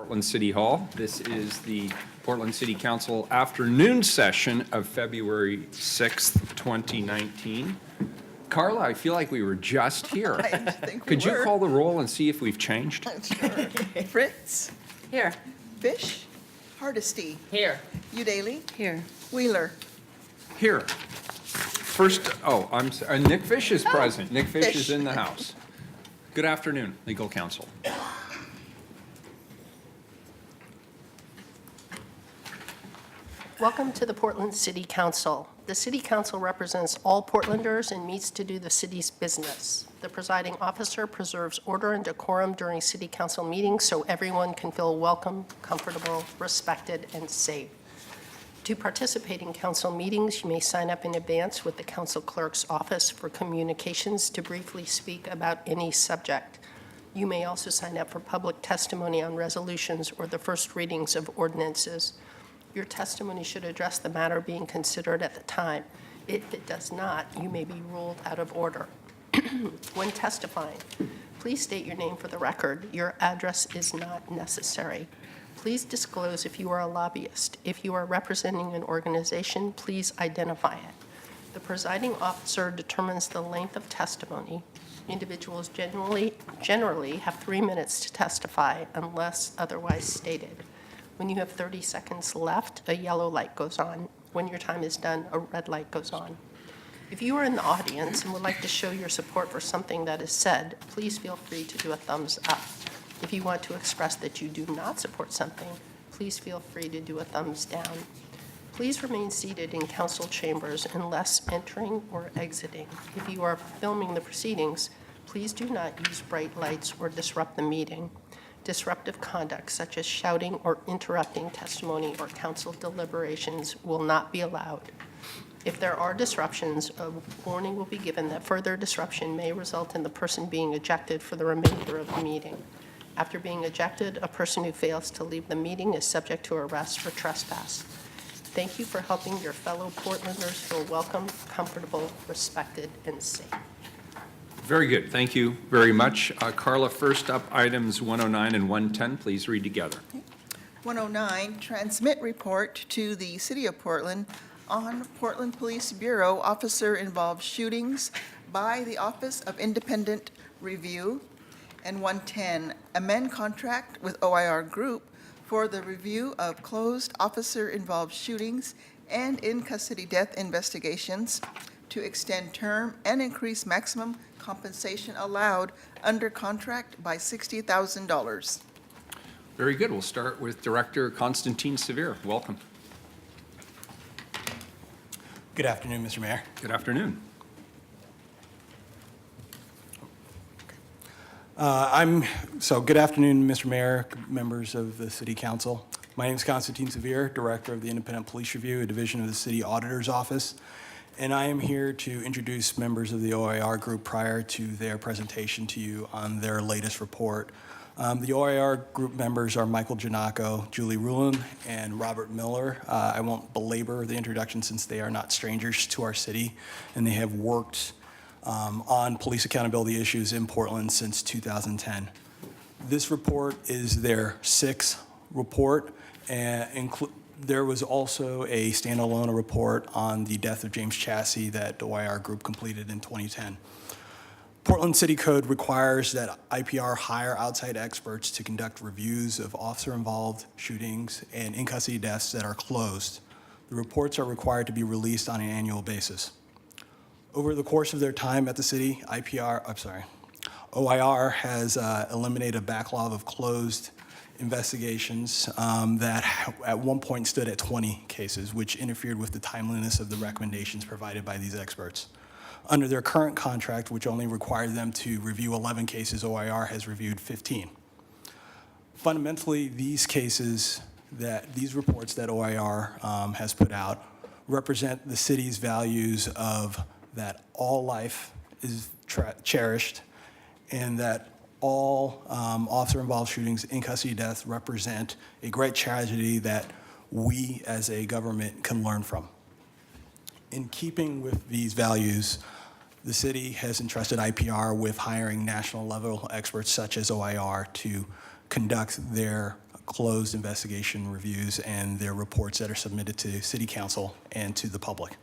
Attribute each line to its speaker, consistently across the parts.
Speaker 1: Portland City Hall. This is the Portland City Council afternoon session of February 6th, 2019. Carla, I feel like we were just here.
Speaker 2: I think we
Speaker 1: Could you
Speaker 2: were.
Speaker 1: call the roll and see if we've changed?
Speaker 2: Sure. Fritz,
Speaker 3: Here.
Speaker 2: Fish, Hardesty,
Speaker 3: Here.
Speaker 2: Udaly,
Speaker 3: Here.
Speaker 2: Wheeler.
Speaker 1: Here. First, Nick Fish is present. Nick Fish
Speaker 2: Fish.
Speaker 1: is in the house. Good afternoon, Legal Counsel.
Speaker 4: Welcome to the Portland City Council. The City Council represents all Portlanders and meets to do the city's business. The presiding officer preserves order and decorum during City Council meetings so everyone can feel welcome, comfortable, respected, and safe. To participate in council meetings, you may sign up in advance with the council clerk's office for communications to briefly speak about any subject. You may also sign up for public testimony on resolutions or the first readings of ordinances. Your testimony should address the matter being considered at the time. If it does not, you may be ruled out of order. When testifying, please state your name for the record. Your address is not necessary. Please disclose if you are a lobbyist. If you are representing an organization, please identify it. The presiding officer determines the length of testimony. Individuals generally have 3 minutes to testify unless otherwise stated. When you have 30 seconds left, a yellow light goes on. When your time is done, a red light goes on. If you are in the audience and would like to show your support for something that is said, please feel free to do a thumbs up. If you want to express that you do not support something, please feel free to do a thumbs down. Please remain seated in council chambers unless entering or exiting. If you are filming the proceedings, please do not use bright lights or disrupt the meeting. Disruptive conduct such as shouting or interrupting testimony or council deliberations will not be allowed. If there are disruptions, a warning will be given that further disruption may result in the person being ejected for the remainder of the meeting. After being ejected, a person who fails to leave the meeting is subject to arrest for trespass. Thank you for helping your fellow Portlanders feel welcome, comfortable, respected, and safe.
Speaker 1: Very good. Thank you very much. Carla, first up, items 109 and 110, please read together.
Speaker 2: 109, transmit report to the City of Portland on Portland Police Bureau officer-involved shootings by the Office of Independent Review. And 110, amend contract with OIR Group for the review of closed officer-involved shootings and in-custody death investigations to extend term and increase maximum compensation allowed under contract by $60,000.
Speaker 1: Very good. We'll start with Director Constantine Severe. Welcome.
Speaker 5: Good afternoon, Mr. Mayor.
Speaker 1: Good afternoon.
Speaker 5: Good afternoon, Mr. Mayor, members of the City Council. My name is Constantine Severe, Director of the Independent Police Review, a division of the City Auditor's Office, and I am here to introduce members of the OIR Group prior to their presentation to you on their latest report. The OIR Group members are Michael Giannacco, Julie Rulin, and Robert Miller. I won't belabor the introduction since they are not strangers to our city, and they have worked on police accountability issues in Portland since 2010. This report is their sixth report, and there was also a standalone report on the death of James Chassie that the OIR Group completed in 2010. Portland City Code requires that IPR hire outside experts to conduct reviews of officer-involved shootings and in-custody deaths that are closed. The reports are required to be released on an annual basis. Over the course of their time at the city, OIR has eliminated a backlog of closed investigations that at one point stood at 20 cases, which interfered with the timeliness of the recommendations provided by these experts. Under their current contract, which only required them to review 11 cases, OIR has reviewed 15. Fundamentally, these reports that OIR has put out represent the city's values of that all life is cherished and that all officer-involved shootings, in-custody deaths represent a great tragedy that we as a government can learn from. In keeping with these values, the city has entrusted IPR with hiring national level experts such as OIR to conduct their closed investigation reviews and their reports that are submitted to City Council and to the public.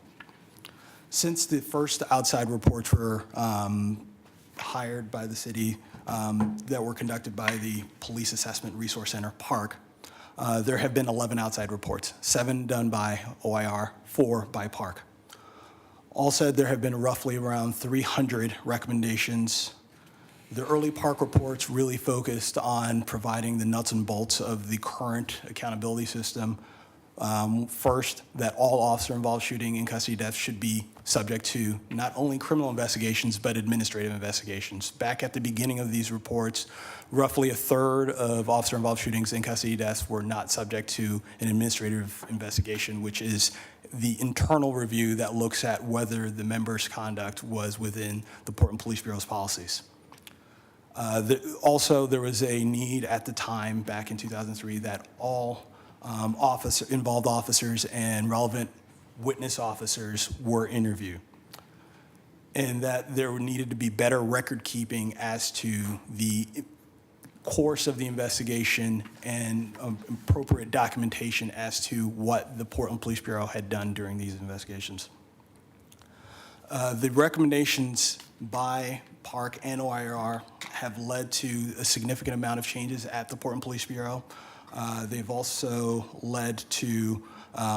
Speaker 5: Since the first outside reports were hired by the city that were conducted by the Police Assessment Resource Center, PARC, there have been 11 outside reports, 7 done by OIR, 4 by PARC. All said, there have been roughly around 300 recommendations. The early PARC reports really focused on providing the nuts and bolts of the current accountability system. First, that all officer-involved shooting and custody deaths should be subject to not only criminal investigations, but administrative investigations. Back at the beginning of these reports, roughly a third of officer-involved shootings and custody deaths were not subject to an administrative investigation, which is the internal review that looks at whether the member's conduct was within the Portland Police Bureau's policies. Also, there was a need at the time, back in 2003, that all involved officers and relevant witness officers were interviewed, and that there needed to be better record keeping as to the course of the investigation and appropriate documentation as to what the Portland Police Bureau had done during these investigations. The recommendations by PARC and OIR have led to a significant amount of changes at the Portland Police Bureau. They've also led to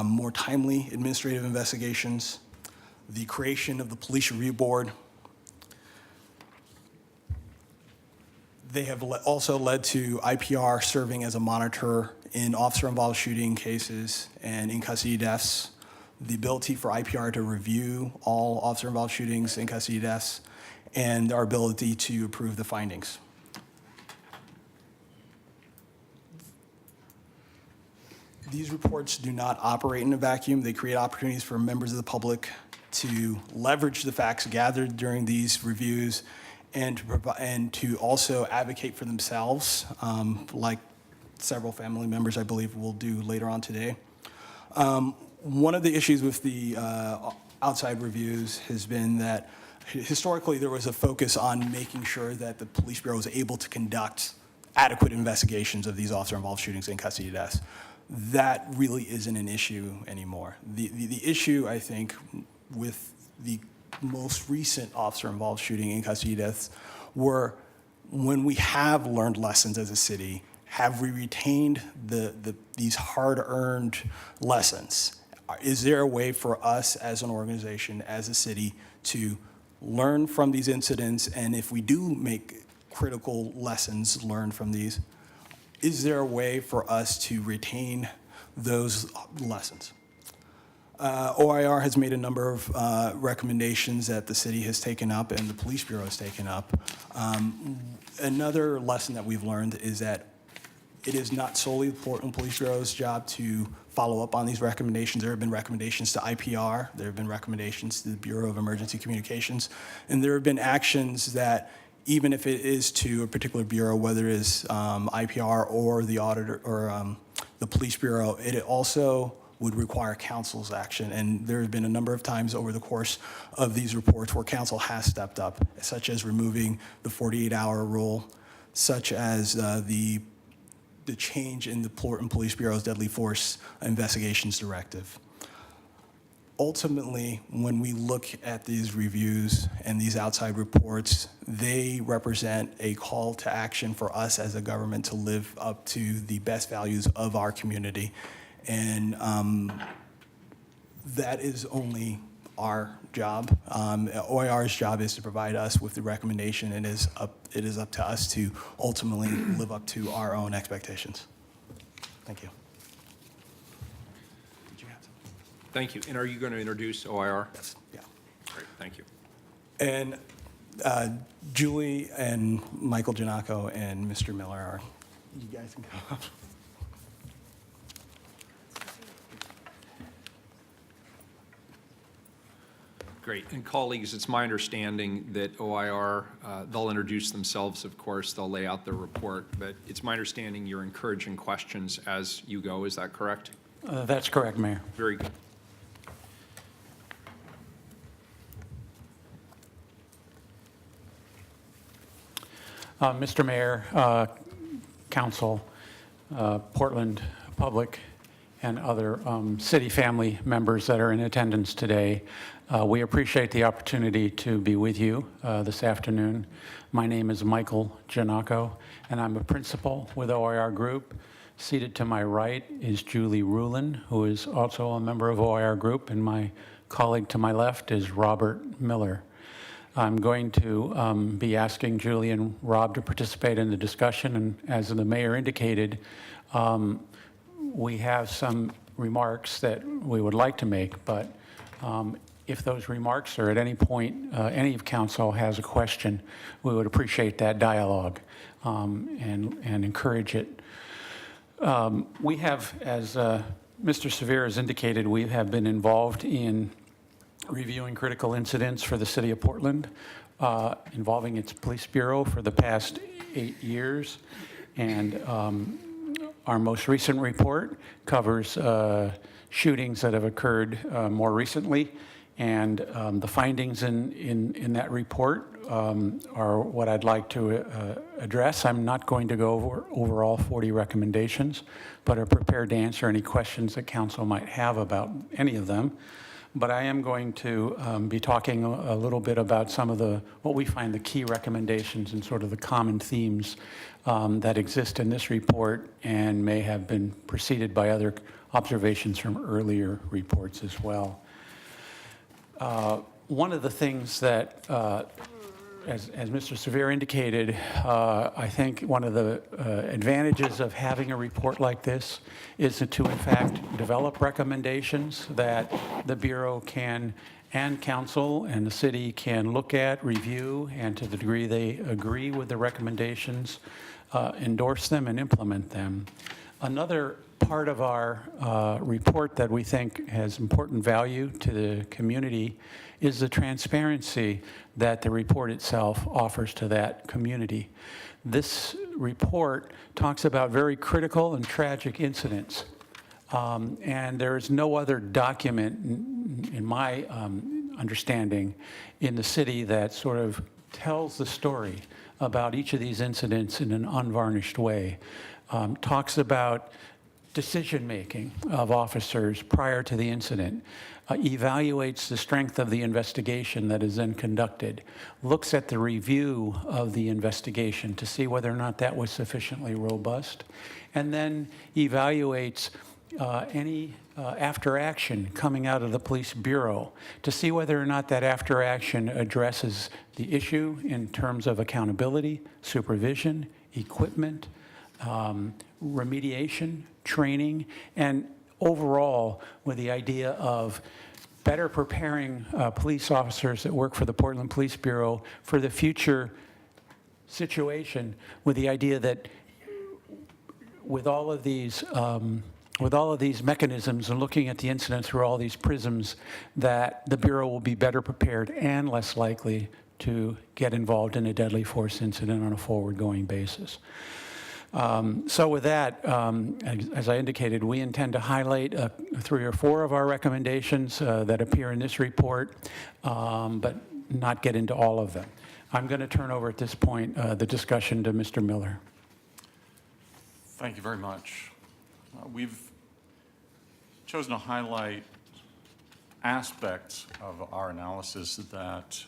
Speaker 5: more timely administrative investigations, the creation of the Police Review Board. They have also led to IPR serving as a monitor in officer-involved shooting cases and in custody deaths, the ability for IPR to review all officer-involved shootings and custody deaths, and our ability to approve the findings. These reports do not operate in a vacuum. They create opportunities for members of the public to leverage the facts gathered during these reviews and to also advocate for themselves, like several family members, I believe, will do later on today. One of the issues with the outside reviews has been that historically there was a focus on making sure that the Police Bureau was able to conduct adequate investigations of these officer-involved shootings and custody deaths. That really isn't an issue anymore. The issue, I think, with the most recent officer-involved shooting and custody deaths were when we have learned lessons as a city, have we retained these hard-earned lessons? Is there a way for us as an organization, as a city, to learn from these incidents? And if we do make critical lessons learned from these, is there a way for us to retain those lessons? OIR has made a number of recommendations that the city has taken up and the Police Bureau has taken up. Another lesson that we've learned is that it is not solely the Portland Police Bureau's job to follow up on these recommendations. There have been recommendations to IPR, there have been recommendations to the Bureau of Emergency Communications, and there have been actions that, even if it is to a particular bureau, whether it is IPR or the auditor or the Police Bureau, it also would require council's action. And there have been a number of times over the course of these reports where council has stepped up, such as removing the 48-hour rule, such as the change in the Portland Police Bureau's deadly force investigations directive. Ultimately, when we look at these reviews and these outside reports, they represent a call to action for us as a government to live up to the best values of our community. And that is only our job. OIR's job is to provide us with the recommendation, and it is up to us to ultimately live up to our own expectations. Thank you. Did you have something?
Speaker 1: Thank you. And are you going to introduce OIR?
Speaker 5: Yes. Yeah.
Speaker 1: Great, thank you.
Speaker 5: And Julie and Michael Giannaco and Mr. Miller are, you guys can come up.
Speaker 1: Great. And colleagues, it's my understanding that OIR, they'll introduce themselves, of course, they'll lay out their report, but it's my understanding you're encouraging questions as you go. Is that correct?
Speaker 3: That's correct, Mayor.
Speaker 1: Very good.
Speaker 3: Mr. Mayor, Council, Portland public and other city family members that are in attendance today. We appreciate the opportunity to be with you this afternoon. My name is Michael Giannacco, and I'm a principal with OIR Group. Seated to my right is Julie Rulin, who is also a member of OIR Group, and my colleague to my left is Robert Miller. I'm going to be asking Julie and Rob to participate in the discussion, and as the mayor indicated, we have some remarks that we would like to make, but if those remarks or at any point any of council has a question, we would appreciate that dialogue and encourage it. We have, as Mr. Severe has indicated, we have been involved in reviewing critical incidents for the city of Portland, involving its police bureau for the past 8 years. And our most recent report covers shootings that have occurred more recently. And the findings in that report are what I'd like to address. I'm not going to go over all 40 recommendations, but are prepared to answer any questions that council might have about any of them. But I am going to be talking a little bit about some of what we find the key recommendations and sort of the common themes that exist in this report and may have been preceded by other observations from earlier reports as well. One of the things that, as Mr. Severe indicated, I think one of the advantages of having a report like this is to in fact develop recommendations that the Bureau can, and council and the city can look at, review, and to the degree they agree with the recommendations, endorse them and implement them. Another part of our report that we think has important value to the community is the transparency that the report itself offers to that community. This report talks about very critical and tragic incidents, and there is no other document, in my understanding, in the city that sort of tells the story about each of these incidents in an unvarnished way. Talks about decision-making of officers prior to the incident, evaluates the strength of the investigation that is then conducted, looks at the review of the investigation to see whether or not that was sufficiently robust, and then evaluates any after action coming out of the police bureau to see whether or not that after action addresses the issue in terms of accountability, supervision, equipment, remediation, training, and overall with the idea of better preparing police officers that work for the Portland Police Bureau for the future situation, with the idea that with all of these mechanisms and looking at the incident through all these prisms, that the Bureau will be better prepared and less likely to get involved in a deadly force incident on a forward-going basis. So with that, as I indicated, we intend to highlight 3 or 4 of our recommendations that appear in this report, but not get into all of them. I'm going to turn over at this point the discussion to Mr. Miller.
Speaker 6: Thank you very much. We've chosen to highlight aspects of our analysis that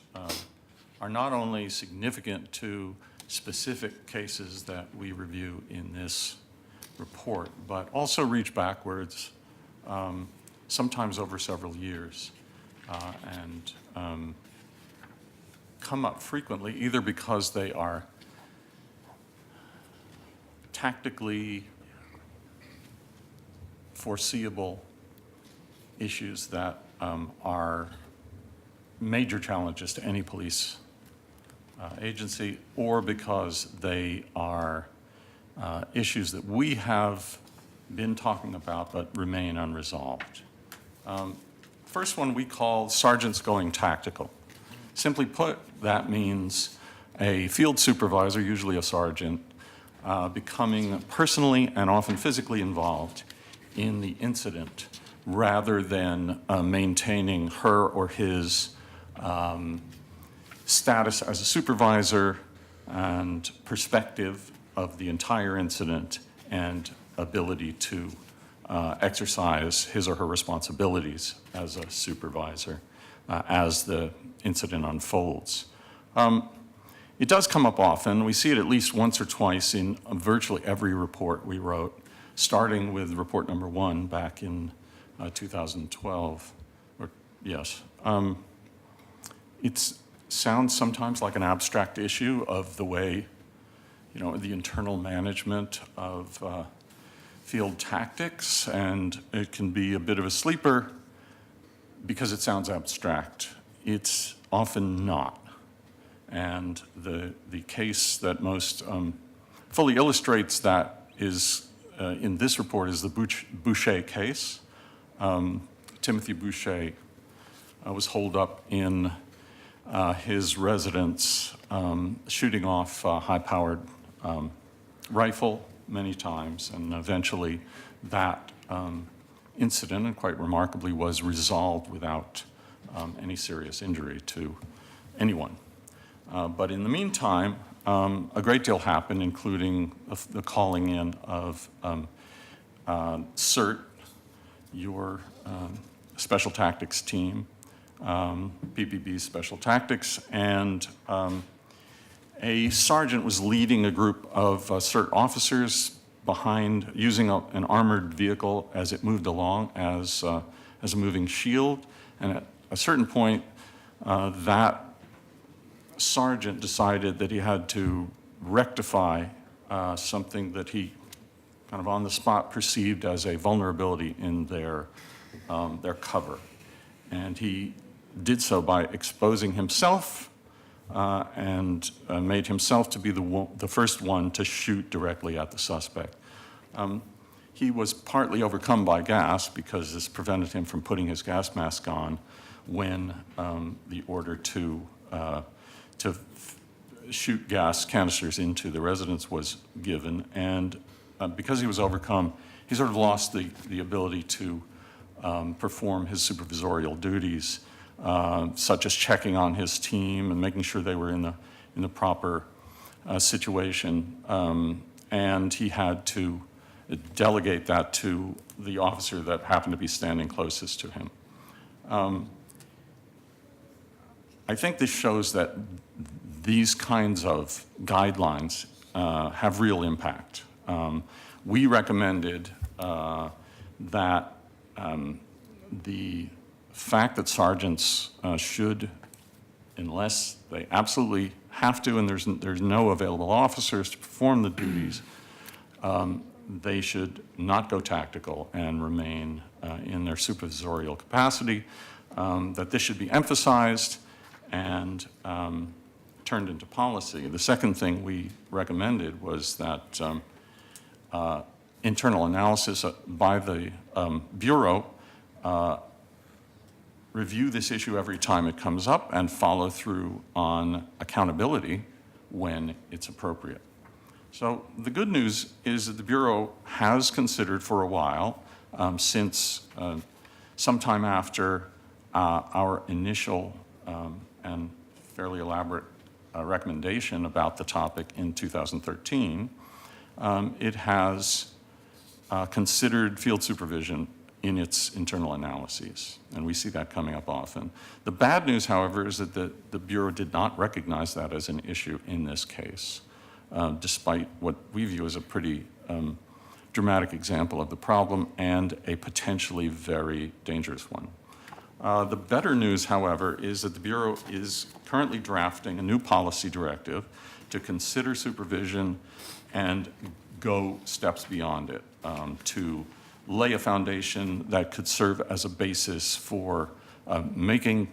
Speaker 6: are not only significant to specific cases that we review in this report, but also reach backwards, sometimes over several years, and come up frequently either because they are tactically foreseeable issues that are major challenges to any police agency, or because they are issues that we have been talking about but remain unresolved. First one we call sergeants going tactical. Simply put, that means a field supervisor, usually a sergeant, becoming personally and often physically involved in the incident rather than maintaining her or his status as a supervisor and perspective of the entire incident and ability to exercise his or her responsibilities as a supervisor as the incident unfolds. It does come up often. We see it at least once or twice in virtually every report we wrote, starting with report number 1 back in 2012. Yes. It sounds sometimes like an abstract issue of the way, the internal management of field tactics, and it can be a bit of a sleeper because it sounds abstract. It's often not. And the case that most fully illustrates that is, in this report, is the Boucher case. Timothy Boucher was holed up in his residence, shooting off a high-powered rifle many times, and eventually that incident, and quite remarkably, was resolved without any serious injury to anyone. But in the meantime, a great deal happened, including the calling in of CERT, your special tactics team, PPB Special Tactics, and a sergeant was leading a group of CERT officers behind, using an armored vehicle as it moved along as a moving shield. And at a certain point, that sergeant decided that he had to rectify something that he kind of on the spot perceived as a vulnerability in their cover. And he did so by exposing himself and made himself to be the first one to shoot directly at the suspect. He was partly overcome by gas because this prevented him from putting his gas mask on when the order to shoot gas canisters into the residence was given. And because he was overcome, he sort of lost the ability to perform his supervisorial duties, such as checking on his team and making sure they were in the proper situation. And he had to delegate that to the officer that happened to be standing closest to him. I think this shows that these kinds of guidelines have real impact. We recommended that the fact that sergeants should, unless they absolutely have to and there's no available officers to perform the duties, they should not go tactical and remain in their supervisorial capacity, that this should be emphasized and turned into policy. The second thing we recommended was that internal analysis by the Bureau review this issue every time it comes up and follow through on accountability when it's appropriate. So the good news is that the Bureau has considered for a while, since sometime after our initial and fairly elaborate recommendation about the topic in 2013, it has considered field supervision in its internal analyses, and we see that coming up often. The bad news, however, is that the Bureau did not recognize that as an issue in this case, despite what we view as a pretty dramatic example of the problem and a potentially very dangerous one. The better news, however, is that the Bureau is currently drafting a new policy directive to consider supervision and go steps beyond it, to lay a foundation that could serve as a basis for making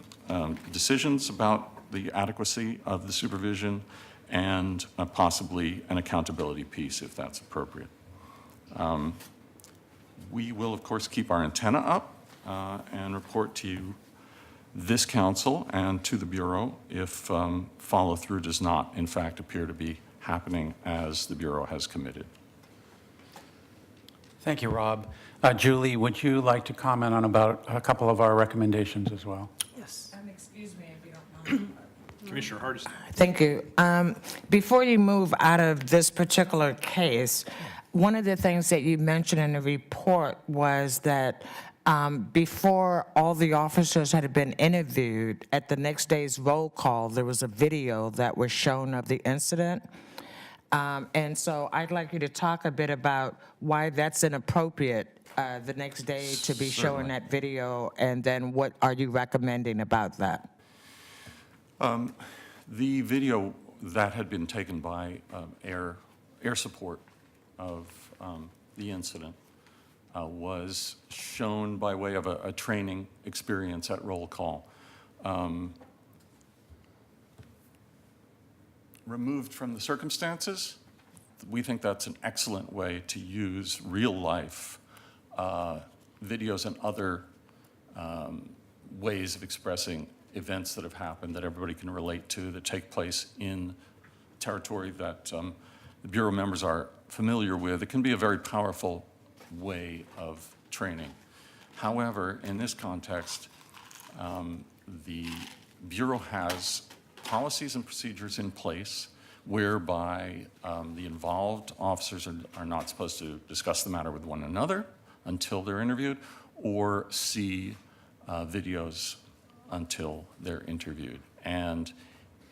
Speaker 6: decisions about the adequacy of the supervision and possibly an accountability piece if that's appropriate. We will, of course, keep our antenna up and report to you, this council, and to the Bureau if follow-through does not, in fact, appear to be happening as the Bureau has committed.
Speaker 3: Thank you, Rob. Julie, would you like to comment on about a couple of our recommendations as well?
Speaker 2: Yes.
Speaker 7: Excuse me if you don't mind.
Speaker 1: Commissioner Hardison.
Speaker 7: Thank you. Before you move out of this particular case, one of the things that you mentioned in the report was that before all the officers had been interviewed, at the next day's roll call, there was a video that was shown of the incident. And so I'd like you to talk a bit about why that's inappropriate the next day to be showing
Speaker 6: Certainly.
Speaker 7: that video, and then what are you recommending about that?
Speaker 6: The video that had been taken by air support of the incident was shown by way of a training experience at roll call. Removed from the circumstances, we think that's an excellent way to use real-life videos and other ways of expressing events that have happened that everybody can relate to, that take place in territory that the Bureau members are familiar with. It can be a very powerful way of training. However, in this context, the Bureau has policies and procedures in place whereby the involved officers are not supposed to discuss the matter with one another until they're interviewed, or see videos until they're interviewed. And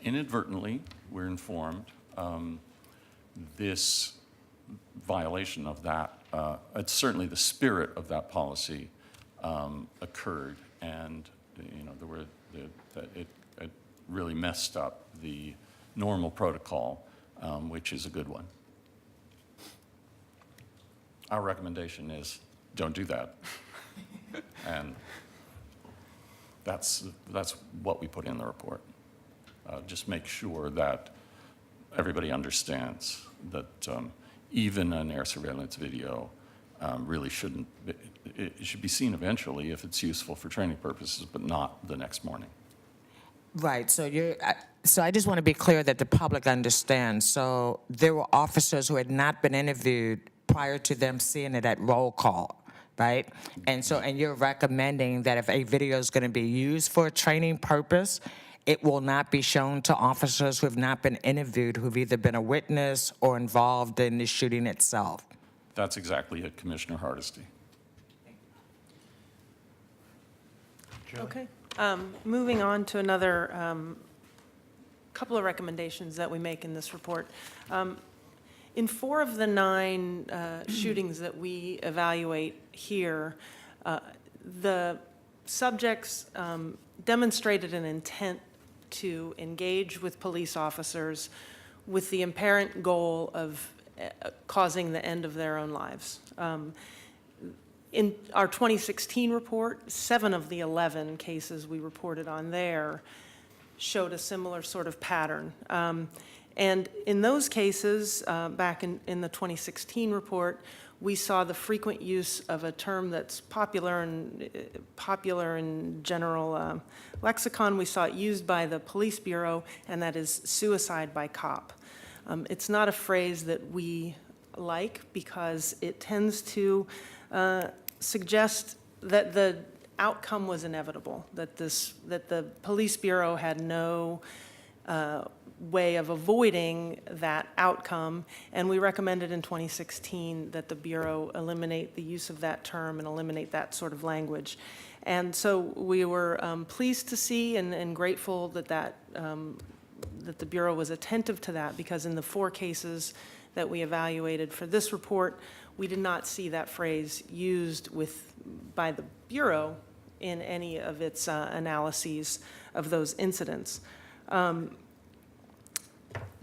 Speaker 6: inadvertently, we're informed, this violation of that, it's certainly the spirit of that policy occurred, and it really messed up the normal protocol, which is a good one. Our recommendation is don't do that. And that's what we put in the report. Just make sure that everybody understands that even an air surveillance video really shouldn't, it should be seen eventually if it's useful for training purposes, but not the next morning.
Speaker 7: Right, so so I just want to be clear that the public understands. So there were officers who had not been interviewed prior to them seeing it at roll call, right? And you're recommending that if a video is going to be used for a training purpose, it will not be shown to officers who have not been interviewed, who've either been a witness or involved in the shooting itself.
Speaker 6: That's exactly it, Commissioner Hardesty.
Speaker 8: Okay. Moving on to another couple of recommendations that we make in this report. In 4 of the 9 shootings that we evaluate here, the subjects demonstrated an intent to engage with police officers with the apparent goal of causing the end of their own lives. In our 2016 report, 7 of the 11 cases we reported on there showed a similar sort of pattern. And in those cases, back in the 2016 report, we saw the frequent use of a term that's popular in general lexicon. We saw it used by the Police Bureau, and that is suicide by cop. It's not a phrase that we like because it tends to suggest that the outcome was inevitable, that the Police Bureau had no way of avoiding that outcome, and we recommended in 2016 that the Bureau eliminate the use of that term and eliminate that sort of language. And so we were pleased to see and grateful that the Bureau was attentive to that, because in the 4 cases that we evaluated for this report, we did not see that phrase used by the Bureau in any of its analyses of those incidents.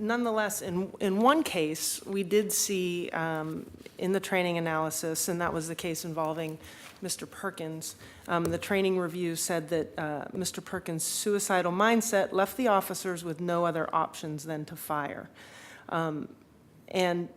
Speaker 8: Nonetheless, in one case, we did see in the training analysis, and that was the case involving Mr. Perkins, the training review said that Mr. Perkins' suicidal mindset left the officers with no other options than to fire. And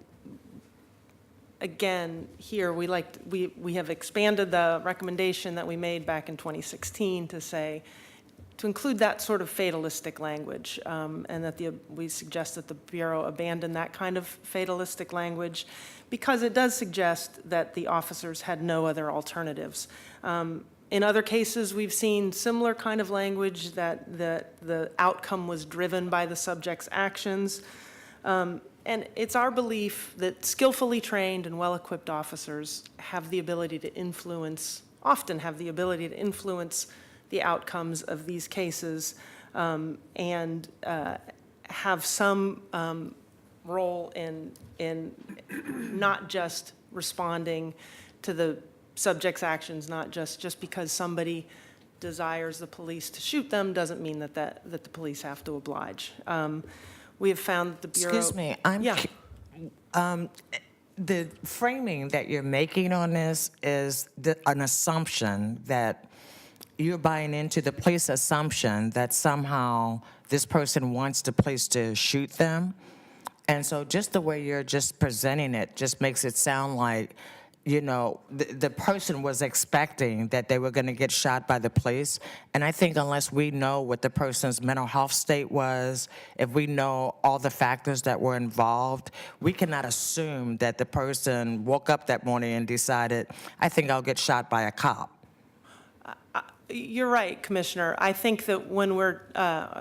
Speaker 8: again, here we have expanded the recommendation that we made back in 2016 to include that sort of fatalistic language, and that we suggest that the Bureau abandon that kind of fatalistic language, because it does suggest that the officers had no other alternatives. In other cases, we've seen similar kind of language, that the outcome was driven by the subject's actions. And it's our belief that skillfully trained and well-equipped officers have the ability to influence, often have the ability to influence the outcomes of these cases, and have some role in not just responding to the subject's actions, not just because somebody desires the police to shoot them doesn't mean that the police have to oblige. We have found that the Bureau...
Speaker 7: Excuse me,
Speaker 8: Yeah.
Speaker 7: the framing that you're making on this is an assumption that you're buying into the police assumption that somehow this person wants the police to shoot them. And so just the way you're just presenting it just makes it sound like, you know, the person was expecting that they were going to get shot by the police. And I think unless we know what the person's mental health state was, if we know all the factors that were involved, we cannot assume that the person woke up that morning and decided, I think I'll get shot by a cop.
Speaker 8: You're right, Commissioner. I think that when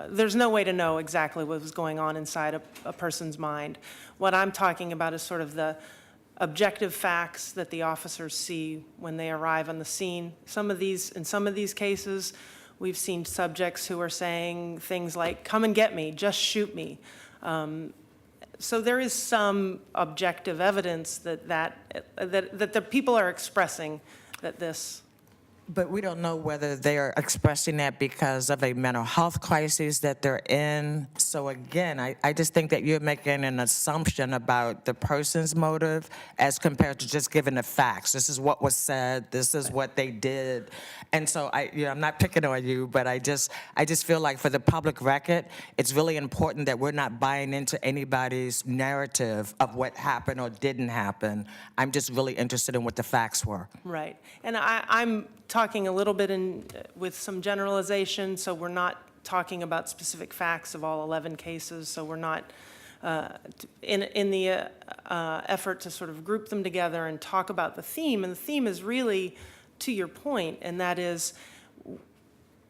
Speaker 8: there's no way to know exactly what was going on inside a person's mind. What I'm talking about is sort of the objective facts that the officers see when they arrive on the scene. In some of these cases, we've seen subjects who are saying things like, come and get me, just shoot me. So there is some objective evidence that the people are expressing that this.
Speaker 7: But we don't know whether they are expressing that because of a mental health crisis that they're in. So again, I just think that you're making an assumption about the person's motive as compared to just giving the facts. This is what was said. This is what they did. And so I'm not picking on you, but I just feel like for the public record, it's really important that we're not buying into anybody's narrative of what happened or didn't happen. I'm just really interested in what the facts were.
Speaker 8: Right. And I'm talking a little bit with some generalization, so we're not talking about specific facts of all 11 cases, so we're not in the effort to sort of group them together and talk about the theme. And the theme is really to your point, and that is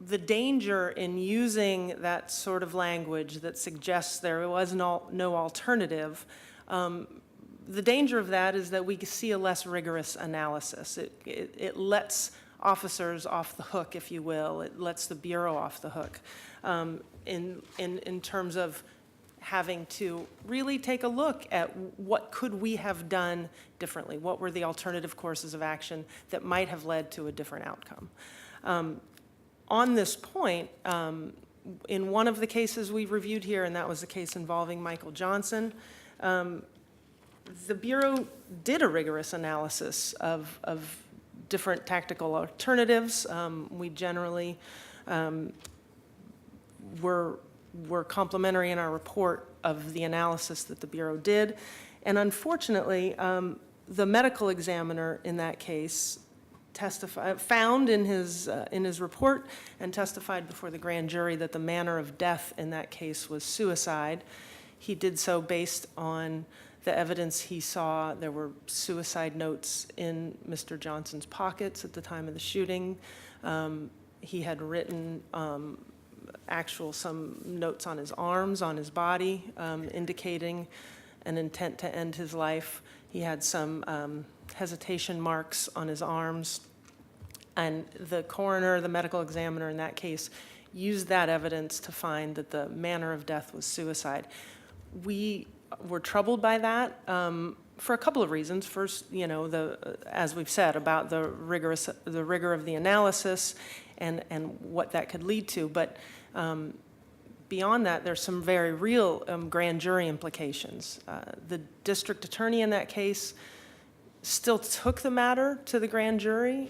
Speaker 8: the danger in using that sort of language that suggests there was no alternative. The danger of that is that we see a less rigorous analysis. It lets officers off the hook, if you will. It lets the Bureau off the hook in terms of having to really take a look at what could we have done differently? What were the alternative courses of action that might have led to a different outcome? On this point, in one of the cases we reviewed here, and that was the case involving Michael Johnson, the Bureau did a rigorous analysis of different tactical alternatives. We generally were complimentary in our report of the analysis that the Bureau did. And unfortunately, the medical examiner in that case found in his report and testified before the grand jury that the manner of death in that case was suicide. He did so based on the evidence he saw. There were suicide notes in Mr. Johnson's pockets at the time of the shooting. He had written some notes on his arms, on his body, indicating an intent to end his life. He had some hesitation marks on his arms. And the coroner, the medical examiner in that case, used that evidence to find that the manner of death was suicide. We were troubled by that for a couple of reasons. First, as we've said, about the rigor of the analysis and what that could lead to. But beyond that, there's some very real grand jury implications. The district attorney in that case still took the matter to the grand jury.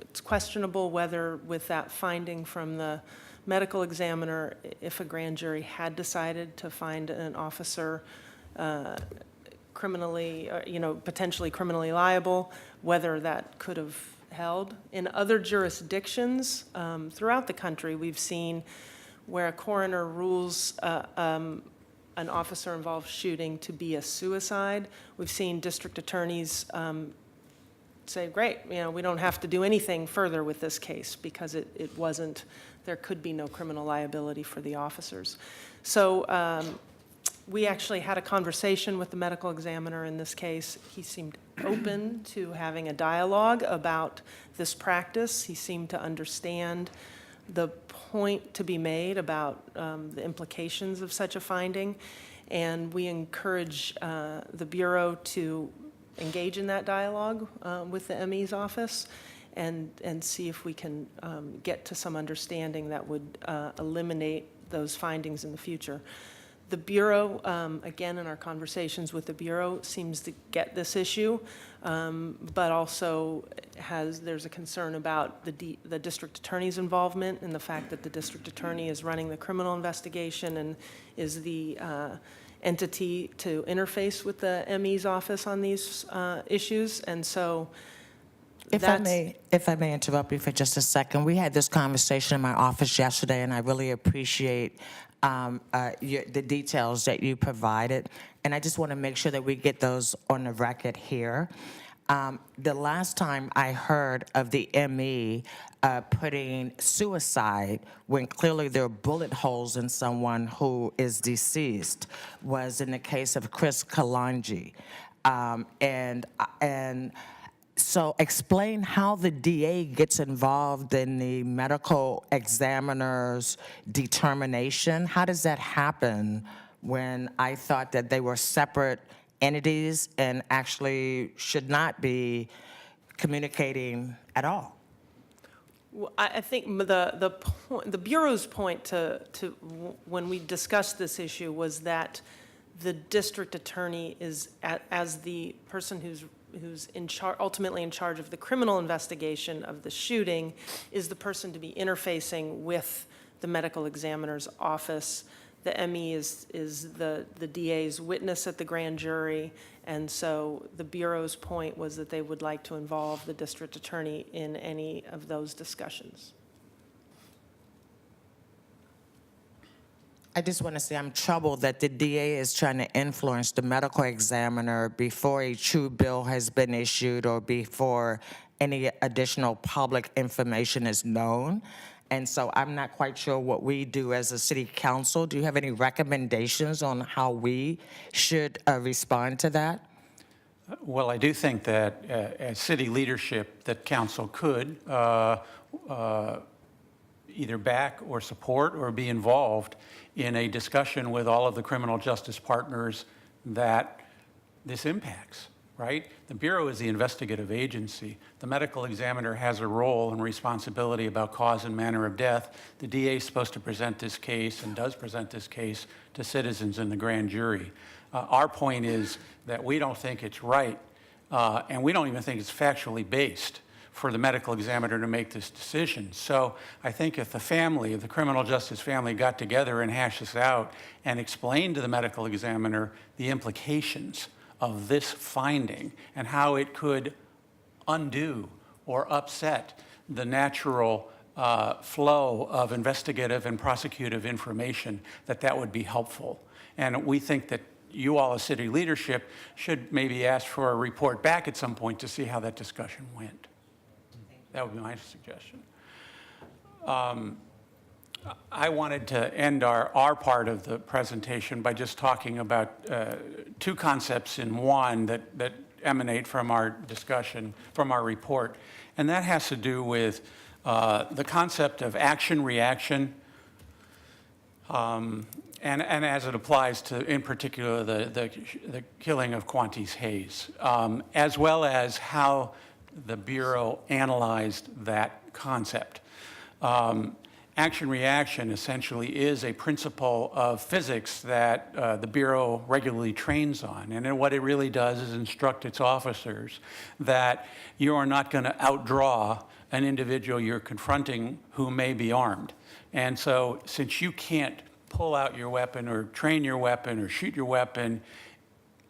Speaker 8: It's questionable whether, with that finding from the medical examiner, if a grand jury had decided to find an officer potentially criminally liable, whether that could have held. In other jurisdictions throughout the country, we've seen where a coroner rules an officer-involved shooting to be a suicide. We've seen district attorneys say, great, we don't have to do anything further with this case because it wasn't, there could be no criminal liability for the officers. So We actually had a conversation with the medical examiner in this case. He seemed open to having a dialogue about this practice. He seemed to understand the point to be made about the implications of such a finding. And we encourage the Bureau to engage in that dialogue with the ME's office and see if we can get to some understanding that would eliminate those findings in the future. The Bureau, again, in our conversations with the Bureau, seems to get this issue, but also there's a concern about the district attorney's involvement and the fact that the district attorney is running the criminal investigation and is the entity to interface with the ME's office on these issues. And so
Speaker 7: If I may interrupt you for just a second, we had this conversation in my office yesterday, and I really appreciate the details that you provided, and I just want to make sure that we get those on the record here. The last time I heard of the ME putting suicide when clearly there are bullet holes in someone who is deceased was in the case of Chris Kalanji. So explain how the DA gets involved in the medical examiner's determination. How does that happen when I thought that they were separate entities and actually should not be communicating at all?
Speaker 8: Well, I think the Bureau's point to when we discussed this issue was that the district attorney is, as the person who's ultimately in charge of the criminal investigation of the shooting, is the person to be interfacing with the medical examiner's office. The ME is the DA's witness at the grand jury, and so the Bureau's point was that they would like to involve the district attorney in any of those discussions.
Speaker 7: I just want to say I'm troubled that the DA is trying to influence the medical examiner before a true bill has been issued or before any additional public information is known. And so I'm not quite sure what we do as a city council. Do you have any recommendations on how we should respond to that?
Speaker 3: Well, I do think that as city leadership, that council could either back or support or be involved in a discussion with all of the criminal justice partners that this impacts, right? The Bureau is the investigative agency. The medical examiner has a role and responsibility about cause and manner of death. The DA is supposed to present this case and does present this case to citizens in the grand jury. Our point is that we don't think it's right, and we don't even think it's factually based for the medical examiner to make this decision. So I think if the criminal justice family got together and hashed this out and explained to the medical examiner the implications of this finding and how it could undo or upset the natural flow of investigative and prosecutive information, that would be helpful. And we think that you all as city leadership should maybe ask for a report back at some point to see how that discussion went. That would be my suggestion. I wanted to end our part of the presentation by just talking about two concepts in one that emanate from our discussion, from our report. And that has to do with the concept of action-reaction, and as it applies to, in particular, the killing of Qantas Hayes, as well as how the Bureau analyzed that concept. Action-reaction essentially is a principle of physics that the Bureau regularly trains on. And then what it really does is instruct its officers that you are not going to outdraw an individual you're confronting who may be armed. And so since you can't pull out your weapon or train your weapon or shoot your weapon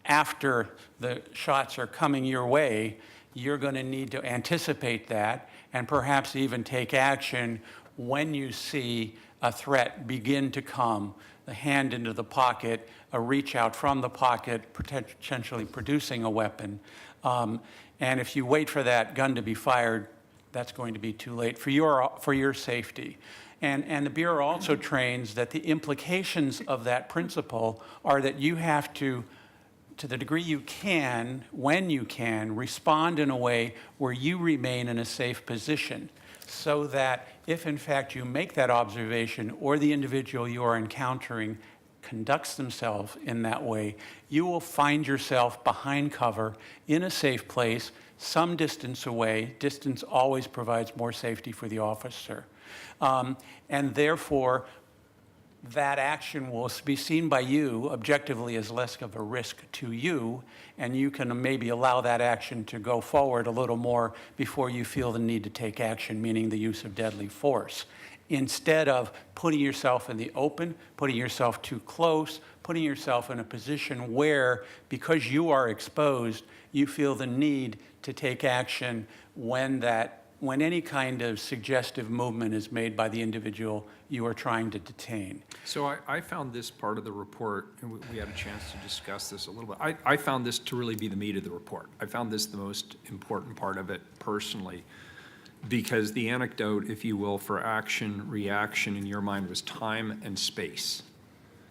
Speaker 3: after the shots are coming your way, you're going to need to anticipate that and perhaps even take action when you see a threat begin to come, the hand into the pocket, a reach out from the pocket, potentially producing a weapon. And if you wait for that gun to be fired, that's going to be too late for your safety. And the Bureau also trains that the implications of that principle are that you have to the degree you can, when you can, respond in a way where you remain in a safe position, so that if in fact you make that observation or the individual you are encountering conducts themselves in that way, you will find yourself behind cover in a safe place, some distance away. Distance always provides more safety for the officer. And therefore, that action will be seen by you objectively as less of a risk to you, and you can maybe allow that action to go forward a little more before you feel the need to take action, meaning the use of deadly force. Instead of putting yourself in the open, putting yourself too close, putting yourself in a position where, because you are exposed, you feel the need to take action when any kind of suggestive movement is made by the individual you are trying to detain.
Speaker 1: So I found this part of the report, and we had a chance to discuss this a little bit. I found this to really be the meat of the report. I found this the most important part of it personally, because the anecdote, if you will, for action, reaction in your mind was time and space.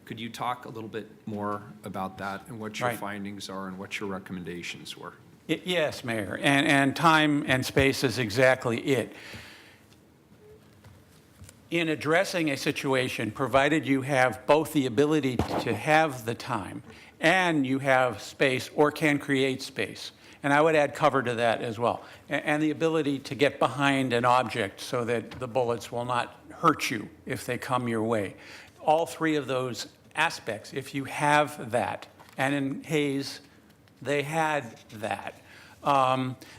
Speaker 1: Could you talk a little bit more about that and what your
Speaker 3: Right.
Speaker 1: findings are and what your recommendations were?
Speaker 3: Yes, Mayor, and time and space is exactly it. In addressing a situation, provided you have both the ability to have the time and you have space or can create space, and I would add cover to that as well, and the ability to get behind an object so that the bullets will not hurt you if they come your way. All three of those aspects, if you have that, and in Hayes, they had that,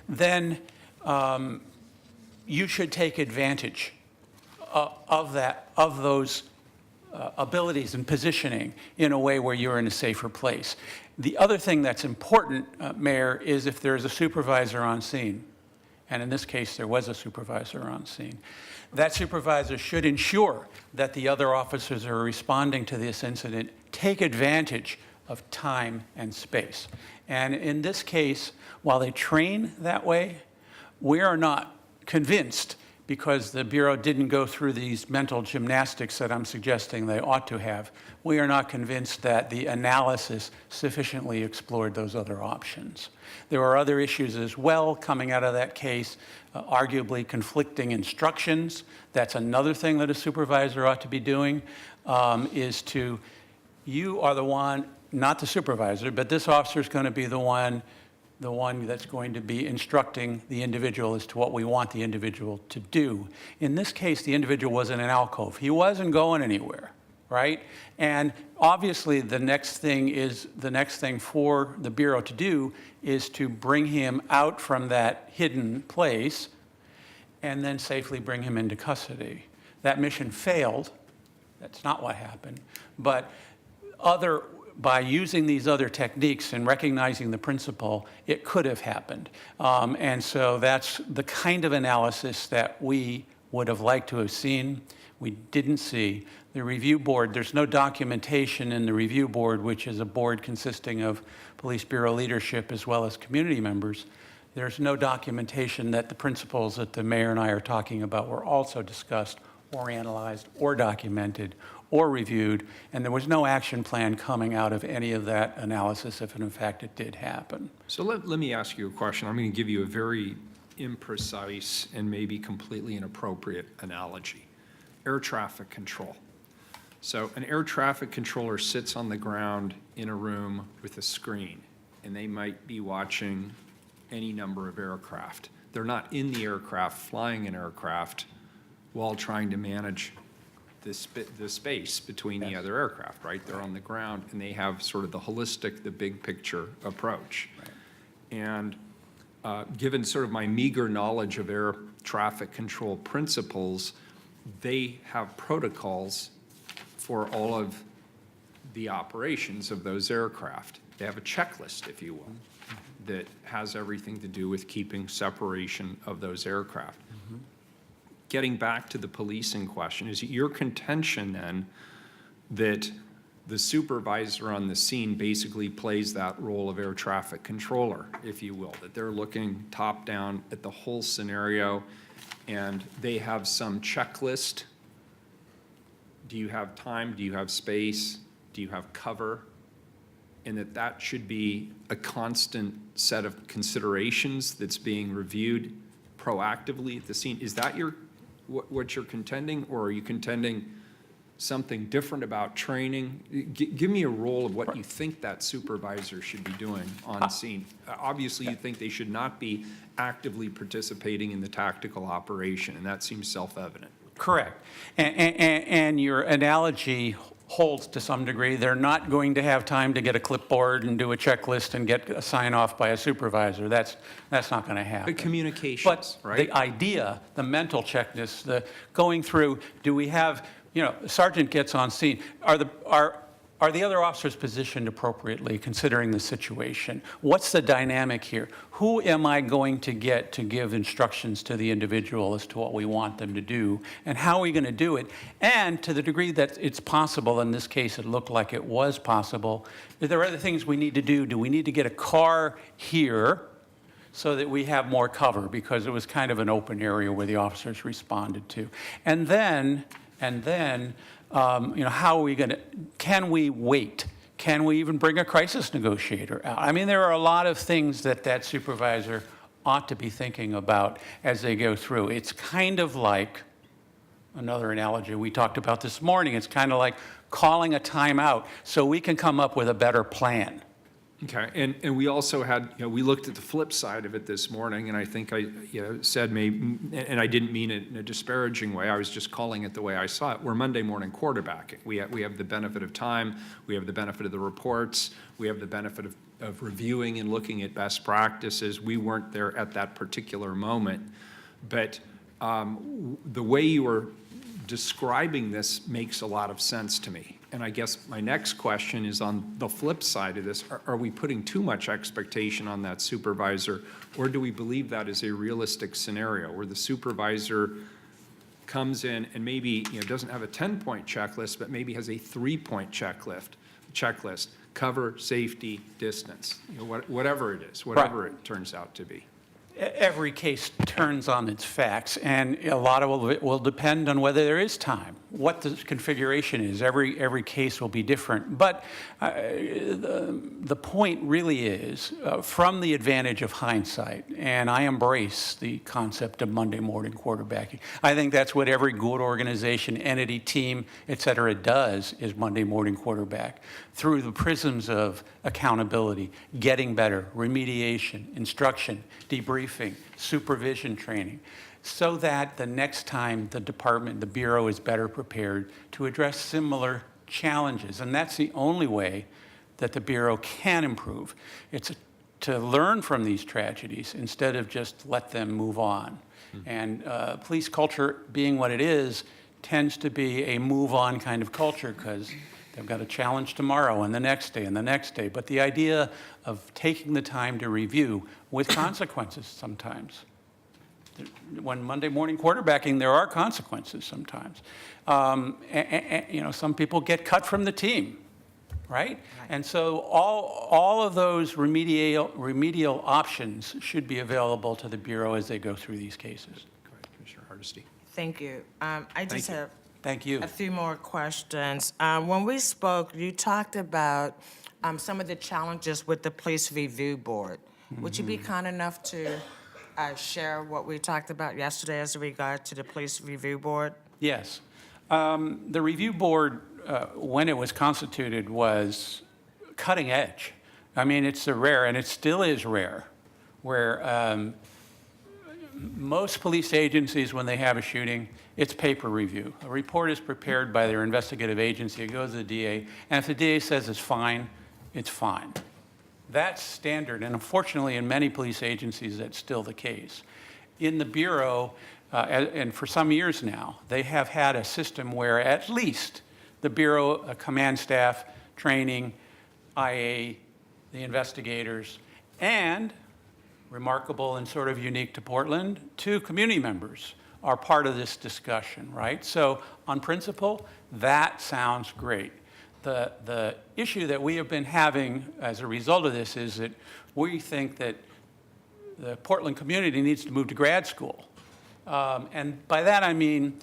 Speaker 3: then you should take advantage of those abilities and positioning in a way where you're in a safer place. The other thing that's important, Mayor, is if there's a supervisor on scene, and in this case there was a supervisor on scene, that supervisor should ensure that the other officers who are responding to this incident take advantage of time and space. And in this case, while they train that way, we are not convinced, because the Bureau didn't go through these mental gymnastics that I'm suggesting they ought to have, we are not convinced that the analysis sufficiently explored those other options. There are other issues as well coming out of that case, arguably conflicting instructions. That's another thing that a supervisor ought to be doing, you are the one, not the supervisor, but this officer is going to be the one that's going to be instructing the individual as to what we want the individual to do. In this case, the individual was in an alcove. He wasn't going anywhere, right? And obviously, the next thing for the Bureau to do is to bring him out from that hidden place and then safely bring him into custody. That mission failed. That's not what happened. But by using these other techniques and recognizing the principle, it could have happened. And so that's the kind of analysis that we would have liked to have seen. We didn't see. The review board, there's no documentation in the review board, which is a board consisting of Police Bureau leadership as well as community members. There's no documentation that the principles that the mayor and I are talking about were also discussed or analyzed or documented or reviewed, and there was no action plan coming out of any of that analysis if in fact it did happen.
Speaker 1: So let me ask you a question. I'm going to give you a very imprecise and maybe completely inappropriate analogy. Air traffic control. So an air traffic controller sits on the ground in a room with a screen, and they might be watching any number of aircraft. They're not in the aircraft, flying an aircraft, while trying to manage the space between the other aircraft, right? They're on the ground, and they have sort of the holistic, the big picture approach. And given sort of my meager knowledge of air traffic control principles, they have protocols for all of the operations of those aircraft. They have a checklist, if you will, that has everything to do with keeping separation of those aircraft. Getting back to the policing question, is it your contention then that the supervisor on the scene basically plays that role of air traffic controller, if you will, that they're looking top down at the whole scenario and they have some checklist do you have time, do you have space, do you have cover? And that should be a constant set of considerations that's being reviewed proactively at the scene. Is that what you're contending, or are you contending something different about training? Give me a role of what you think that supervisor should be doing on scene. Obviously, you think they should not be actively participating in the tactical operation, and that seems self-evident.
Speaker 3: Correct. And your analogy holds to some degree. They're not going to have time to get a clipboard and do a checklist and get a sign off by a supervisor. That's not going to happen.
Speaker 1: But communications,
Speaker 3: But
Speaker 1: right?
Speaker 3: the idea, the mental checklist, the going through, do we have, sergeant gets on scene. Are the other officers positioned appropriately considering the situation? What's the dynamic here? Who am I going to get to give instructions to the individual as to what we want them to do? And how are we going to do it? And to the degree that it's possible, in this case it looked like it was possible, are there other things we need to do? Do we need to get a car here so that we have more cover? Because it was kind of an open area where the officers responded to. And then, how are we going to, can we wait? Can we even bring a crisis negotiator out? I mean, there are a lot of things that supervisor ought to be thinking about as they go through. It's kind of like, another analogy we talked about this morning, it's kind of like calling a timeout so we can come up with a better plan.
Speaker 1: Okay, and we also had, we looked at the flip side of it this morning, and I think I, said maybe, and I didn't mean it in a disparaging way, I was just calling it the way I saw it. We're Monday morning quarterbacking. We have the benefit of time, we have the benefit of the reports, we have the benefit of reviewing and looking at best practices. We weren't there at that particular moment, but the way you were describing this makes a lot of sense to me. And I guess my next question is on the flip side of this. Are we putting too much expectation on that supervisor, or do we believe that is a realistic scenario where the supervisor comes in and maybe doesn't have a 10-point checklist, but maybe has a 3-point checklist, cover, safety, distance, whatever it is, whatever it turns out to be?
Speaker 3: Every case turns on its facts, and a lot of it will depend on whether there is time, what the configuration is. Every case will be different. But the point really is, from the advantage of hindsight, and I embrace the concept of Monday morning quarterbacking. I think that's what every good organization, entity, team, et cetera, does, is Monday morning quarterback, through the prisms of accountability, getting better, remediation, instruction, debriefing, supervision training, so that the next time the department, the Bureau, is better prepared to address similar challenges. And that's the only way that the Bureau can improve. It's to learn from these tragedies instead of just let them move on. And police culture, being what it is, tends to be a move-on kind of culture, because they've got a challenge tomorrow and the next day and the next day. But the idea of taking the time to review with consequences sometimes. When Monday morning quarterbacking, there are consequences sometimes. Some people get cut from the team, right? And so all of those remedial options should be available to the Bureau as they go through these cases.
Speaker 1: Go ahead, Commissioner Hardesty.
Speaker 7: Thank you. I just have
Speaker 3: Thank you.
Speaker 7: a few more questions. When we spoke, you talked about some of the challenges with the Police Review Board. Would you be kind enough to share what we talked about yesterday as regard to the Police Review Board?
Speaker 3: Yes. The review board, when it was constituted, was cutting edge. I mean, it's a rare, and it still is rare, where most police agencies, when they have a shooting, it's paper review. A report is prepared by their investigative agency, it goes to the DA, and if the DA says it's fine, it's fine. That's standard, and unfortunately, in many police agencies, that's still the case. In the Bureau, and for some years now, they have had a system where at least the Bureau, command staff, training, IA, the investigators, and, remarkable and sort of unique to Portland, 2 community members are part of this discussion, right? So on principle, that sounds great. The issue that we have been having as a result of this is that we think that the Portland community needs to move to grad school. And by that I mean,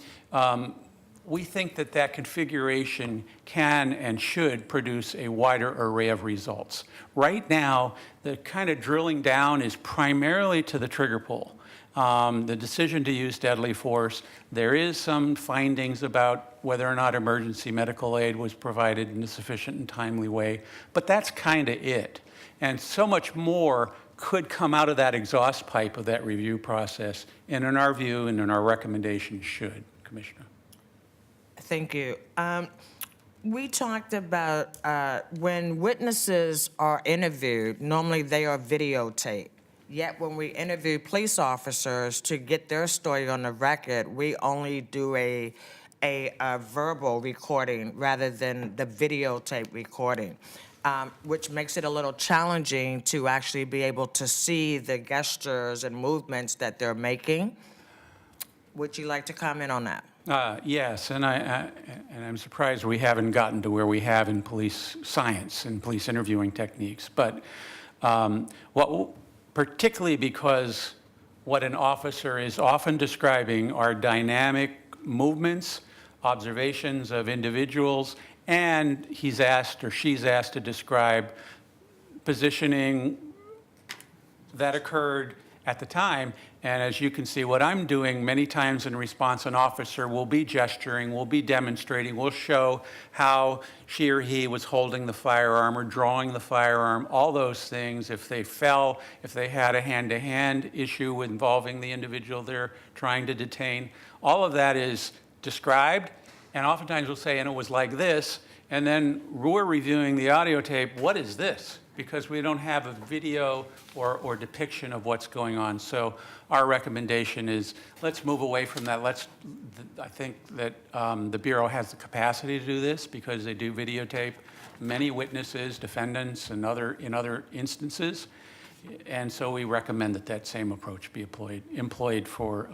Speaker 3: we think that that configuration can and should produce a wider array of results. Right now, the kind of drilling down is primarily to the trigger pull. The decision to use deadly force, there is some findings about whether or not emergency medical aid was provided in a sufficient and timely way, but that's kind of it. And so much more could come out of that exhaust pipe of that review process, and in our view and in our recommendation should, Commissioner.
Speaker 7: Thank you. We talked about when witnesses are interviewed, normally they are videotaped. Yet when we interview police officers to get their story on the record, we only do a verbal recording rather than the videotape recording, which makes it a little challenging to actually be able to see the gestures and movements that they're making. Would you like to comment on that?
Speaker 3: Yes, and I'm surprised we haven't gotten to where we have in police science and police interviewing techniques. But particularly because what an officer is often describing are dynamic movements, observations of individuals, and he's asked or she's asked to describe positioning that occurred at the time. And as you can see, what I'm doing many times in response, an officer will be gesturing, will be demonstrating, will show how she or he was holding the firearm or drawing the firearm, all those things. If they fell, if they had a hand-to-hand issue involving the individual they're trying to detain, all of that is described. And oftentimes we'll say, and it was like this, and then we're reviewing the audio tape, what is this? Because we don't have a video or depiction of what's going on. So our recommendation is let's move away from that. I think that the Bureau has the capacity to do this because they do videotape many witnesses, defendants, and in other instances. And so we recommend that that same approach be employed for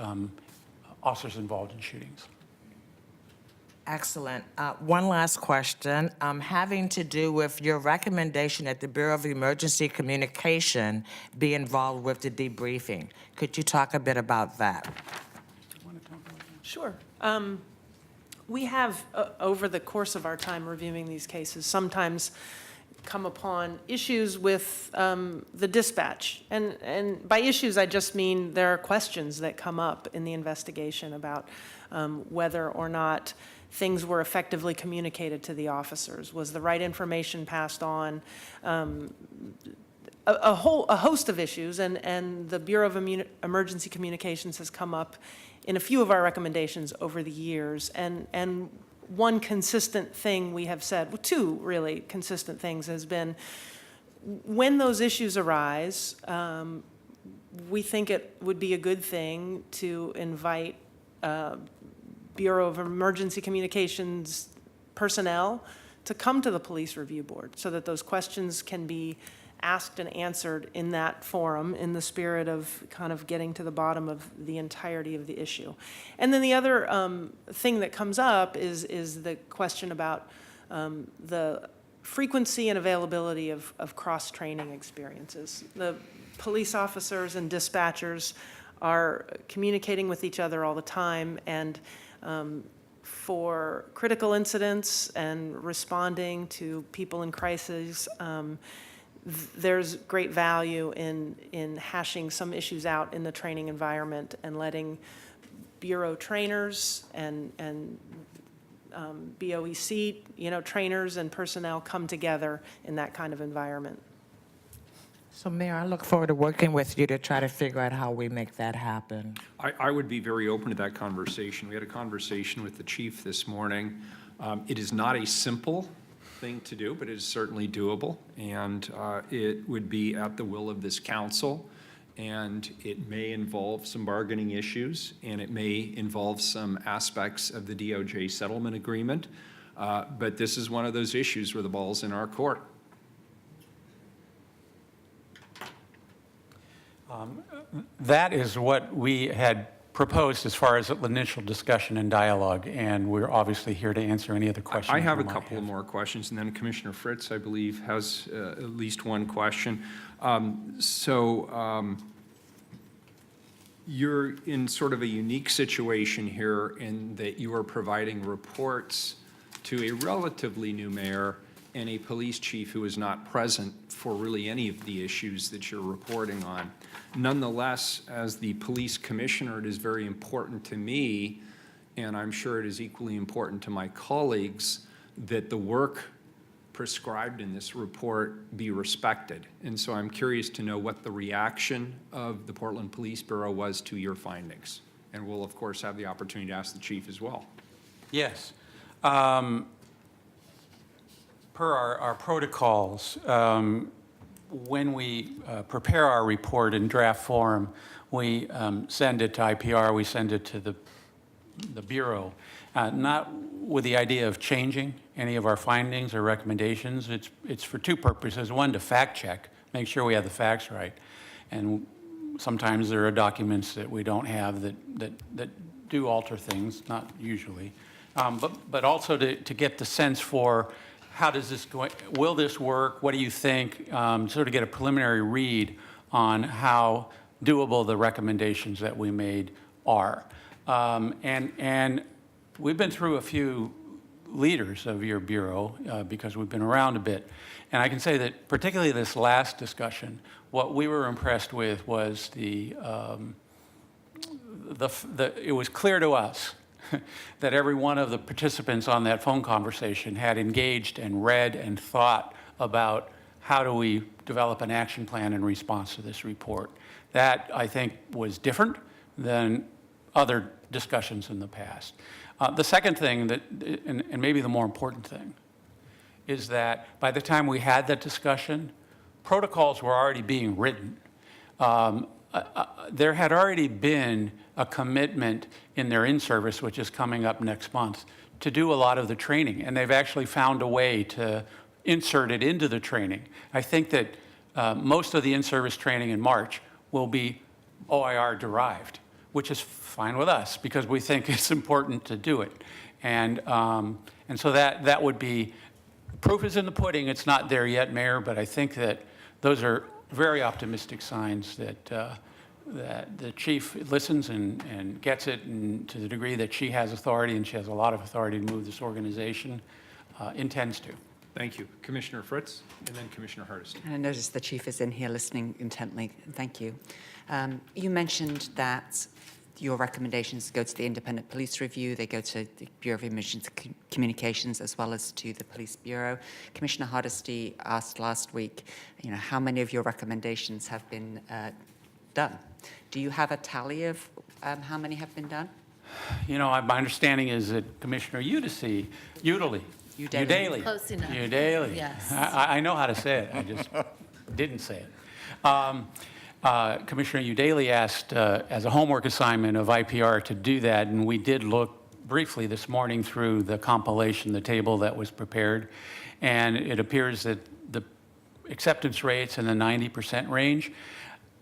Speaker 3: officers involved in shootings.
Speaker 7: Excellent. One last question, having to do with your recommendation that the Bureau of Emergency Communication be involved with the debriefing. Could you talk a bit about that?
Speaker 8: Sure. We have, over the course of our time reviewing these cases, sometimes come upon issues with the dispatch. And by issues, I just mean there are questions that come up in the investigation about whether or not things were effectively communicated to the officers. Was the right information passed on? A host of issues, and the Bureau of Emergency Communications has come up in a few of our recommendations over the years. And one consistent thing we have said, well, two really consistent things, has been when those issues arise, we think it would be a good thing to invite Bureau of Emergency Communications personnel to come to the Police Review Board so that those questions can be asked and answered in that forum in the spirit of kind of getting to the bottom of the entirety of the issue. And then the other thing that comes up is the question about the frequency and availability of cross-training experiences. The police officers and dispatchers are communicating with each other all the time, and for critical incidents and responding to people in crises, there's great value in hashing some issues out in the training environment and letting Bureau trainers and BOEC, trainers and personnel come together in that kind of environment.
Speaker 7: So, Mayor, I look forward to working with you to try to figure out how we make that happen.
Speaker 1: I would be very open to that conversation. We had a conversation with the chief this morning. It is not a simple thing to do, but it is certainly doable, and it would be at the will of this council, and it may involve some bargaining issues, and it may involve some aspects of the DOJ settlement agreement, but this is one of those issues where the ball's in our court.
Speaker 3: That is what we had proposed as far as initial discussion and dialogue, and we're obviously here to answer any other questions.
Speaker 1: I have a
Speaker 3: you might
Speaker 1: couple more questions, and then Commissioner Fritz, I believe, has at least one question. You're in sort of a unique situation here in that you are providing reports to a relatively new mayor and a police chief who is not present for really any of the issues that you're reporting on. Nonetheless, as the police commissioner, it is very important to me, and I'm sure it is equally important to my colleagues, that the work prescribed in this report be respected. And so I'm curious to know what the reaction of the Portland Police Bureau was to your findings. And we'll, of course, have the opportunity to ask the chief as well.
Speaker 3: Yes. Per our protocols, when we prepare our report in draft form, we send it to IPR, we send it to the Bureau, not with the idea of changing any of our findings or recommendations. It's for two purposes. One, to fact check, make sure we have the facts right. And sometimes there are documents that we don't have that do alter things, not usually. But also to get the sense for how does this go, will this work? What do you think? Sort of get a preliminary read on how doable the recommendations that we made are. And we've been through a few leaders of your bureau because we've been around a bit. And I can say that particularly this last discussion, what we were impressed with was it was clear to us that every one of the participants on that phone conversation had engaged and read and thought about how do we develop an action plan in response to this report. That, I think, was different than other discussions in the past. The second thing, and maybe the more important thing, is that by the time we had that discussion, protocols were already being written. There had already been a commitment in their in-service, which is coming up next month, to do a lot of the training, and they've actually found a way to insert it into the training. I think that most of the in-service training in March will be OIR derived, which is fine with us because we think it's important to do it. And so that would be, proof is in the pudding. It's not there yet, Mayor, but I think that those are very optimistic signs that that the chief listens and gets it, and to the degree that she has authority, and she has a lot of authority to move this organization, intends to.
Speaker 1: Thank you. Commissioner Fritz, and then Commissioner Hardesty.
Speaker 9: And I notice the chief is in here listening intently. Thank you. You mentioned that your recommendations go to the Independent Police Review, they go to the Bureau of Emergency Communications as well as to the Police Bureau. Commissioner Hardesty asked last week, how many of your recommendations have been done? Do you have a tally of how many have been done?
Speaker 3: My understanding is that Commissioner Udaley.
Speaker 10: Close enough.
Speaker 3: Udaley.
Speaker 10: Yes.
Speaker 3: I know how to say it. I just didn't say it. Commissioner Udaley asked as a homework assignment of IPR to do that, and we did look briefly this morning through the compilation, the table that was prepared, and it appears that the acceptance rates in the 90% range.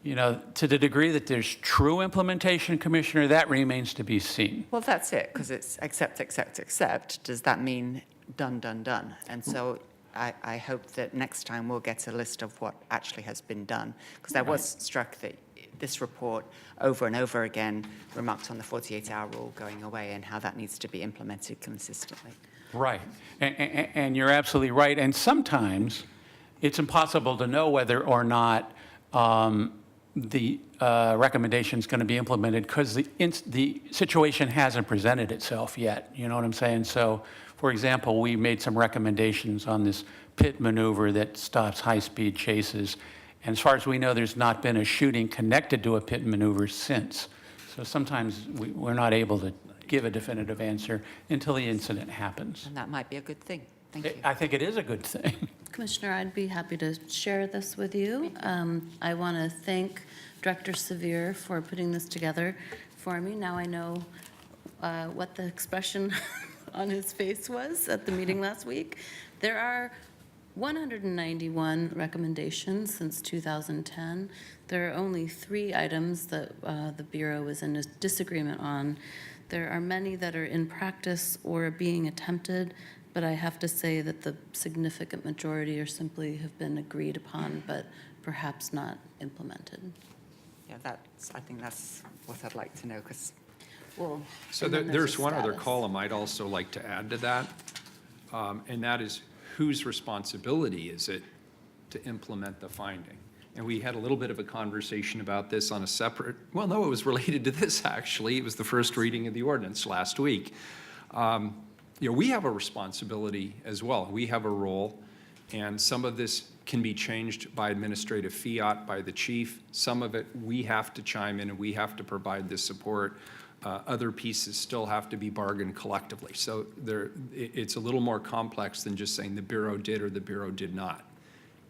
Speaker 3: To the degree that there's true implementation, Commissioner, that remains to be seen.
Speaker 9: Well, that's it, because it's accept, accept, accept. Does that mean done, done, done? And so I hope that next time we'll get a list of what actually has been done, because I was struck that this report over and over again remarked on the 48-hour rule going away and how that needs to be implemented consistently.
Speaker 3: Right, and you're absolutely right. And sometimes it's impossible to know whether or not the recommendation is going to be implemented because the situation hasn't presented itself yet. You know what I'm saying? So, for example, we made some recommendations on this pit maneuver that stops high-speed chases. And as far as we know, there's not been a shooting connected to a pit maneuver since. So sometimes we're not able to give a definitive answer until the incident happens.
Speaker 9: And that might be a good thing. Thank you.
Speaker 3: I think it is a good thing.
Speaker 10: Commissioner, I'd be happy to share this with you. I want to thank Director Sevier for putting this together for me. Now I know what the expression on his face was at the meeting last week. There are 191 recommendations since 2010. There are only 3 items that the Bureau is in a disagreement on. There are many that are in practice or being attempted, but I have to say that the significant majority are simply have been agreed upon, but perhaps not implemented.
Speaker 9: Yeah, I think that's what I'd like to know, because
Speaker 10: Well,
Speaker 1: So
Speaker 10: and then
Speaker 1: there's
Speaker 10: a
Speaker 1: one other
Speaker 10: status.
Speaker 1: column I'd also like to add to that, and that is whose responsibility is it to implement the finding? And we had a little bit of a conversation about this on a separate, well, no, it was related to this, actually. It was the first reading of the ordinance last week. We have a responsibility as well. We have a role, and some of this can be changed by administrative fiat by the chief. Some of it, we have to chime in and we have to provide the support. Other pieces still have to be bargained collectively. So it's a little more complex than just saying the Bureau did or the Bureau did not.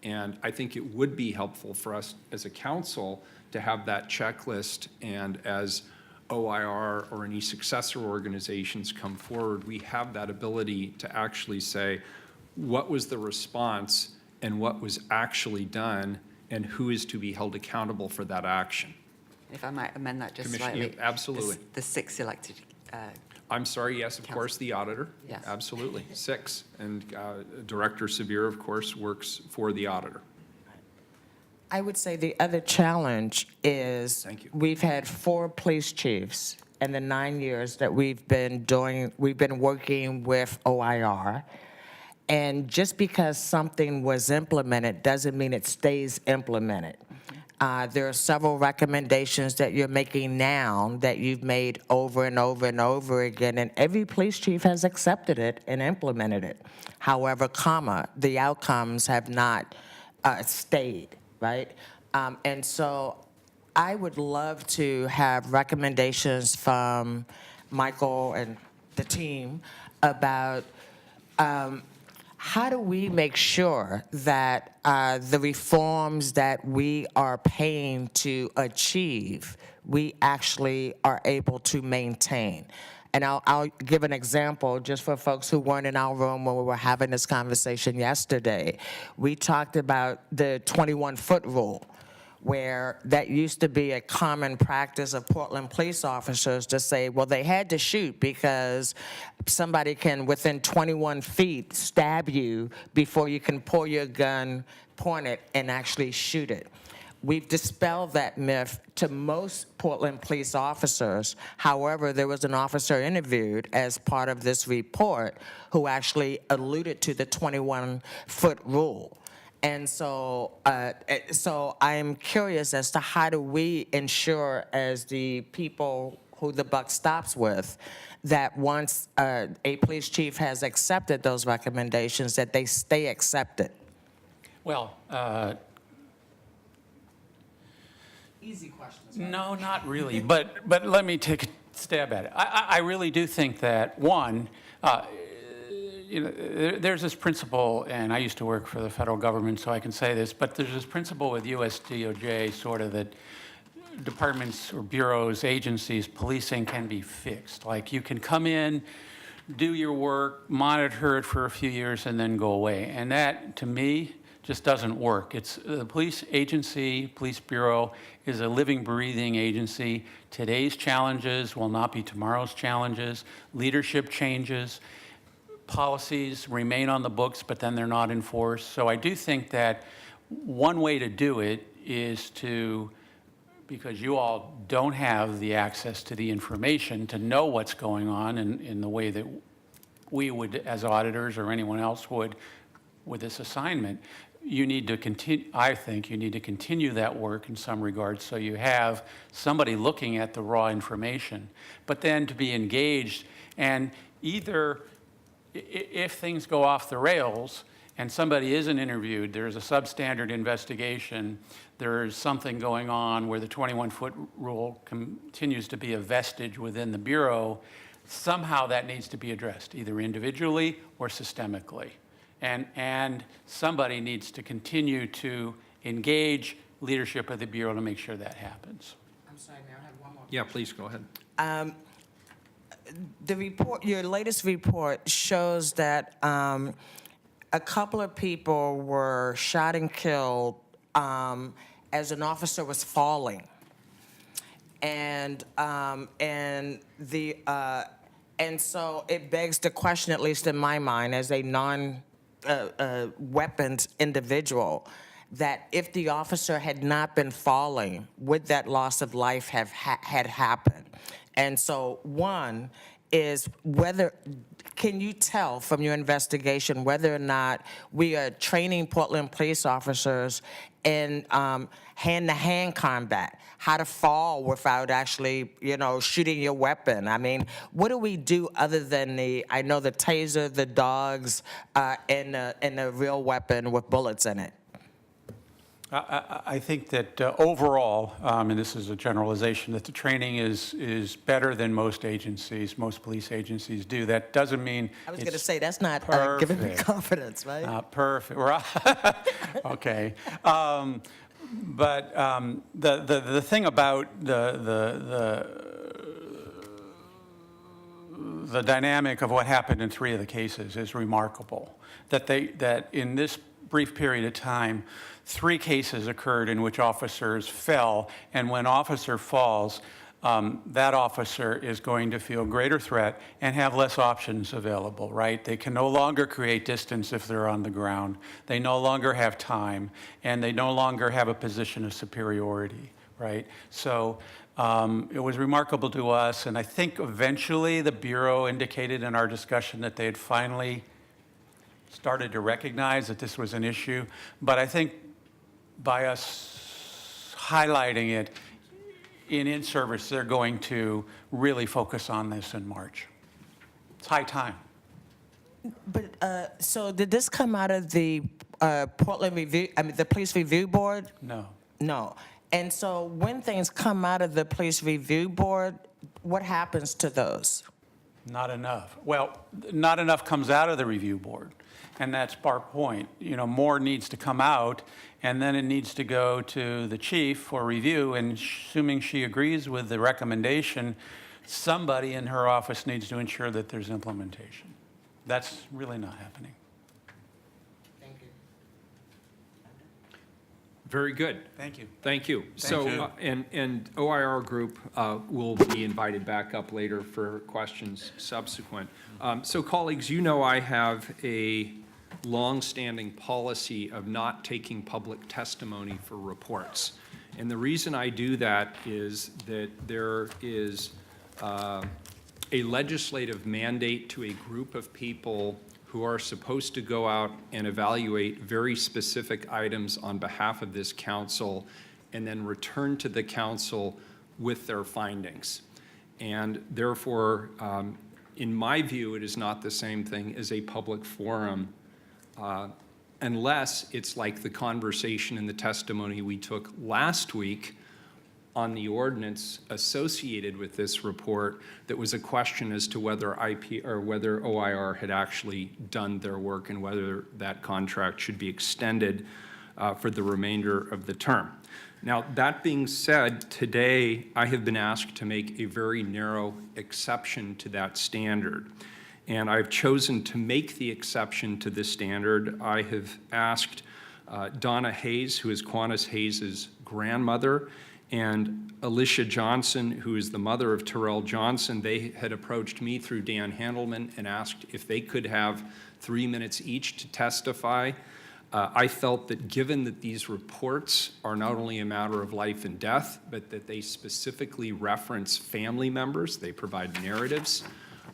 Speaker 1: And I think it would be helpful for us as a council to have that checklist, and as OIR or any successor organizations come forward, we have that ability to actually say, what was the response and what was actually done, and who is to be held accountable for that action?
Speaker 9: if I might amend that just
Speaker 1: Commissioner,
Speaker 9: slightly.
Speaker 1: absolutely.
Speaker 9: The 6 elected,
Speaker 1: I'm sorry, yes, of course, the auditor.
Speaker 9: Yes.
Speaker 1: Absolutely, 6. And Director Sevier, of course, works for the auditor.
Speaker 7: I would say the other challenge is
Speaker 1: Thank you.
Speaker 7: we've had 4 police chiefs in the 9 years that we've been working with OIR. And just because something was implemented doesn't mean it stays implemented. There are several recommendations that you're making now that you've made over and over and over again, and every police chief has accepted it and implemented it. However, the outcomes have not stayed, right? And so I would love to have recommendations from Michael and the team about how do we make sure that the reforms that we are paying to achieve, we actually are able to maintain? And I'll give an example just for folks who weren't in our room when we were having this conversation yesterday. We talked about the 21-foot rule, where that used to be a common practice of Portland police officers to say, well, they had to shoot because somebody can, within 21 feet, stab you before you can pull your gun, point it, and actually shoot it. We've dispelled that myth to most Portland police officers. However, there was an officer interviewed as part of this report who actually alluded to the 21-foot rule. And so I am curious as to how do we ensure, as the people who the buck stops with, that once a police chief has accepted those recommendations, that they stay accepted?
Speaker 3: Well,
Speaker 7: Easy questions.
Speaker 3: no, not really, but let me take a stab at it. I really do think that, one, there's this principle, and I used to work for the federal government, so I can say this, but there's this principle with US DOJ, sort of, that departments or bureaus, agencies, policing can be fixed. Like, you can come in, do your work, monitor it for a few years, and then go away. And that, to me, just doesn't work. It's the police agency, police bureau is a living, breathing agency. Today's challenges will not be tomorrow's challenges. Leadership changes. Policies remain on the books, but then they're not enforced. So I do think that one way to do it is to, because you all don't have the access to the information to know what's going on in the way that we would, as auditors or anyone else would, with this assignment, you need to continue, I think you need to continue that work in some regards, so you have somebody looking at the raw information, but then to be engaged, and either if things go off the rails and somebody isn't interviewed, there's a substandard investigation, there's something going on where the 21-foot rule continues to be a vestige within the Bureau, somehow that needs to be addressed, either individually or systemically. And somebody needs to continue to engage leadership of the Bureau to make sure that happens.
Speaker 7: I'm sorry, Mayor, I have one more.
Speaker 1: Yeah, please, go ahead.
Speaker 7: The report, your latest report shows that a couple of people were shot and killed as an officer was falling, and so it begs the question, at least in my mind, as a non-weapons individual, that if the officer had not been falling, would that loss of life had happened? And so one is can you tell from your investigation whether or not we are training Portland police officers in hand-to-hand combat, how to fall without actually, shooting your weapon? I mean, what do we do other than the taser, the dogs, and the real weapon with bullets in it?
Speaker 3: I think that overall, and this is a generalization, that the training is better than most police agencies do. That doesn't mean
Speaker 7: I was going to
Speaker 3: it's
Speaker 7: say, that's not giving me
Speaker 3: perfect.
Speaker 7: confidence, right?
Speaker 3: Perfect. Okay. But the thing about the dynamic of what happened in 3 of the cases is remarkable. That in this brief period of time, 3 cases occurred in which officers fell, and when officer falls, that officer is going to feel greater threat and have less options available, right? They can no longer create distance if they're on the ground. They no longer have time, and they no longer have a position of superiority, right? So it was remarkable to us, and I think eventually the Bureau indicated in our discussion that they had finally started to recognize that this was an issue. But I think by us highlighting it in service, they're going to really focus on this in March. It's high time.
Speaker 7: But, so did this come out of the Portland Review, the Police Review Board?
Speaker 3: No.
Speaker 7: No. And so when things come out of the Police Review Board, what happens to those?
Speaker 3: Not enough. Well, not enough comes out of the review board. And that's our point. More needs to come out, and then it needs to go to the chief for review, and assuming she agrees with the recommendation, somebody in her office needs to ensure that there's implementation. That's really not happening.
Speaker 7: Thank you.
Speaker 1: Very good.
Speaker 3: Thank you.
Speaker 1: Thank you. So,
Speaker 3: you.
Speaker 1: and OIR group will be invited back up later for questions subsequent. So colleagues, I have a long-standing policy of not taking public testimony for reports. And the reason I do that is that there is a legislative mandate to a group of people who are supposed to go out and evaluate very specific items on behalf of this council and then return to the council with their findings. And therefore, in my view, it is not the same thing as a public forum unless it's like the conversation and the testimony we took last week on the ordinance associated with this report that was a question as to whether whether OIR had actually done their work and whether that contract should be extended for the remainder of the term. Now, that being said, today I have been asked to make a very narrow exception to that standard. And I've chosen to make the exception to this standard. I have asked Donna Hayes, who is Quantas Hayes' grandmother, and Alicia Johnson, who is the mother of Terrell Johnson. They had approached me through Dan Handelman and asked if they could have 3 minutes each to testify. I felt that given that these reports are not only a matter of life and death, but that they specifically reference family members, they provide narratives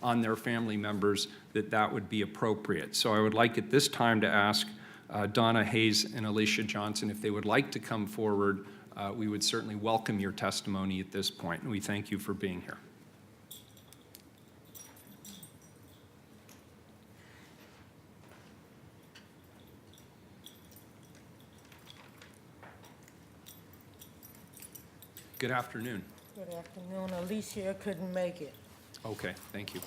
Speaker 1: on their family members, that would be appropriate. So I would like at this time to ask Donna Hayes and Alicia Johnson if they would like to come forward. We would certainly welcome your testimony at this point, and we thank you for being here. Good afternoon.
Speaker 11: Good afternoon. Alicia couldn't make it.
Speaker 1: Okay, thank you.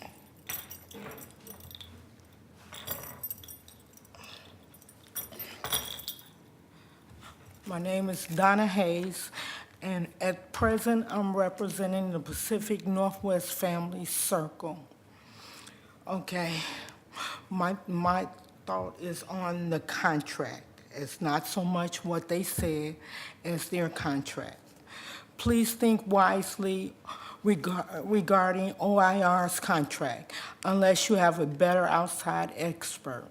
Speaker 11: My name is Donna Hayes, and at present, I'm representing the Pacific Northwest Family Circle. Okay, my thought is on the contract. It's not so much what they said as their contract. Please think wisely regarding OIR's contract, unless you have a better outside expert.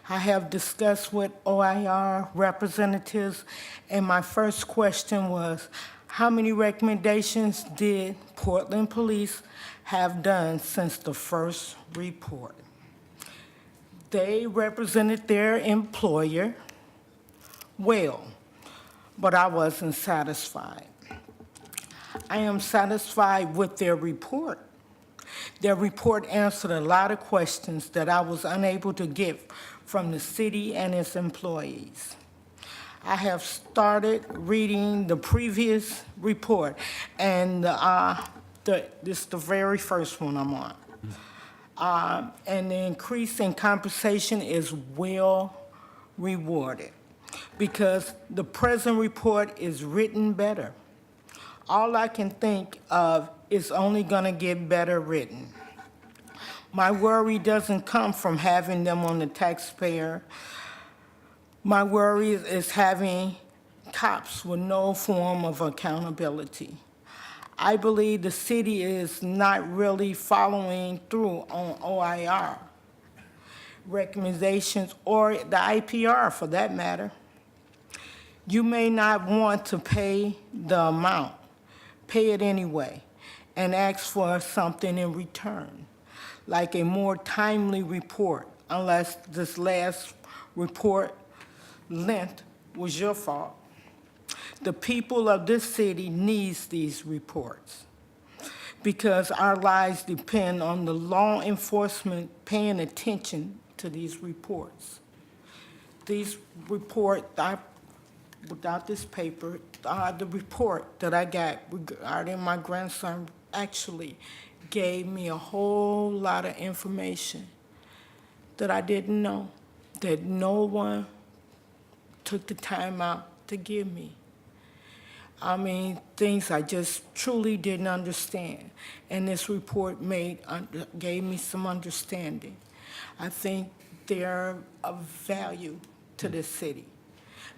Speaker 11: I have discussed with OIR representatives, and my first question was, how many recommendations did Portland Police have done since the first report? They represented their employer well, but I wasn't satisfied. I am satisfied with their report. Their report answered a lot of questions that I was unable to get from the city and its employees. I have started reading the previous report, and this is the very first one I'm on. And the increase in compensation is well rewarded because the present report is written better. All I can think of is only gonna get better written. My worry doesn't come from having them on the taxpayer. My worry is having cops with no form of accountability. I believe the city is not really following through on OIR recommendations or the IPR for that matter. You may not want to pay the amount, pay it anyway, and ask for something in return, like a more timely report, unless this last report length was your fault. The people of this city needs these reports because our lives depend on the law enforcement paying attention to these reports. These report, without this paper, the report that I got regarding my grandson actually gave me a whole lot of information that I didn't know, that no one took the time out to give me. I mean, things I just truly didn't understand. And this report gave me some understanding. I think they're of value to the city.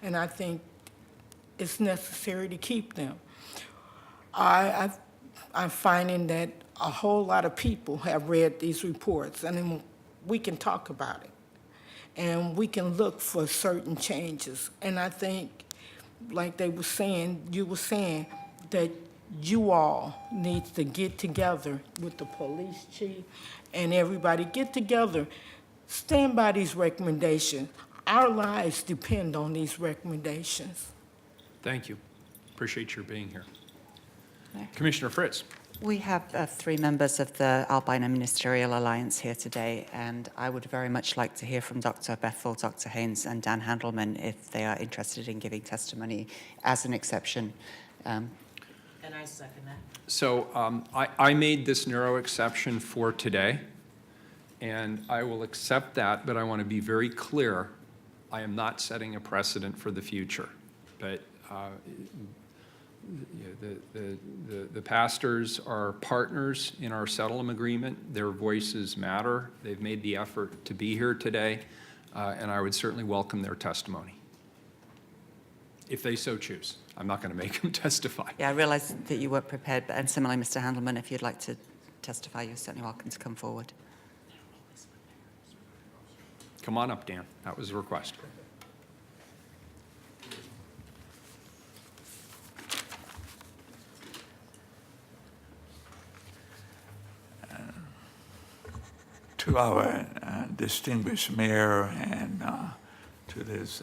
Speaker 11: And I think it's necessary to keep them. I'm finding that a whole lot of people have read these reports, and then we can talk about it. And we can look for certain changes. And I think, like they were saying, you were saying, that you all need to get together with the police chief and everybody, get together, stand by these recommendations. Our lives depend on these recommendations.
Speaker 1: Thank you. Appreciate your being here. Commissioner Fritz.
Speaker 9: We have 3 members of the Albino Ministerial Alliance here today, and I would very much like to hear from Dr. Bethel, Dr. Haynes, and Dan Handelman if they are interested in giving testimony as an exception.
Speaker 7: And I second that.
Speaker 1: So I made this narrow exception for today, and I will accept that, but I want to be very clear. I am not setting a precedent for the future. But the pastors are partners in our settlement agreement. Their voices matter. They've made the effort to be here today, and I would certainly welcome their testimony, if they so choose. I'm not going to make them testify.
Speaker 9: Yeah, I realize that you weren't prepared, but and similarly, Mr. Handelman, if you'd like to testify, you're certainly welcome to come forward.
Speaker 1: Come on up, Dan. That was a request.
Speaker 12: To our distinguished mayor and to this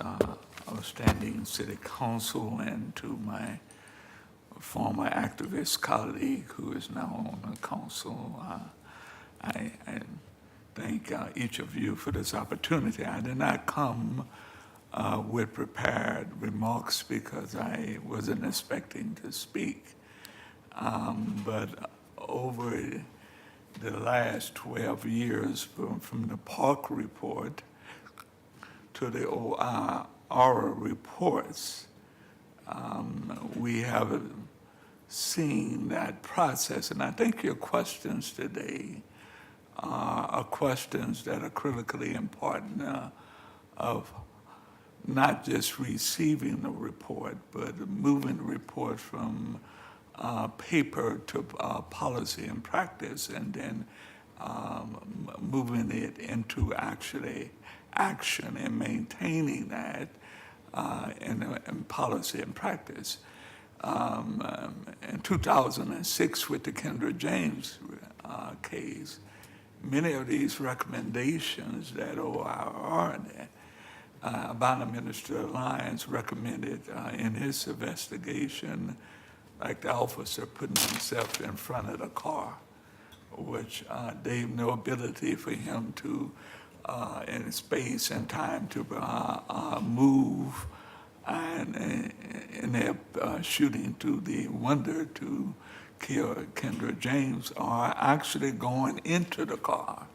Speaker 12: outstanding city council and to my former activist colleague who is now on the council, I thank each of you for this opportunity. I did not come with prepared remarks because I wasn't expecting to speak. But over the last 12 years, from the Park report to the OIR reports, we have seen that process. And I think your questions today are questions that are critically important of not just receiving the report, but moving the report from paper to policy and practice, and then moving it into actually action and maintaining that in policy and practice. In 2006 with the Kendra James case, many of these recommendations that OIR Obama Minister Lyons recommended in his investigation, like the officer putting himself in front of the car, which gave no ability for him to, in space and time, to move, and in their shooting to the window to kill Kendra James, are actually going into the car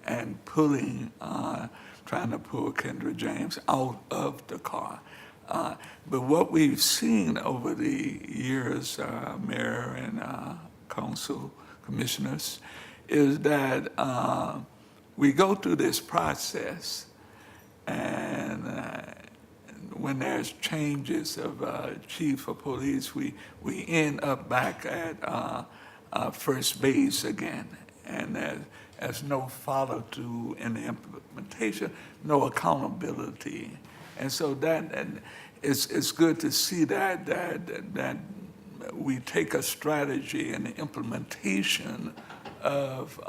Speaker 12: and pulling, trying to pull Kendra James out of the car. But what we've seen over the years, Mayor and Council Commissioners, is that we go through this process, and when there's changes of chief of police, we end up back at first base again, and there's no follow-through in the implementation, no accountability. And so it's good to see that we take a strategy in the implementation of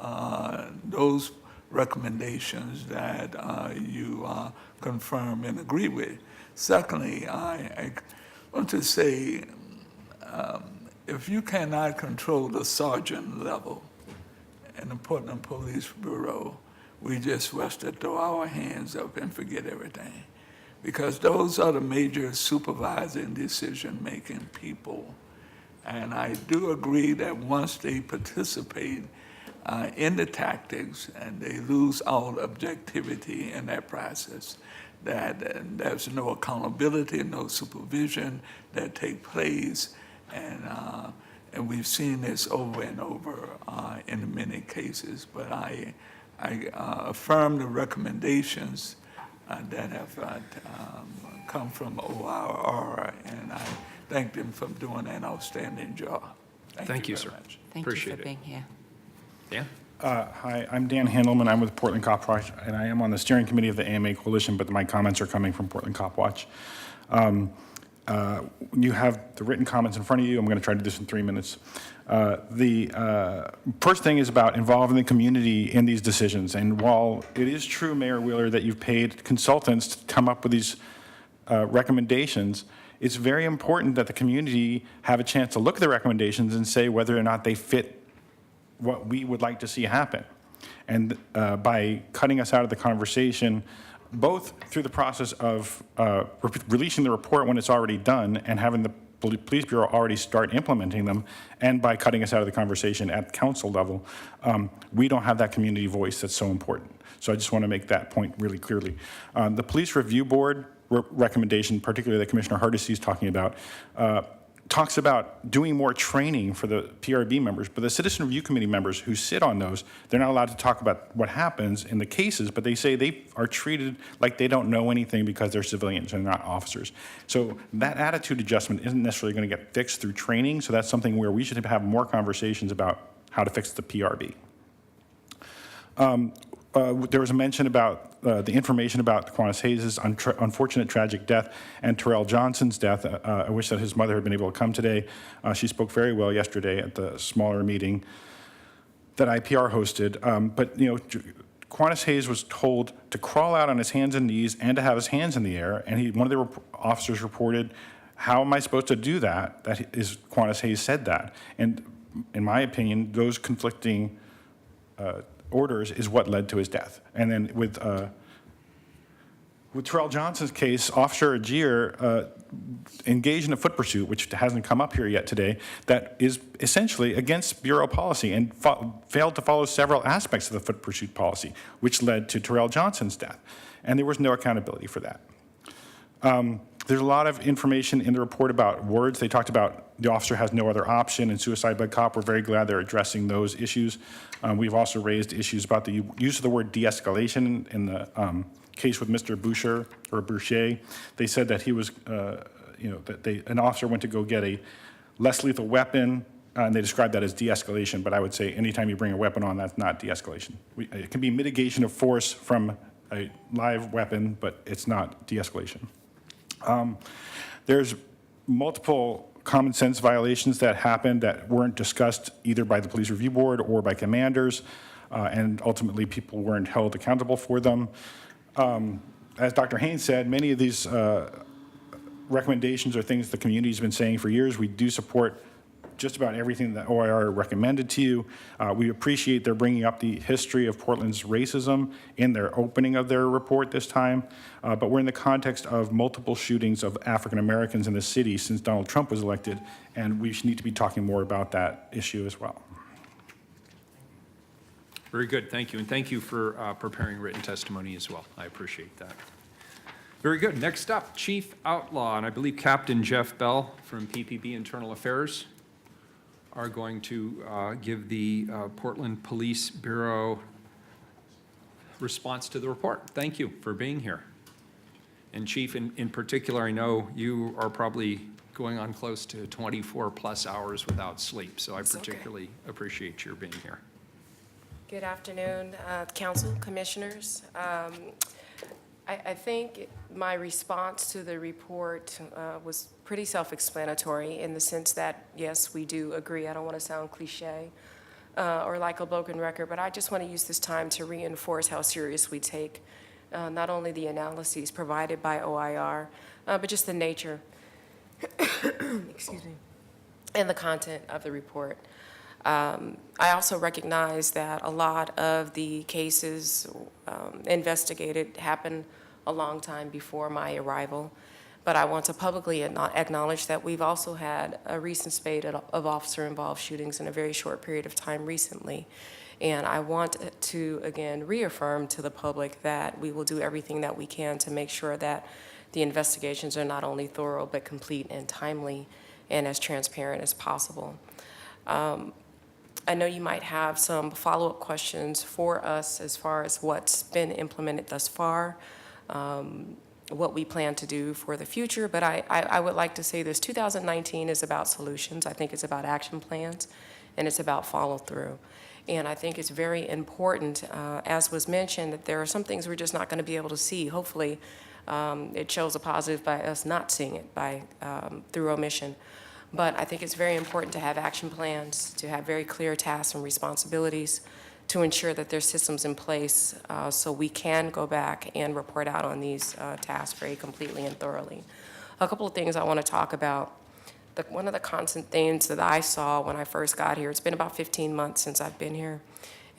Speaker 12: those recommendations that you confirm and agree with. Secondly, I want to say, if you cannot control the sergeant level in the Portland Police Bureau, we just rest to throw our hands up and forget everything. Because those are the major supervising decision-making people. And I do agree that once they participate in the tactics and they lose all objectivity in that process, that there's no accountability, no supervision that take place. And we've seen this over and over in many cases. But I affirm the recommendations that have come from OIR, and I thank them for doing an outstanding job.
Speaker 1: Thank you,
Speaker 12: very
Speaker 1: sir.
Speaker 12: much.
Speaker 9: Thank
Speaker 1: Appreciate
Speaker 9: you for
Speaker 1: it.
Speaker 9: being here.
Speaker 1: Dan?
Speaker 13: Hi, I'm Dan Handelman. I'm with Portland Cop Watch, and I am on the steering committee of the AMA Coalition, but my comments are coming from Portland Cop Watch. You have the written comments in front of you. I'm going to try to do this in 3 minutes. The first thing is about involving the community in these decisions. And while it is true, Mayor Wheeler, that you've paid consultants to come up with these recommendations, it's very important that the community have a chance to look at the recommendations and say whether or not they fit what we would like to see happen. And by cutting us out of the conversation, both through the process of releasing the report when it's already done and having the Police Bureau already start implementing them, and by cutting us out of the conversation at council level, we don't have that community voice that's so important. So I just want to make that point really clearly. The Police Review Board recommendation, particularly that Commissioner Hardesty is talking about, talks about doing more training for the PRB members, but the Citizen Review Committee members who sit on those, they're not allowed to talk about what happens in the cases, but they say they are treated like they don't know anything because they're civilians and not officers. So that attitude adjustment isn't necessarily going to get fixed through training, so that's something where we should have more conversations about how to fix the PRB. There was a mention about the information about Quantas Hayes' unfortunate tragic death and Terrell Johnson's death. I wish that his mother had been able to come today. She spoke very well yesterday at the smaller meeting that IPR hosted. But you know, Quantas Hayes was told to crawl out on his hands and knees and to have his hands in the air. And one of the officers reported, "How am I supposed to do that?" That is, Quantas Hayes said that. And in my opinion, those conflicting orders is what led to his death. And then with Terrell Johnson's case, Officer Agier engaged in a foot pursuit, which hasn't come up here yet today, that is essentially against Bureau policy and failed to follow several aspects of the foot pursuit policy, which led to Terrell Johnson's death. And there was no accountability for that. There's a lot of information in the report about words. They talked about the officer has no other option and suicide by cop. We're very glad they're addressing those issues. We've also raised issues about the use of the word de-escalation in the case with Mr. Boucher. They said that he was, that an officer went to go get a less lethal weapon, and they described that as de-escalation, but I would say anytime you bring a weapon on, that's not de-escalation. It can be mitigation of force from a live weapon, but it's not de-escalation. There's multiple common sense violations that happened that weren't discussed either by the police review board or by commanders, and ultimately people weren't held accountable for them. As Dr. Haynes said, many of these recommendations are things the community's been saying for years. We do support just about everything that OIR recommended to you. We appreciate their bringing up the history of Portland's racism in their opening of their report this time, but we're in the context of multiple shootings of African Americans in the city since Donald Trump was elected, and we need to be talking more about that issue as well.
Speaker 1: Very good, thank you. And thank you for preparing written testimony as well. I appreciate that. Very good. Next up, Chief Outlaw, and I believe Captain Jeff Bell from PPB Internal Affairs are going to give the Portland Police Bureau response to the report. Thank you for being here. And Chief, in particular, I know you are probably going on close to 24-plus hours without sleep, so I particularly appreciate your being here.
Speaker 14: Good afternoon, Council, Commissioners. I think my response to the report was pretty self-explanatory in the sense that, yes, we do agree. I don't want to sound cliche or like a broken record, but I just want to use this time to reinforce how serious we take not only the analyses provided by OIR, but just the nature, excuse me, and the content of the report. I also recognize that a lot of the cases investigated happened a long time before my arrival, but I want to publicly acknowledge that we've also had a recent spate of officer-involved shootings in a very short period of time recently. And I want to, again, reaffirm to the public that we will do everything that we can to make sure that the investigations are not only thorough, but complete and timely and as transparent as possible. I know you might have some follow-up questions for us as far as what's been implemented thus far, what we plan to do for the future, but I would like to say this. 2019 is about solutions. I think it's about action plans, and it's about follow-through. And I think it's very important, as was mentioned, that there are some things we're just not going to be able to see. Hopefully, it shows a positive by us not seeing it through omission. But I think it's very important to have action plans, to have very clear tasks and responsibilities, to ensure that there's systems in place so we can go back and report out on these tasks very completely and thoroughly. A couple of things I want to talk about. One of the constant themes that I saw when I first got here, it's been about 15 months since I've been here,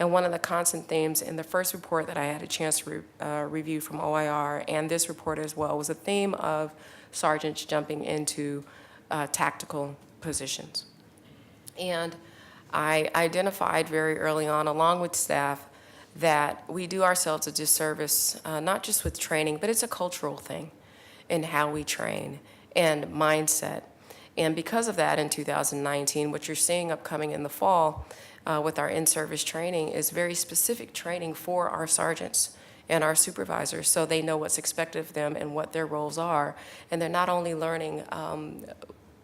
Speaker 14: and one of the constant themes in the first report that I had a chance to review from OIR, and this report as well, was a theme of sergeants jumping into tactical positions. And I identified very early on, along with staff, that we do ourselves a disservice, not just with training, but it's a cultural thing in how we train and mindset. And because of that, in 2019, what you're seeing upcoming in the fall with our in-service training is very specific training for our sergeants and our supervisors, so they know what's expected of them and what their roles are. And they're not only learning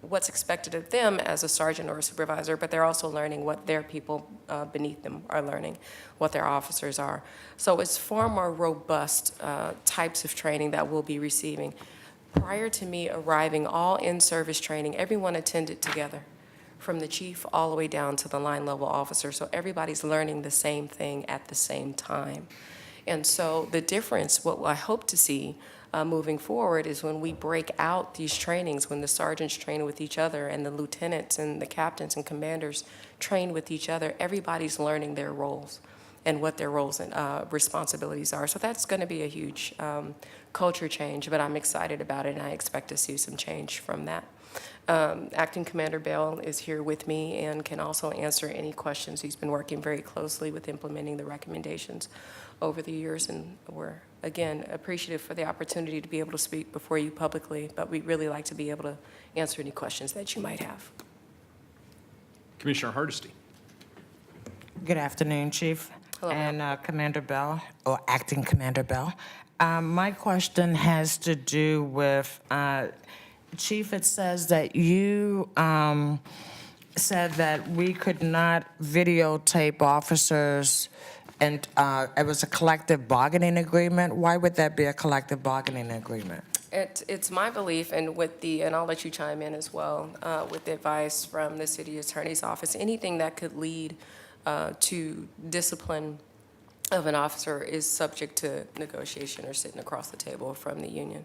Speaker 14: what's expected of them as a sergeant or a supervisor, but they're also learning what their people beneath them are learning, what their officers are. So it's far more robust types of training that we'll be receiving. Prior to me arriving, all in-service training, everyone attended together, from the chief all the way down to the line level officer. So everybody's learning the same thing at the same time. And so the difference, what I hope to see moving forward, is when we break out these trainings, when the sergeants train with each other and the lieutenants and the captains and commanders train with each other, everybody's learning their roles and what their roles and responsibilities are. So that's going to be a huge culture change, but I'm excited about it, and I expect to see some change from that. Acting Commander Bell is here with me and can also answer any questions. He's been working very closely with implementing the recommendations over the years, and we're, again, appreciative for the opportunity to be able to speak before you publicly, but we'd really like to be able to answer any questions that you might have.
Speaker 1: Commissioner Hardesty.
Speaker 7: Good afternoon, Chief.
Speaker 14: Hello.
Speaker 7: And Commander Bell, or Acting Commander Bell. My question has to do with, Chief, it says that you said that we could not videotape officers And it was a collective bargaining agreement. Why would that be a collective bargaining agreement?
Speaker 14: It's my belief, and and I'll let you chime in as well, with the advice from the city attorney's office, anything that could lead to discipline of an officer is subject to negotiation or sitting across the table from the union.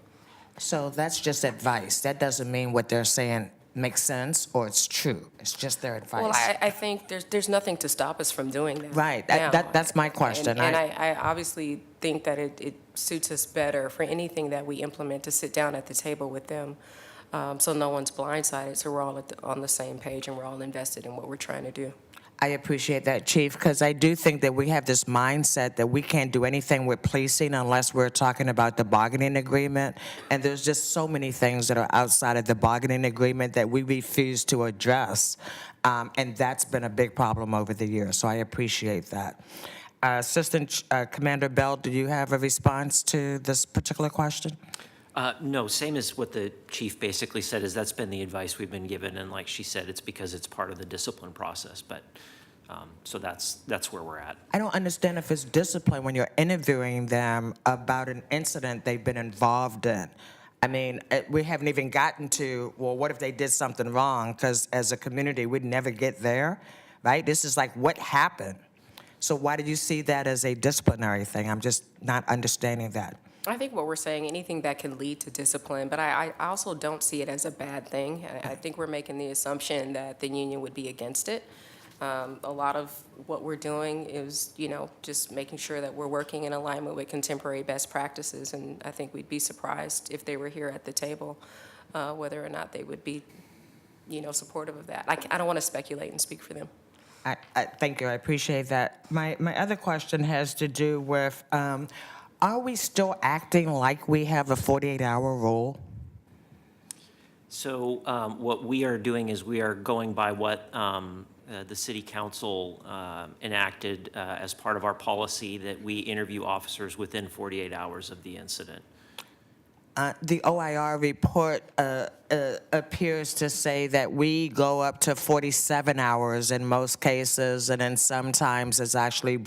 Speaker 7: So that's just advice. That doesn't mean what they're saying makes sense or it's true. It's just their advice.
Speaker 14: Well, I think there's nothing to stop us from doing that.
Speaker 7: Right.
Speaker 14: now.
Speaker 7: That's my question.
Speaker 14: And I obviously think that it suits us better for anything that we implement to sit down at the table with them, so no one's blindsided, so we're all on the same page and we're all invested in what we're trying to do.
Speaker 7: I appreciate that, Chief, because I do think that we have this mindset that we can't do anything with policing unless we're talking about the bargaining agreement. And there's just so many things that are outside of the bargaining agreement that we refuse to address. And that's been a big problem over the years, so I appreciate that. Assistant Commander Bell, do you have a response to this particular question?
Speaker 15: No, same as what the chief basically said, is that's been the advice we've been given, and like she said, it's because it's part of the discipline process, but, so that's where we're at.
Speaker 7: I don't understand if it's discipline when you're interviewing them about an incident they've been involved in. I mean, we haven't even gotten to, well, what if they did something wrong? Because as a community, we'd never get there, right? This is like, what happened? So why did you see that as a disciplinary thing? I'm just not understanding that.
Speaker 14: I think what we're saying, anything that can lead to discipline, but I also don't see it as a bad thing. I think we're making the assumption that the union would be against it. A lot of what we're doing is, just making sure that we're working in alignment with contemporary best practices, and I think we'd be surprised if they were here at the table, whether or not they would be, supportive of that. I don't want to speculate and speak for them.
Speaker 7: Thank you, I appreciate that. My other question has to do with, are we still acting like we have a 48-hour rule?
Speaker 15: So what we are doing is we are going by what the city council enacted as part of our policy, that we interview officers within 48 hours of the incident.
Speaker 7: The OIR report appears to say that we go up to 47 hours in most cases, and then sometimes it's actually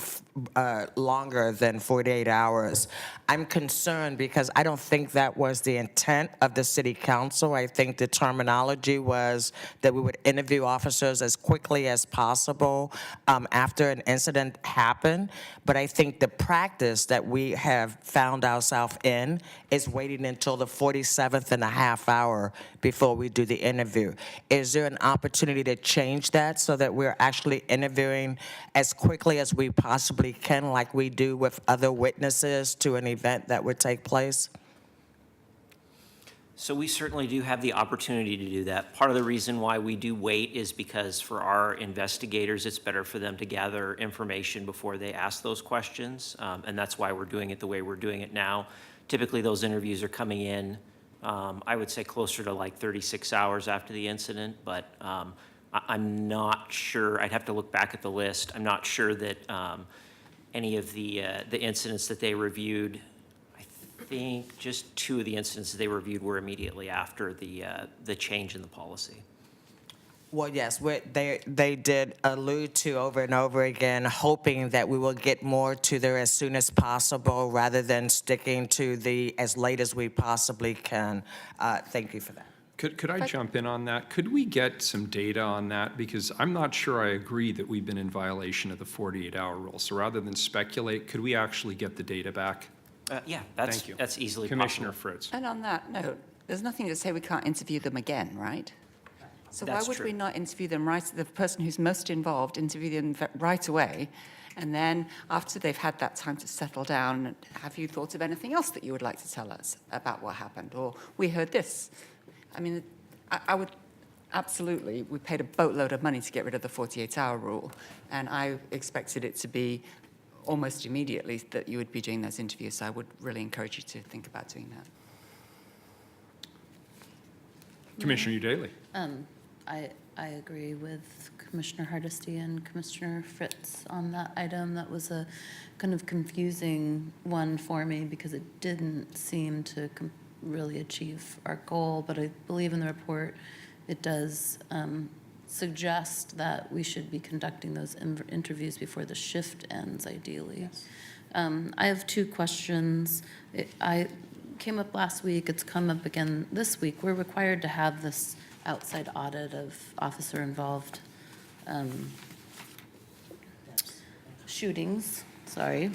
Speaker 7: longer than 48 hours. I'm concerned because I don't think that was the intent of the city council. I think the terminology was that we would interview officers as quickly as possible after an incident happened. But I think the practice that we have found ourselves in is waiting until the 47th and a half hour before we do the interview. Is there an opportunity to change that so that we're actually interviewing as quickly as we possibly can, like we do with other witnesses to an event that would take place?
Speaker 15: So we certainly do have the opportunity to do that. Part of the reason why we do wait is because for our investigators, it's better for them to gather information before they ask those questions, and that's why we're doing it the way we're doing it now. Typically, those interviews are coming in, I would say, closer to like 36 hours after the incident, but I'm not sure. I'd have to look back at the list. I'm not sure that any of the incidents that they reviewed, I think just 2 of the incidents that they reviewed were immediately after the change in the policy.
Speaker 7: Well, yes, they did allude to over and over again, hoping that we will get more to there as soon as possible rather than sticking to the as late as we possibly can. Thank you for that.
Speaker 1: Could I jump in on that? Could we get some data on that? Because I'm not sure I agree that we've been in violation of the 48-hour rule. So rather than speculate, could we actually get the data back?
Speaker 15: Yeah,
Speaker 1: Thank you.
Speaker 15: that's easily
Speaker 1: Commissioner
Speaker 15: possible.
Speaker 1: Fritz.
Speaker 9: And on that note, there's nothing to say we can't interview them again, right? So why
Speaker 15: That's
Speaker 9: would
Speaker 15: true.
Speaker 9: we not interview them the person who's most involved, interview them right away, and then after they've had that time to settle down, have you thought of anything else that you would like to tell us about what happened? Or we heard this. I mean, I would absolutely, we paid a boatload of money to get rid of the 48-hour rule, and I expected it to be almost immediately that you would be doing those interviews, so I would really encourage you to think about doing that.
Speaker 1: Commissioner Udaly.
Speaker 10: I agree with Commissioner Hardesty and Commissioner Fritz on that item. That was a kind of confusing one for me because it didn't seem to really achieve our goal, but I believe in the report it does suggest that we should be conducting those interviews before the shift ends, ideally. I have two questions. I came up last week, it's come up again this week. We're required to have this outside audit of officer-involved shootings, sorry.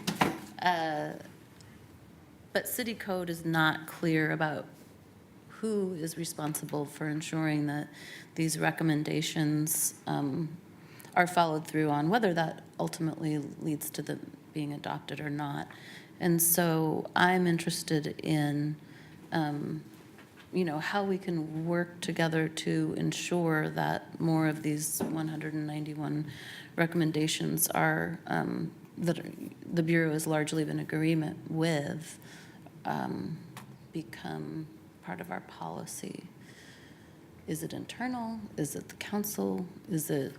Speaker 10: But city code is not clear about who is responsible for ensuring that these recommendations are followed through on, whether that ultimately leads to them being adopted or not. And so I'm interested in, how we can work together to ensure that more of these 191 recommendations are, that the Bureau has largely been in agreement with, become part of our policy. Is it internal? Is it the council? Is it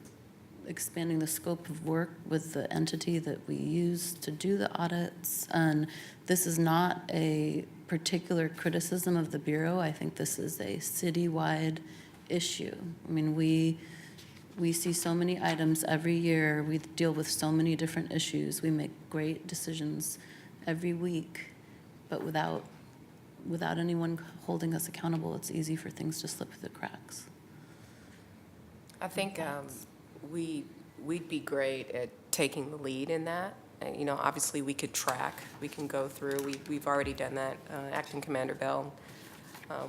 Speaker 10: expanding the scope of work with the entity that we use to do the audits? And this is not a particular criticism of the Bureau. I think this is a citywide issue. I mean, we see so many items every year. We deal with so many different issues. We make great decisions every week, but without anyone holding us accountable, it's easy for things to slip through the cracks.
Speaker 14: I think we'd be great at taking the lead in that. Obviously, we could track, we can go through. We've already done that. Acting Commander Bell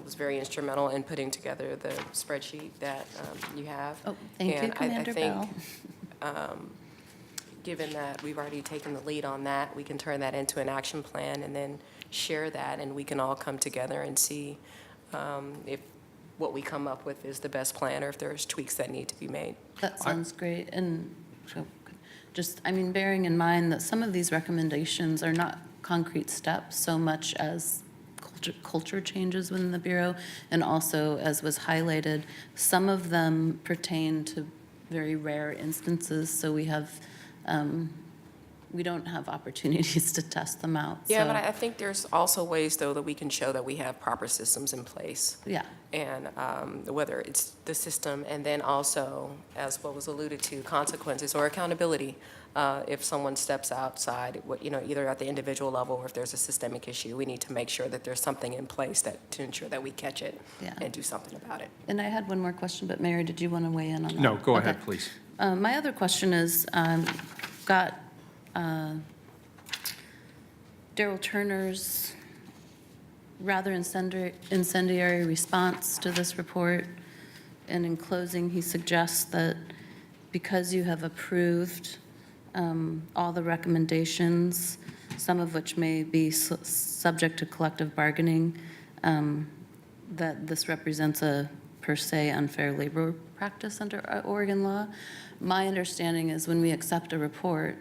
Speaker 14: was very instrumental in putting together the spreadsheet that you have.
Speaker 10: Oh, thank you, Commander Bell.
Speaker 14: Given that we've already taken the lead on that, we can turn that into an action plan and then share that, and we can all come together and see if what we come up with is the best plan or if there's tweaks that need to be made.
Speaker 10: That sounds great. And so just, bearing in mind that some of these recommendations are not concrete steps so much as culture changes within the Bureau, and also, as was highlighted, some of them pertain to very rare instances, so we don't have opportunities to test them out.
Speaker 14: Yeah,
Speaker 10: So,
Speaker 14: but I think there's also ways, though, that we can show that we have proper systems in place.
Speaker 10: yeah,
Speaker 14: And whether it's the system, and then also, as what was alluded to, consequences or accountability. If someone steps outside, either at the individual level or if there's a systemic issue, we need to make sure that there's something in place to ensure that we catch it
Speaker 10: Yeah.
Speaker 14: and do something about it.
Speaker 10: and I had one more question, but Mary, did you want to weigh in on that?
Speaker 1: No, go ahead,
Speaker 10: Okay.
Speaker 1: please.
Speaker 10: My other question is, got Daryl Turner's rather incendiary response to this report. And in closing, he suggests that because you have approved all the recommendations, some of which may be subject to collective bargaining, that this represents a per se unfair labor practice under Oregon law. My understanding is when we accept a report,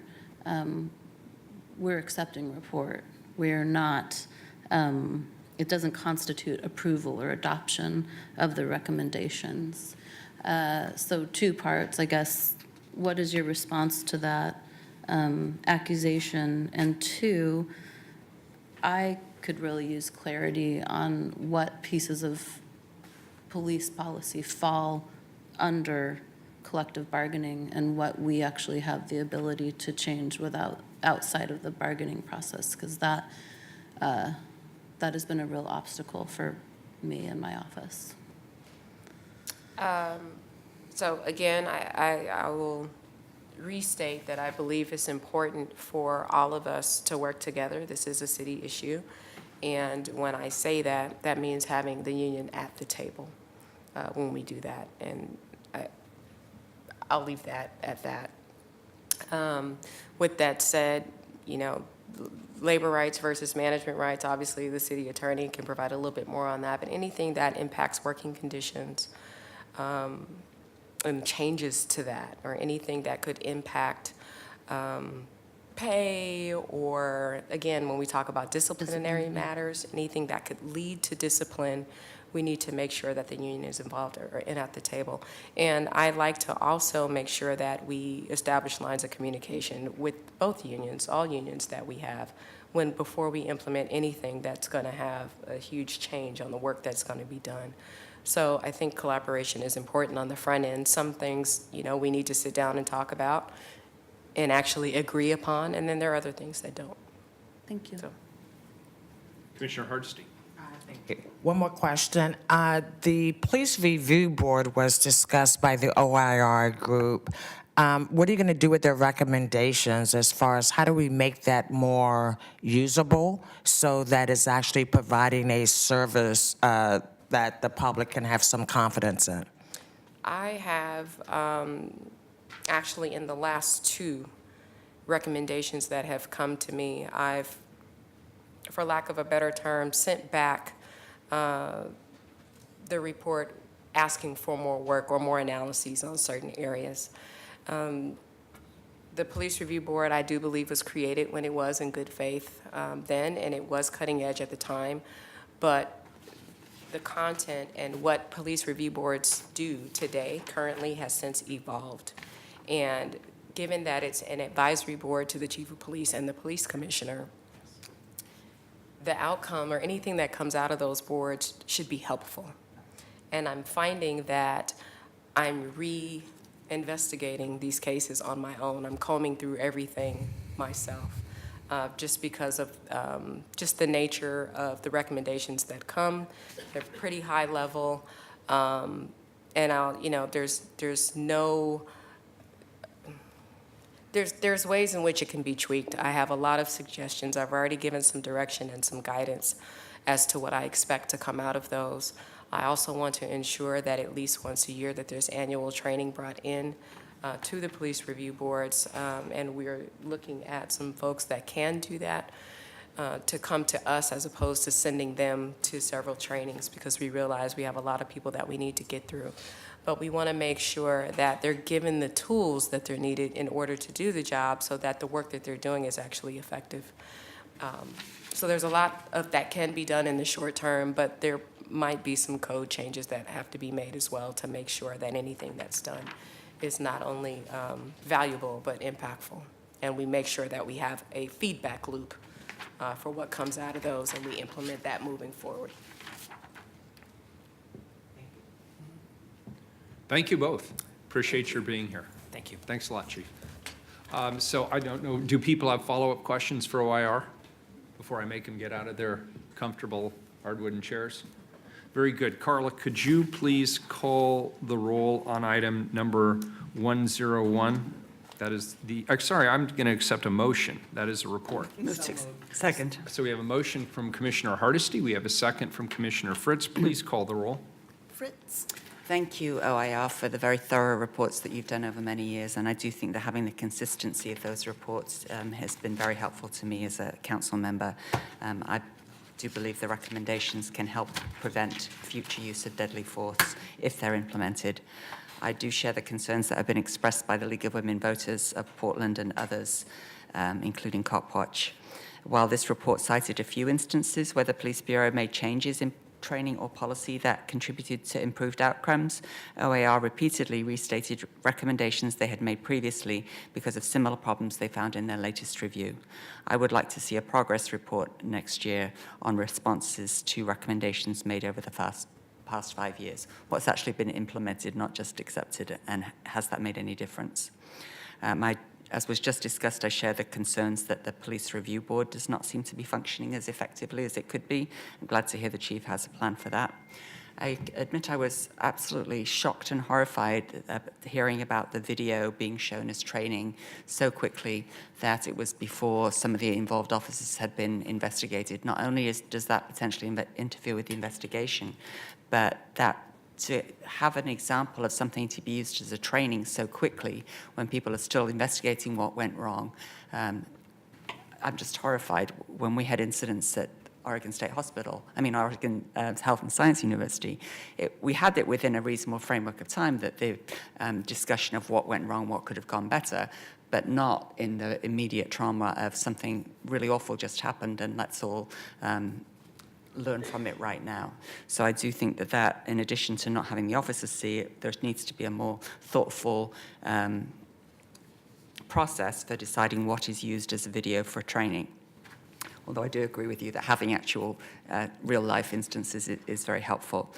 Speaker 10: we're accepting a report. We're not, it doesn't constitute approval or adoption of the recommendations. So two parts, I guess. What is your response to that accusation? And two, I could really use clarity on what pieces of police policy fall under collective bargaining and what we actually have the ability to change outside of the bargaining process, because that has been a real obstacle for me and my office.
Speaker 14: So again, I will restate that I believe it's important for all of us to work together. This is a city issue. And when I say that, that means having the union at the table when we do that. And I'll leave that at that. With that said, labor rights versus management rights, obviously the city attorney can provide a little bit more on that, but anything that impacts working conditions and changes to that, or anything that could impact pay, or again, when we talk about disciplinary matters, anything that could lead to discipline, we need to make sure that the union is involved or at the table. And I'd like to also make sure that we establish lines of communication with both unions, all unions that we have, before we implement anything that's going to have a huge change on the work that's going to be done. So I think collaboration is important on the front end. Some things, we need to sit down and talk about and actually agree upon, and then there are other things that don't.
Speaker 10: Thank you.
Speaker 14: So.
Speaker 1: Commissioner Hardesty.
Speaker 7: One more question. The Police Review Board was discussed by the OIR group. What are you going to do with their recommendations as far as how do we make that more usable so that it's actually providing a service that the public can have some confidence in?
Speaker 14: I have actually in the last 2 recommendations that have come to me, I've, for lack of a better term, sent back the report asking for more work or more analyses on certain areas. The Police Review Board, I do believe, was created when it was in good faith then, and it was cutting edge at the time. But the content and what police review boards do today currently has since evolved. And given that it's an advisory board to the chief of police and the police commissioner, the outcome or anything that comes out of those boards should be helpful. And I'm finding that I'm investigating these cases on my own. I'm combing through everything myself, just because of just the nature of the recommendations that come. They're pretty high level, and there's ways in which it can be tweaked. I have a lot of suggestions. I've already given some direction and some guidance as to what I expect to come out of those. I also want to ensure that at least once a year that there's annual training brought in to the police review boards, and we're looking at some folks that can do that to come to us as opposed to sending them to several trainings, because we realize we have a lot of people that we need to get through. But we want to make sure that they're given the tools that they're needed in order to do the job so that the work that they're doing is actually effective. So there's a lot of that can be done in the short term, but there might be some code changes that have to be made as well to make sure that anything that's done is not only valuable but impactful. And we make sure that we have a feedback loop for what comes out of those, and we implement that moving forward.
Speaker 1: Thank you both. Appreciate your being here.
Speaker 15: Thank you.
Speaker 1: Thanks a lot, Chief. So I don't know, do people have follow-up questions for OIR before I make them get out of their comfortable hardwooden chairs? Very good. Carla, could you please call the roll on item number 101? That is the, sorry, I'm going to accept a motion. That is a report.
Speaker 9: Second.
Speaker 1: So we have a motion from Commissioner Hardesty. We have a second from Commissioner Fritz. Please call the roll.
Speaker 2: Fritz?
Speaker 9: Thank you, OIR, for the very thorough reports that you've done over many years, and I do think that having the consistency of those reports has been very helpful to me as a council member. I do believe the recommendations can help prevent future use of deadly force if they're implemented. I do share the concerns that have been expressed by the League of Women Voters of Portland and others, including Cop Watch. While this report cited a few instances where the Police Bureau made changes in training or policy that contributed to improved outcomes, OIR repeatedly restated recommendations they had made previously because of similar problems they found in their latest review. I would like to see a progress report next year on responses to recommendations made over the past 5 years. What's actually been implemented, not just accepted, and has that made any difference? As was just discussed, I share the concerns that the Police Review Board does not seem to be functioning as effectively as it could be. I'm glad to hear the Chief has a plan for that. I admit I was absolutely shocked and horrified hearing about the video being shown as training so quickly that it was before some of the involved officers had been investigated. Not only does that potentially interfere with the investigation, but that to have an example of something to be used as a training so quickly when people are still investigating what went wrong. I'm just horrified when we had incidents at Oregon State Hospital, Oregon Health and Science University. We had it within a reasonable framework of time, that the discussion of what went wrong, what could have gone better, but not in the immediate trauma of something really awful just happened and let's all learn from it right now. So I do think that in addition to not having the officers see it, there needs to be a more thoughtful process for deciding what is used as a video for training. Although I do agree with you that having actual real-life instances is very helpful.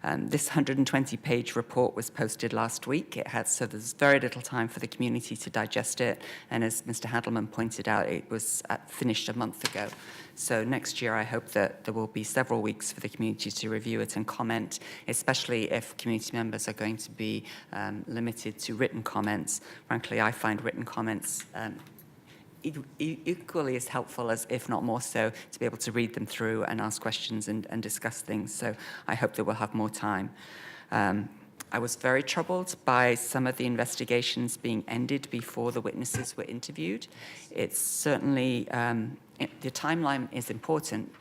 Speaker 9: This 120-page report was posted last week. So there's very little time for the community to digest it. And as Mr. Handelman pointed out, it was finished a month ago. So next year, I hope that there will be several weeks for the community to review it and comment, especially if community members are going to be limited to written comments. Frankly, I find written comments equally as helpful as, if not more so, to be able to read them through and ask questions and discuss things. So I hope that we'll have more time. I was very troubled by some of the investigations being ended before the witnesses were interviewed. It's certainly, the timeline is important,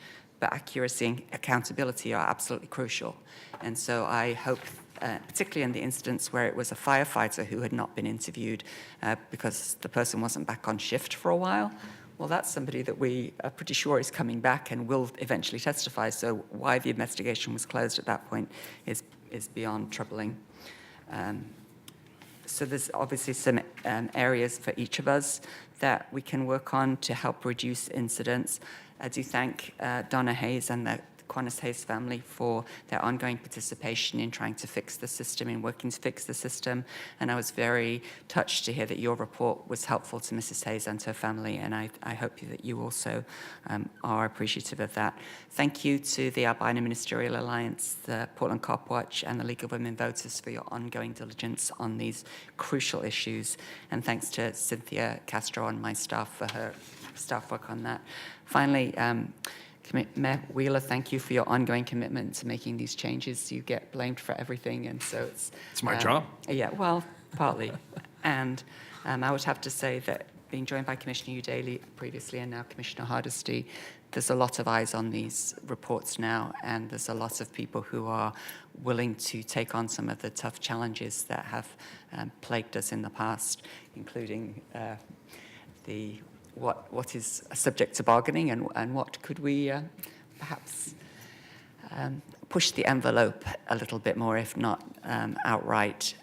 Speaker 9: but accuracy and accountability are absolutely crucial. And so I hope, particularly in the instance where it was a firefighter who had not been interviewed because the person wasn't back on shift for a while, well, that's somebody that we are pretty sure is coming back and will eventually testify. So why the investigation was closed at that point is beyond troubling. So there's obviously some areas for each of us that we can work on to help reduce incidents. I do thank Donna Hayes and the Quannas Hayes family for their ongoing participation in trying to fix the system, in working to fix the system. And I was very touched to hear that your report was helpful to Mrs. Hayes and her family, and I hope that you also are appreciative of that. Thank you to the Albino Ministerial Alliance, the Portland Cop Watch, and the League of Women Voters for your ongoing diligence on these crucial issues. And thanks to Cynthia Castro and my staff for her staff work on that. Finally, Mayor Wheeler, thank you for your ongoing commitment to making these changes. You get blamed for everything, and so it's
Speaker 1: my job.
Speaker 9: Yeah, well, partly. And I would have to say that being joined by Commissioner Udaly previously and now Commissioner Hardesty, there's a lot of eyes on these reports now, and there's a lot of people who are willing to take on some of the tough challenges that have plagued us in the past, including what is subject to bargaining and what could we perhaps push the envelope a little bit more, if not outright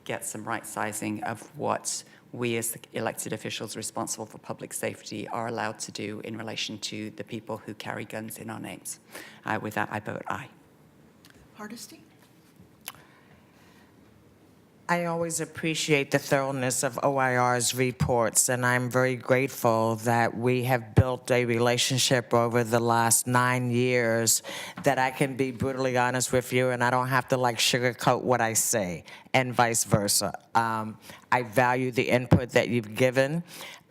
Speaker 9: get some right sizing of what we as the elected officials responsible for public safety are allowed to do in relation to the people who carry guns in our names. With that, I vote aye.
Speaker 2: Hardesty?
Speaker 7: I always appreciate the thoroughness of OIR's reports, and I'm very grateful that we have built a relationship over the last 9 years that I can be brutally honest with you, and I don't have to sugarcoat what I say, and vice versa. I value the input that you've given.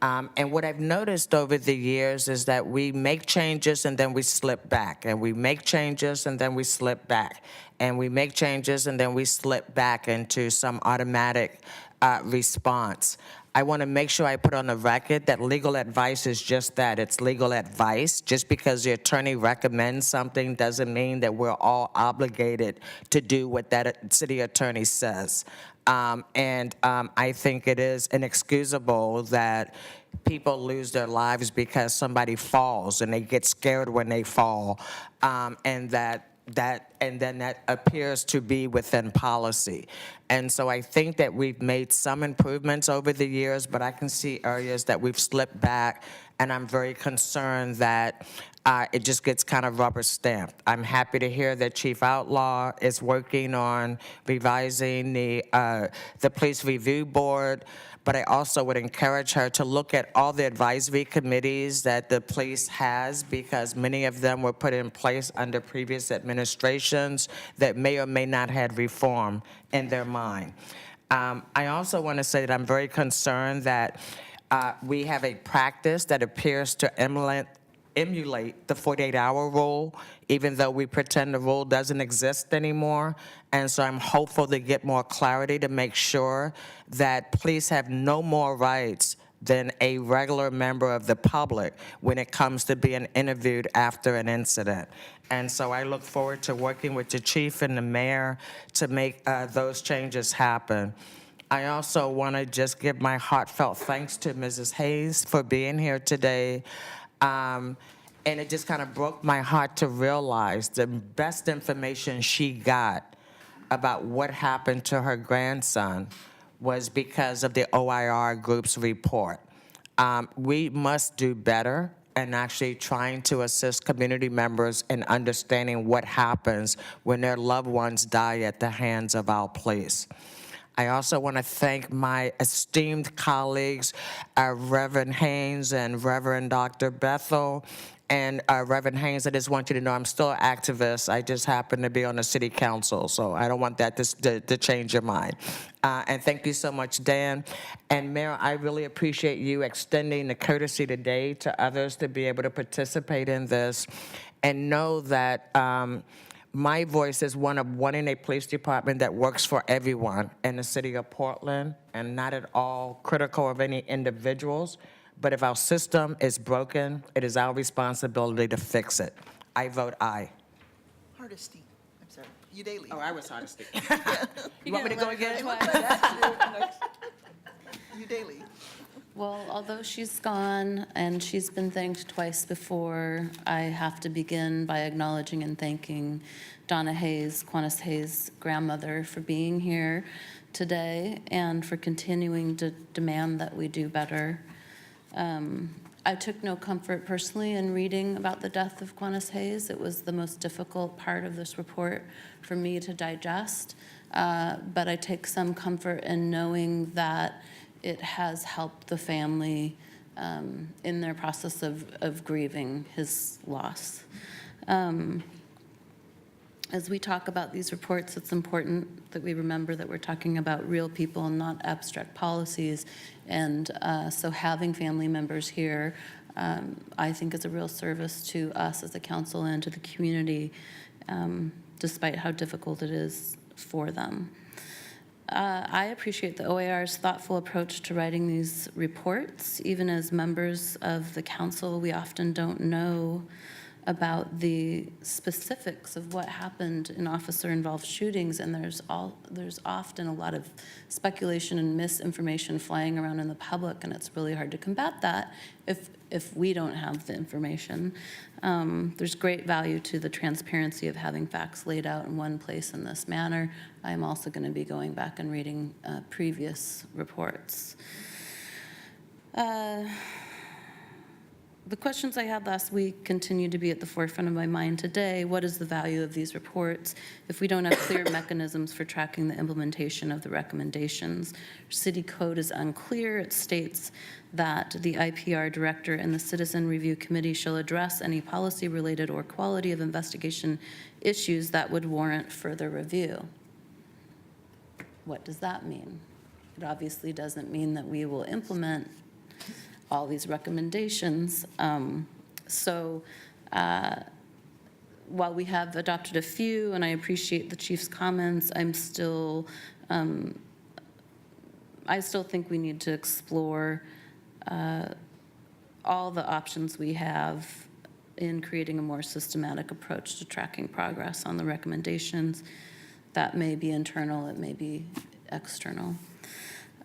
Speaker 7: And what I've noticed over the years is that we make changes and then we slip back, and we make changes and then we slip back, and we make changes and then we slip back into some automatic response. I want to make sure I put on the record that legal advice is just that. It's legal advice. Just because the attorney recommends something doesn't mean that we're all obligated to do what that city attorney says. I think it is inexcusable that people lose their lives because somebody falls and they get scared when they fall, and then that appears to be within policy. And so I think that we've made some improvements over the years, but I can see areas that we've slipped back, and I'm very concerned that it just gets kind of rubber stamped. I'm happy to hear that Chief Outlaw is working on revising the Police Review Board, but I also would encourage her to look at all the advisory committees that the police has, because many of them were put in place under previous administrations that may or may not have reform in their mind. I also want to say that I'm very concerned that we have a practice that appears to emulate the 48-hour rule, even though we pretend the rule doesn't exist anymore. And so I'm hopeful to get more clarity to make sure that police have no more rights than a regular member of the public when it comes to being interviewed after an incident. And so I look forward to working with the chief and the mayor to make those changes happen. I also want to just give my heartfelt thanks to Mrs. Hayes for being here today. And it just kind of broke my heart to realize the best information she got about what happened to her grandson was because of the OIR group's report. We must do better and actually trying to assist community members in understanding what happens when their loved ones die at the hands of our police. I also want to thank my esteemed colleagues, Reverend Haynes and Reverend Dr. Bethel. And Reverend Haynes, I just want you to know I'm still an activist. I just happen to be on the city council, so I don't want that to change your mind. And thank you so much, Dan. And Mayor, I really appreciate you extending the courtesy today to others to be able to participate in this and know that my voice is one of one in a police department that works for everyone in the city of Portland and not at all critical of any individuals. But if our system is broken, it is our responsibility to fix it. I vote aye.
Speaker 2: Hardesty, I'm sorry, Udaley.
Speaker 7: Oh, I was Hardesty. You want me to go again?
Speaker 2: Udaley.
Speaker 10: Well, although she's gone and she's been thanked twice before, I have to begin by acknowledging and thanking Donna Hayes, Quantis Hayes' grandmother, for being here today and for continuing to demand that we do better. I took no comfort personally in reading about the death of Quantis Hayes. It was the most difficult part of this report for me to digest, but I take some comfort in knowing that it has helped the family in their process of grieving his loss. As we talk about these reports, it's important that we remember that we're talking about real people and not abstract policies. And so having family members here, I think is a real service to us as a council and to the community, despite how difficult it is for them. I appreciate the OAR's thoughtful approach to writing these reports. Even as members of the council, we often don't know about the specifics of what happened in officer-involved shootings, and there's often a lot of speculation and misinformation flying around in the public, and it's really hard to combat that if we don't have the information. There's great value to the transparency of having facts laid out in one place in this manner. I'm also going to be going back and reading previous reports. The questions I had last week continue to be at the forefront of my mind today. What is the value of these reports if we don't have clear mechanisms for tracking the implementation of the recommendations? City code is unclear. It states that the IPR director and the Citizen Review Committee shall address any policy-related or quality of investigation issues that would warrant further review. What does that mean? It obviously doesn't mean that we will implement all these recommendations. While we have adopted a few, and I appreciate the chief's comments, I still think we need to explore all the options we have in creating a more systematic approach to tracking progress on the recommendations. That may be internal, it may be external.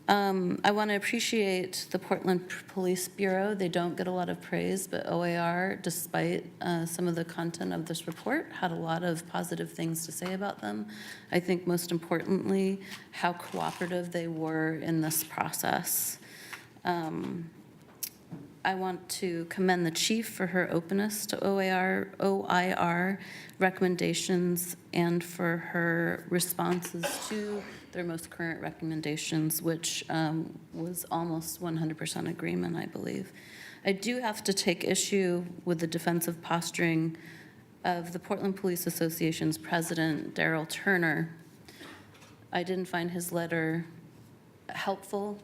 Speaker 10: I want to appreciate the Portland Police Bureau. They don't get a lot of praise, but OAR, despite some of the content of this report, had a lot of positive things to say about them. I think most importantly, how cooperative they were in this process. I want to commend the chief for her openness to OIR recommendations and for her responses to their most current recommendations, which was almost 100% agreement, I believe. I do have to take issue with the defensive posturing of the Portland Police Association's president, Darrell Turner. I didn't find his letter a helpful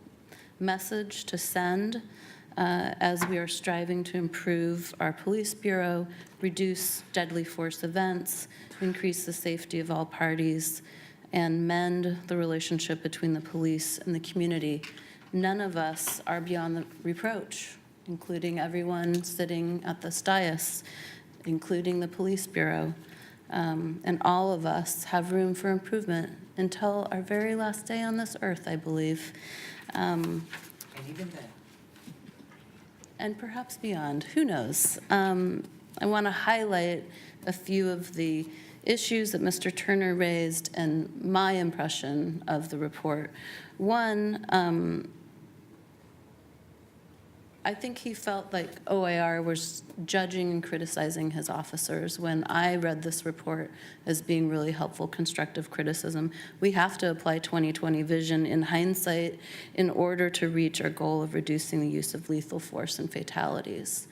Speaker 10: message to send as we are striving to improve our police bureau, reduce deadly force events, increase the safety of all parties, and mend the relationship between the police and the community. None of us are beyond the reproach, including everyone sitting at this dais, including the police bureau. And all of us have room for improvement until our very last day on this earth, I believe.
Speaker 7: And even then.
Speaker 10: And perhaps beyond, who knows? I want to highlight a few of the issues that Mr. Turner raised and my impression of the report. One, I think he felt like OIR was judging and criticizing his officers when I read this report as being really helpful, constructive criticism. We have to apply 20/20 vision in hindsight in order to reach our goal of reducing the use of lethal force and fatalities.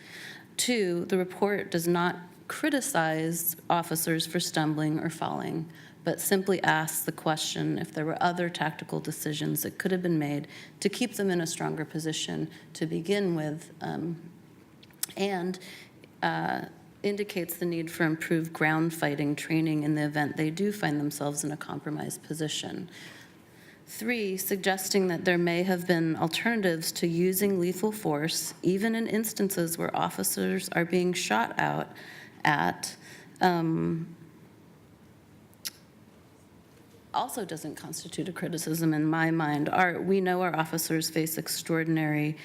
Speaker 10: 2, the report does not criticize officers for stumbling or falling, but simply asks the question if there were other tactical decisions that could have been made to keep them in a stronger position to begin with, and indicates the need for improved ground fighting training in the event they do find themselves in a compromised position. 3, suggesting that there may have been alternatives to using lethal force, even in instances where officers are being shot out at, also doesn't constitute a criticism in my mind. We know our officers face extraordinary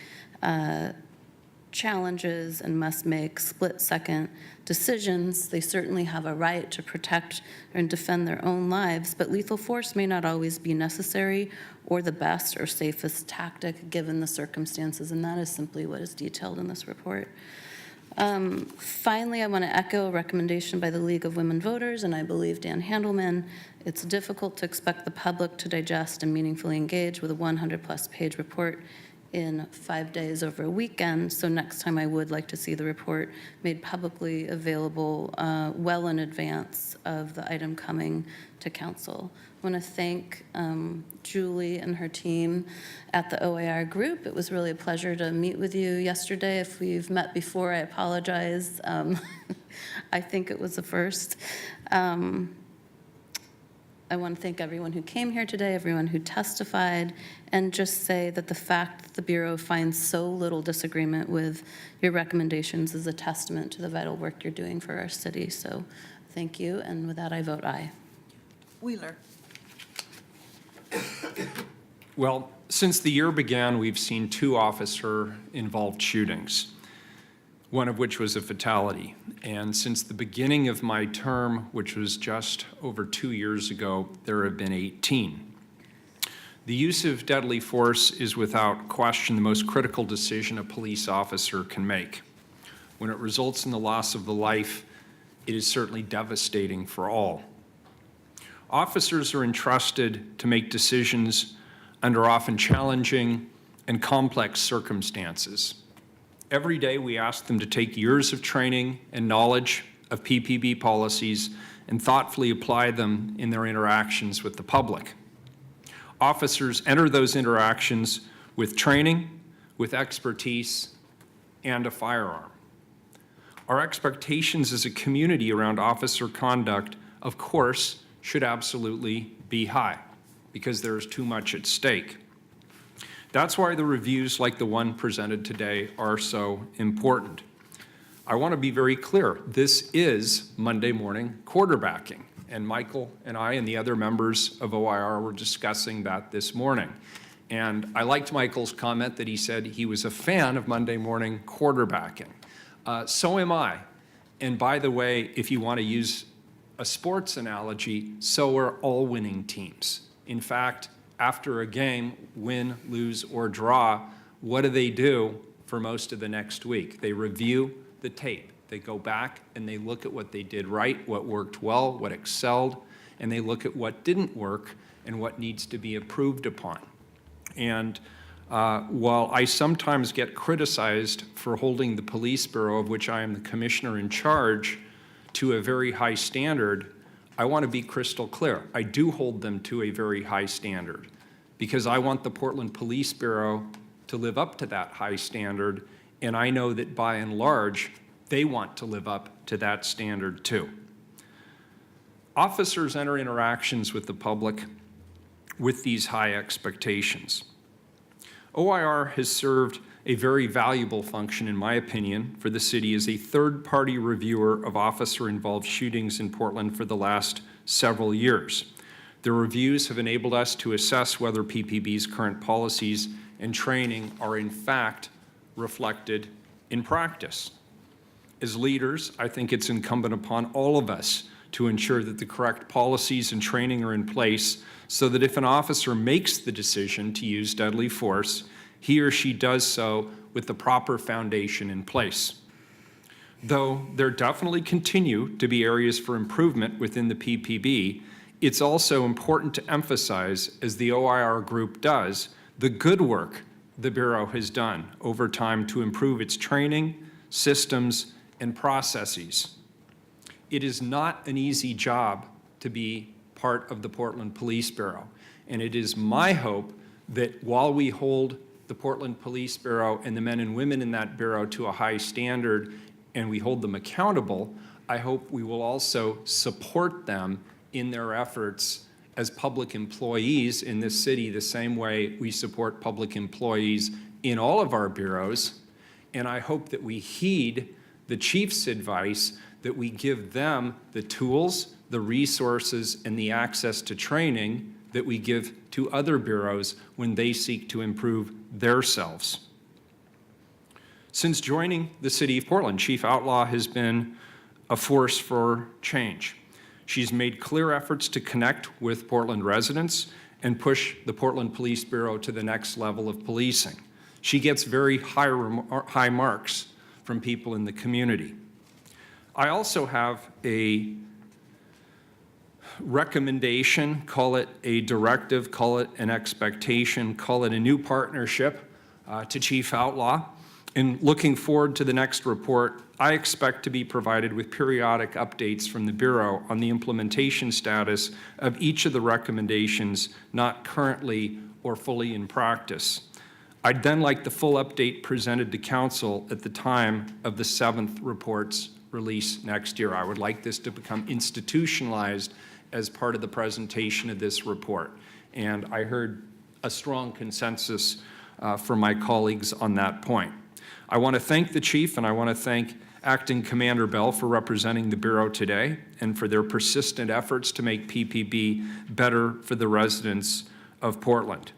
Speaker 10: challenges and must make split-second decisions. They certainly have a right to protect and defend their own lives, but lethal force may not always be necessary or the best or safest tactic given the circumstances, and that is simply what is detailed in this report. Finally, I want to echo a recommendation by the League of Women Voters, and I believe Dan Handelman. It's difficult to expect the public to digest and meaningfully engage with a 100-plus page report in 5 days over a weekend, so next time I would like to see the report made publicly available well in advance of the item coming to council. I want to thank Julie and her team at the OIR group. It was really a pleasure to meet with you yesterday. If we've met before, I apologize. I think it was the first. I want to thank everyone who came here today, everyone who testified, and just say that the fact that the Bureau finds so little disagreement with your recommendations is a testament to the vital work you're doing for our city. So thank you, and with that, I vote aye.
Speaker 2: Wheeler.
Speaker 1: Well, since the year began, we've seen 2 officer-involved shootings, one of which was a fatality. And since the beginning of my term, which was just over 2 years ago, there have been 18. The use of deadly force is without question the most critical decision a police officer can make. When it results in the loss of the life, it is certainly devastating for all. Officers are entrusted to make decisions under often challenging and complex circumstances. Every day, we ask them to take years of training and knowledge of PPB policies and thoughtfully apply them in their interactions with the public. Officers enter those interactions with training, with expertise, and a firearm. Our expectations as a community around officer conduct, of course, should absolutely be high, because there is too much at stake. That's why the reviews like the one presented today are so important. I want to be very clear. This is Monday morning quarterbacking, and Michael and I and the other members of OIR were discussing that this morning. And I liked Michael's comment that he said he was a fan of Monday morning quarterbacking. So am I. And by the way, if you want to use a sports analogy, so are all winning teams. In fact, after a game, win, lose, or draw, what do for most of the next week? They review the tape. They go back and they look at what they did right, what worked well, what excelled, and they look at what didn't work and what needs to be improved upon. And while I sometimes get criticized for holding the Police Bureau, of which I am the commissioner in charge, to a very high standard, I want to be crystal clear. I do hold them to a very high standard because I want the Portland Police Bureau to live up to that high standard, and I know that by and large, they want to live up to that standard too. Officers enter interactions with the public with these high expectations. OIR has served a very valuable function, in my opinion, for the city as a third-party reviewer of officer-involved shootings in Portland for the last several years. The reviews have enabled us to assess whether PPB's current policies and training are in fact reflected in practice. As leaders, I think it's incumbent upon all of us to ensure that the correct policies and training are in place so that if an officer makes the decision to use deadly force, he or she does so with the proper foundation in place. Though there definitely continue to be areas for improvement within the PPB, it's also important to emphasize, as the OIR group does, the good work the Bureau has done over time to improve its training, systems, and processes. It is not an easy job to be part of the Portland Police Bureau, and it is my hope that while we hold the Portland Police Bureau and the men and women in that bureau to a high standard and we hold them accountable, I hope we will also support them in their efforts as public employees in this city the same way we support public employees in all of our bureaus. And I hope that we heed the chief's advice that we give them the tools, the resources, and the access to training that we give to other bureaus when they seek to improve themselves. Since joining the City of Portland, Chief Outlaw has been a force for change. She's made clear efforts to connect with Portland residents and push the Portland Police Bureau to the next level of policing. She gets very high marks from people in the community. I also have a recommendation, call it a directive, call it an expectation, call it a new partnership to Chief Outlaw. In looking forward to the next report, I expect to be provided with periodic updates from the Bureau on the implementation status of each of the recommendations not currently or fully in practice. I'd then like the full update presented to Council at the time of the 7th report's release next year. I would like this to become institutionalized as part of the presentation of this report. And I heard a strong consensus from my colleagues on that point. I want to thank the Chief and I want to thank Acting Commander Bell for representing the Bureau today and for their persistent efforts to make PPB better for the residents of Portland.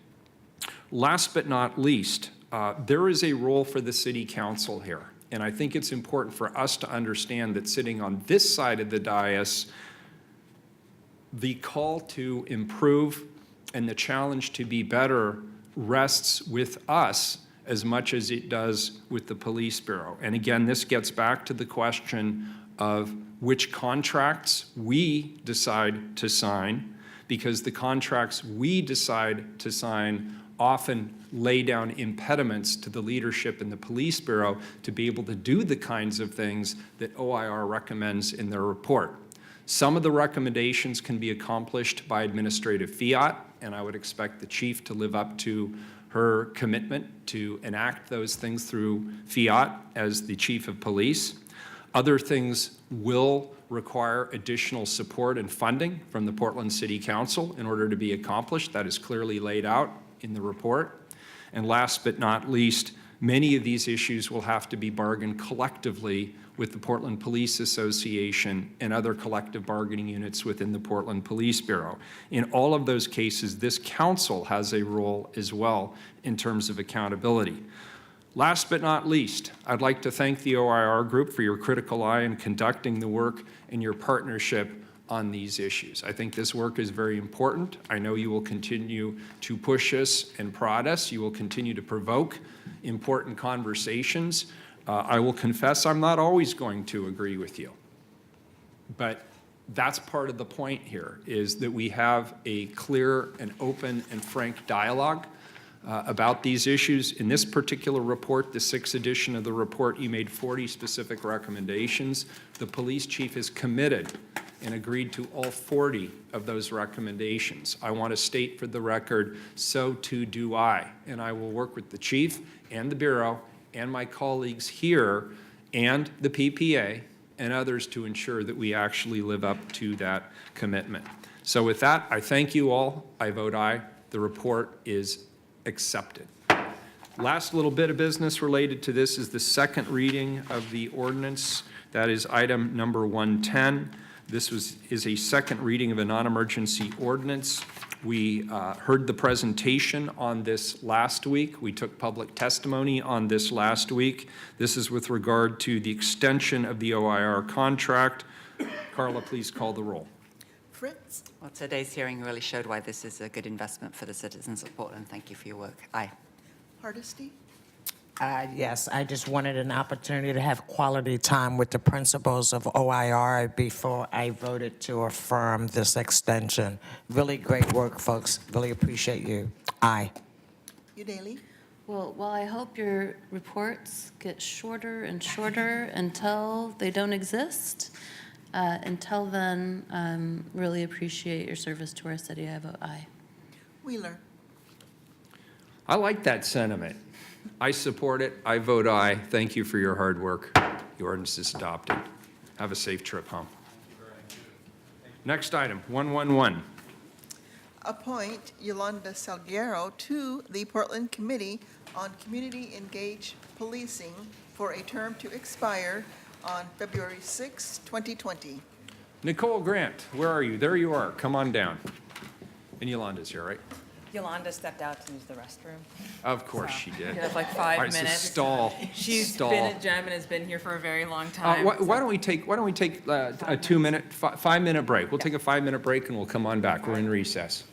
Speaker 1: Last but not least, there is a role for the City Council here. And I think it's important for us to understand that sitting on this side of the dais, the call to improve and the challenge to be better rests with us as much as it does with the Police Bureau. And again, this gets back to the question of which contracts we decide to sign, because the contracts we decide to sign often lay down impediments to the leadership in the Police Bureau to be able to do the kinds of things that OIR recommends in their report. Some of the recommendations can be accomplished by administrative fiat, and I would expect the Chief to live up to her commitment to enact those things through fiat as the Chief of Police. Other things will require additional support and funding from the Portland City Council in order to be accomplished. That is clearly laid out in the report. And last but not least, many of these issues will have to be bargained collectively with the Portland Police Association and other collective bargaining units within the Portland Police Bureau. In all of those cases, this council has a role as well in terms of accountability. Last but not least, I'd like to thank the OIR group for your critical eye in conducting the work and your partnership on these issues. I think this work is very important. I know you will continue to push us and prod us. You will continue to provoke important conversations. I will confess I'm not always going to agree with you. But that's part of the point here, is that we have a clear and open and frank dialogue about these issues. In this particular report, the 6th edition of the report, you made 40 specific recommendations. The police chief is committed and agreed to all 40 of those recommendations. I want to state for the record, so too do I. And I will work with the chief and the Bureau and my colleagues here and the PPA and others to ensure that we actually live up to that commitment. So with that, I thank you all. I vote aye. The report is accepted. Last little bit of business related to this is the second reading of the ordinance. That is item number 110. This is a second reading of a non-emergency ordinance. We heard the presentation on this last week. We took public testimony on this last week. This is with regard to the extension of the OIR contract. Carla, please call the roll.
Speaker 2: Fritz?
Speaker 9: Well, today's hearing really showed why this is a good investment for the citizens of Portland. Thank you for your work. Aye.
Speaker 2: Hardesty?
Speaker 7: Yes, I just wanted an opportunity to have quality time with the principals of OIR before I voted to affirm this extension. Really great work, folks. Really appreciate you. Aye.
Speaker 2: Udaley?
Speaker 10: Well, I hope your reports get shorter and shorter until they don't exist. Until then, really appreciate your service to our city. I vote aye.
Speaker 2: Wheeler?
Speaker 1: I like that sentiment. I support it. I vote aye. Thank you for your hard work. The ordinance is adopted. Have a safe trip home. Next item, 111.
Speaker 2: Appoint Yolanda Salguero to the Portland Committee on Community Engaged Policing for a term to expire on February 6, 2020.
Speaker 1: Nicole Grant, where are you? There you are. Come on down. And Yolanda's here, right?
Speaker 16: Yolanda stepped out to use the restroom.
Speaker 1: Of course she did.
Speaker 16: You have like
Speaker 1: All
Speaker 16: 5
Speaker 1: right, so
Speaker 16: minutes.
Speaker 1: stall.
Speaker 16: She's
Speaker 1: Stall.
Speaker 16: been a gem and has been here for a very long time.
Speaker 1: Why don't we take a 2-minute, 5-minute break? We'll take a 5-minute break and we'll come on back. We're in recess.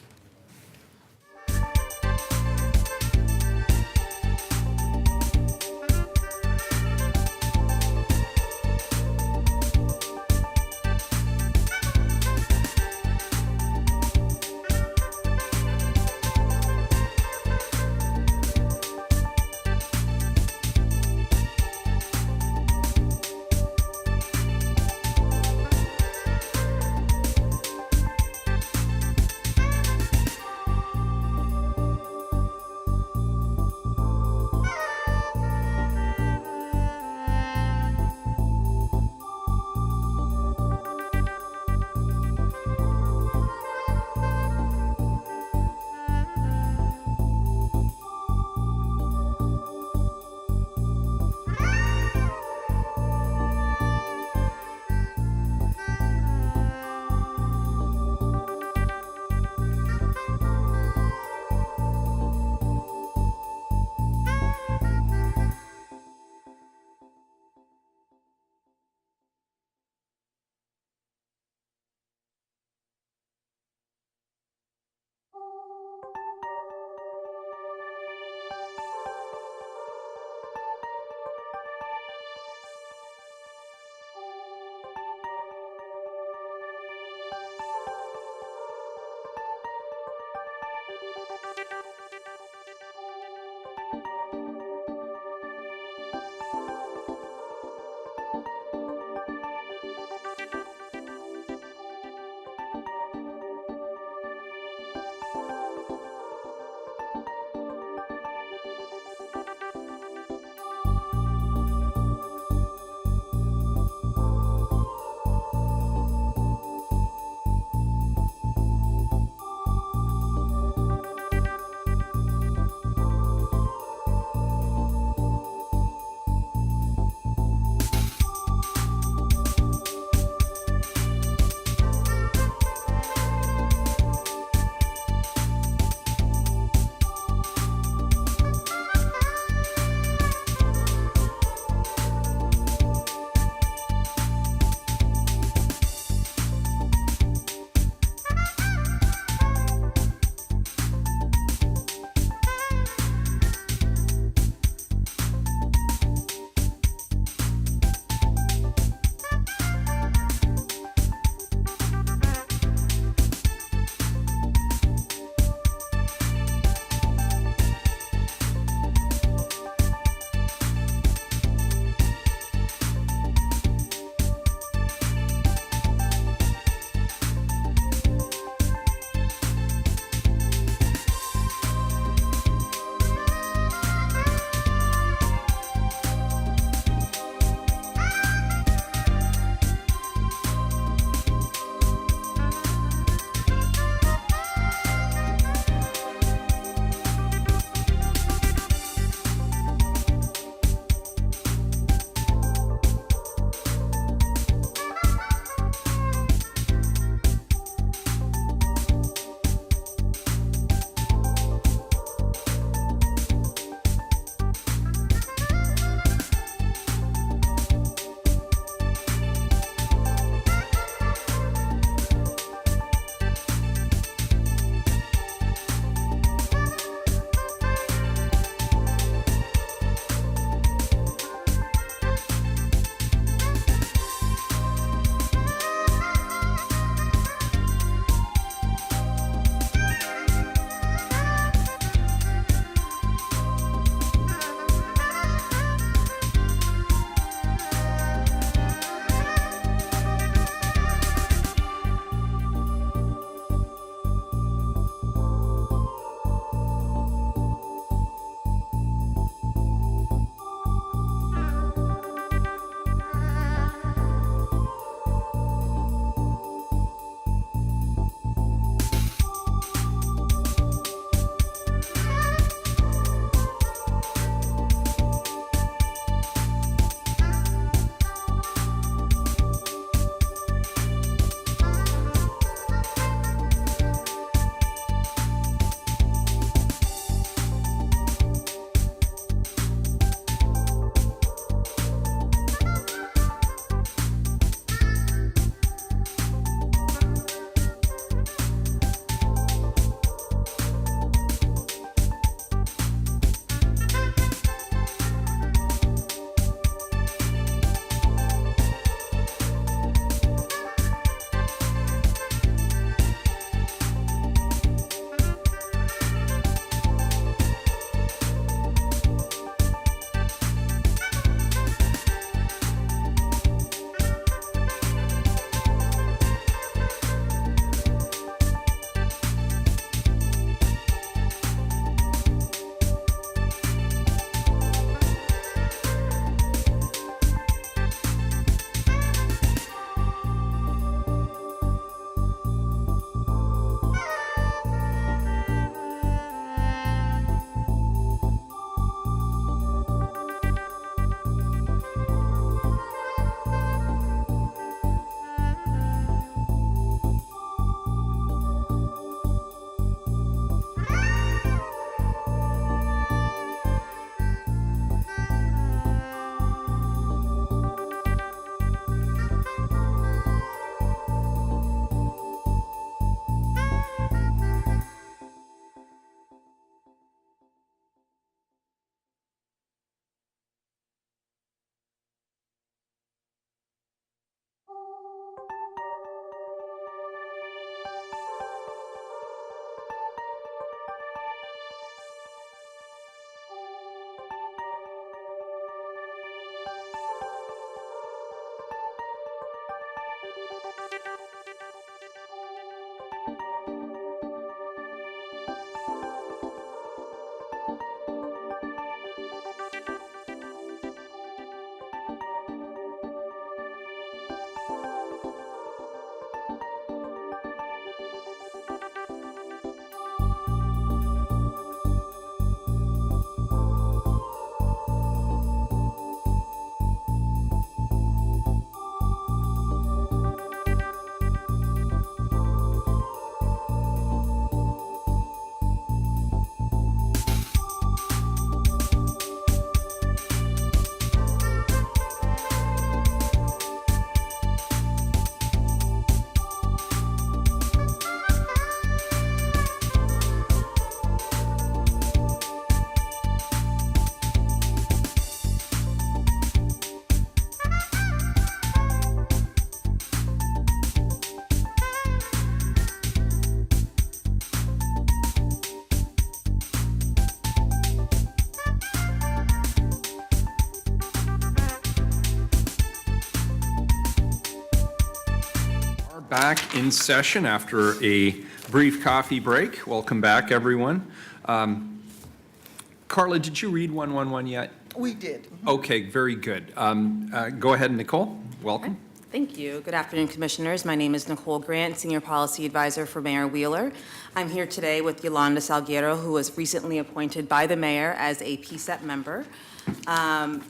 Speaker 1: back in session after a brief coffee break. Welcome back, everyone. Carla, did you read 111 yet?
Speaker 2: We did.
Speaker 1: Okay, very good. Go ahead, Nicole. Welcome.
Speaker 16: Thank you. Good afternoon, Commissioners. My name is Nicole Grant, Senior Policy Advisor for Mayor Wheeler. I'm here today with Yolanda Salguero, who was recently appointed by the mayor as a PSEP member.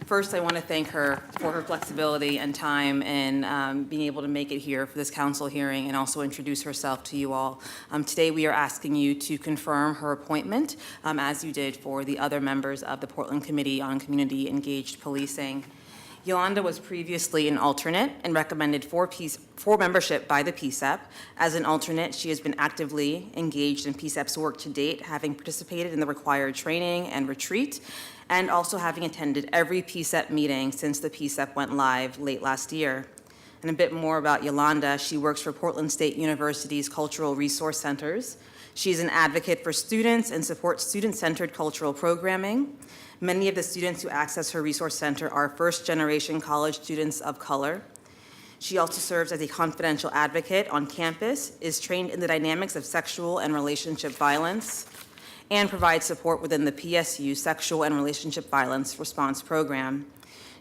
Speaker 16: First, I want to thank her for her flexibility and time in being able to make it here for this council hearing and also introduce herself to you all. Today, we are asking you to confirm her appointment, as you did for the other members of the Portland Committee on Community Engaged Policing. Yolanda was previously an alternate and recommended for membership by the PSEP. As an alternate, she has been actively engaged in PSEP's work to date, having participated in the required training and retreat, and also having attended every PSEP meeting since the PSEP went live late last year. And a bit more about Yolanda, she works for Portland State University's Cultural Resource Centers. She's an advocate for students and supports student-centered cultural programming. Many of the students who access her resource center are first-generation college students of color. She also serves as a confidential advocate on campus, is trained in the dynamics of sexual and relationship violence, and provides support within the PSU Sexual and Relationship Violence Response Program.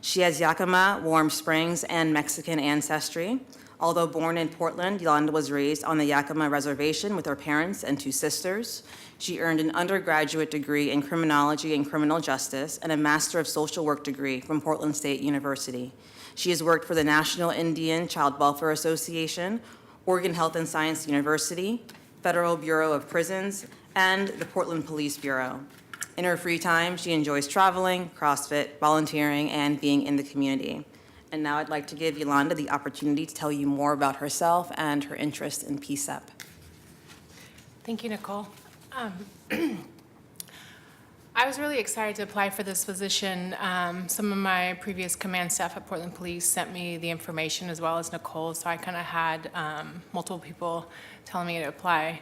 Speaker 16: She has Yakima, Warm Springs, and Mexican ancestry. Although born in Portland, Yolanda was raised on the Yakima Reservation with her parents and two sisters. She earned an undergraduate degree in criminology and criminal justice and a Master of Social Work degree from Portland State University. She has worked for the National Indian Child Welfare Association, Oregon Health and Science University, Federal Bureau of Prisons, and the Portland Police Bureau. In her free time, she enjoys traveling, CrossFit, volunteering, and being in the community. And now I'd like to give Yolanda the opportunity to tell you more about herself and her interest in PSEP.
Speaker 17: Thank you, Nicole. I was really excited to apply for this position. Some of my previous command staff at Portland Police sent me the information as well as Nicole, so I kind of had multiple people telling me to apply.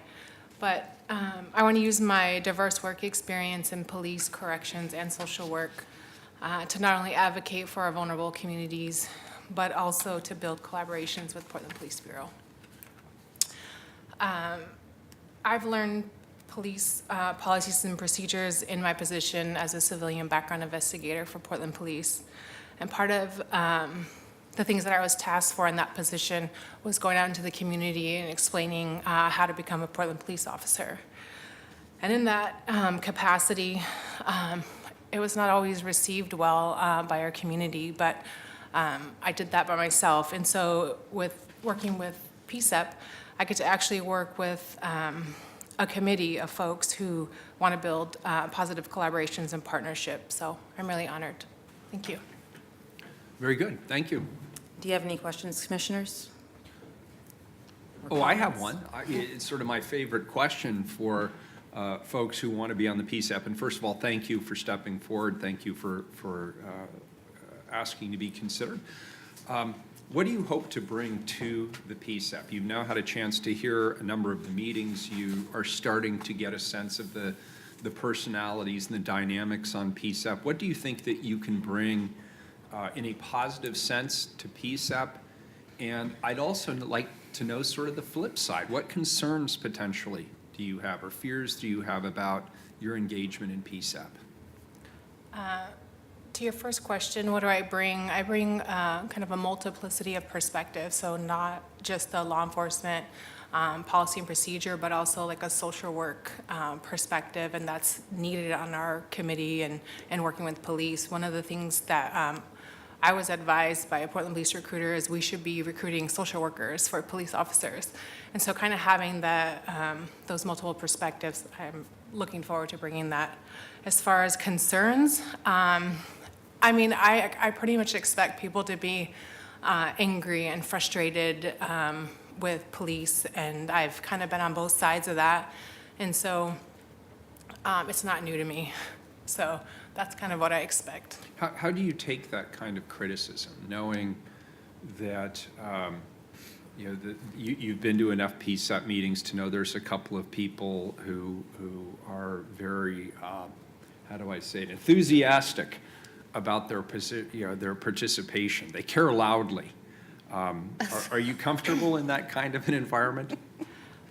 Speaker 17: But I want to use my diverse work experience in police, corrections, and social work to not only advocate for our vulnerable communities, but also to build collaborations with Portland Police Bureau. I've learned police policies and procedures in my position as a civilian background investigator for Portland Police. And part of the things that I was tasked for in that position was going out into the community and explaining how to become a Portland police officer. And in that capacity, it was not always received well by our community, but I did that by myself. And so with working with PSEP, I get to actually work with a committee of folks who want to build positive collaborations and partnerships. So I'm really honored. Thank you.
Speaker 1: Very good. Thank you.
Speaker 16: Do you have any questions, Commissioners?
Speaker 1: Oh, I have one. It's sort of my favorite question for folks who want to be on the PSEP. And first of all, thank you for stepping forward. Thank you for asking to be considered. What do you hope to bring to the PSEP? You've now had a chance to hear a number of the meetings. You are starting to get a sense of the personalities and the dynamics on PSEP. What do you think that you can bring in a positive sense to PSEP? And I'd also like to know sort of the flip side. What concerns potentially do you have or fears do you have about your engagement in PSEP?
Speaker 17: To your first question, what do I bring? I bring kind of a multiplicity of perspectives, so not just the law enforcement policy and procedure, but also like a social work perspective, and that's needed on our committee and working with police. One of the things that I was advised by a Portland police recruiter is we should be recruiting social workers for police officers. And so kind of having those multiple perspectives, I'm looking forward to bringing that. As far as concerns, I mean, I pretty much expect people to be angry and frustrated with police, and I've kind of been on both sides of that. And so it's not new to me. So that's kind of what I expect.
Speaker 1: How do you take that kind of criticism, knowing that you've been to enough PSEP meetings to know there's a couple of people who are very, how do I say it, enthusiastic about their participation. They care loudly Are you comfortable in that kind of an environment?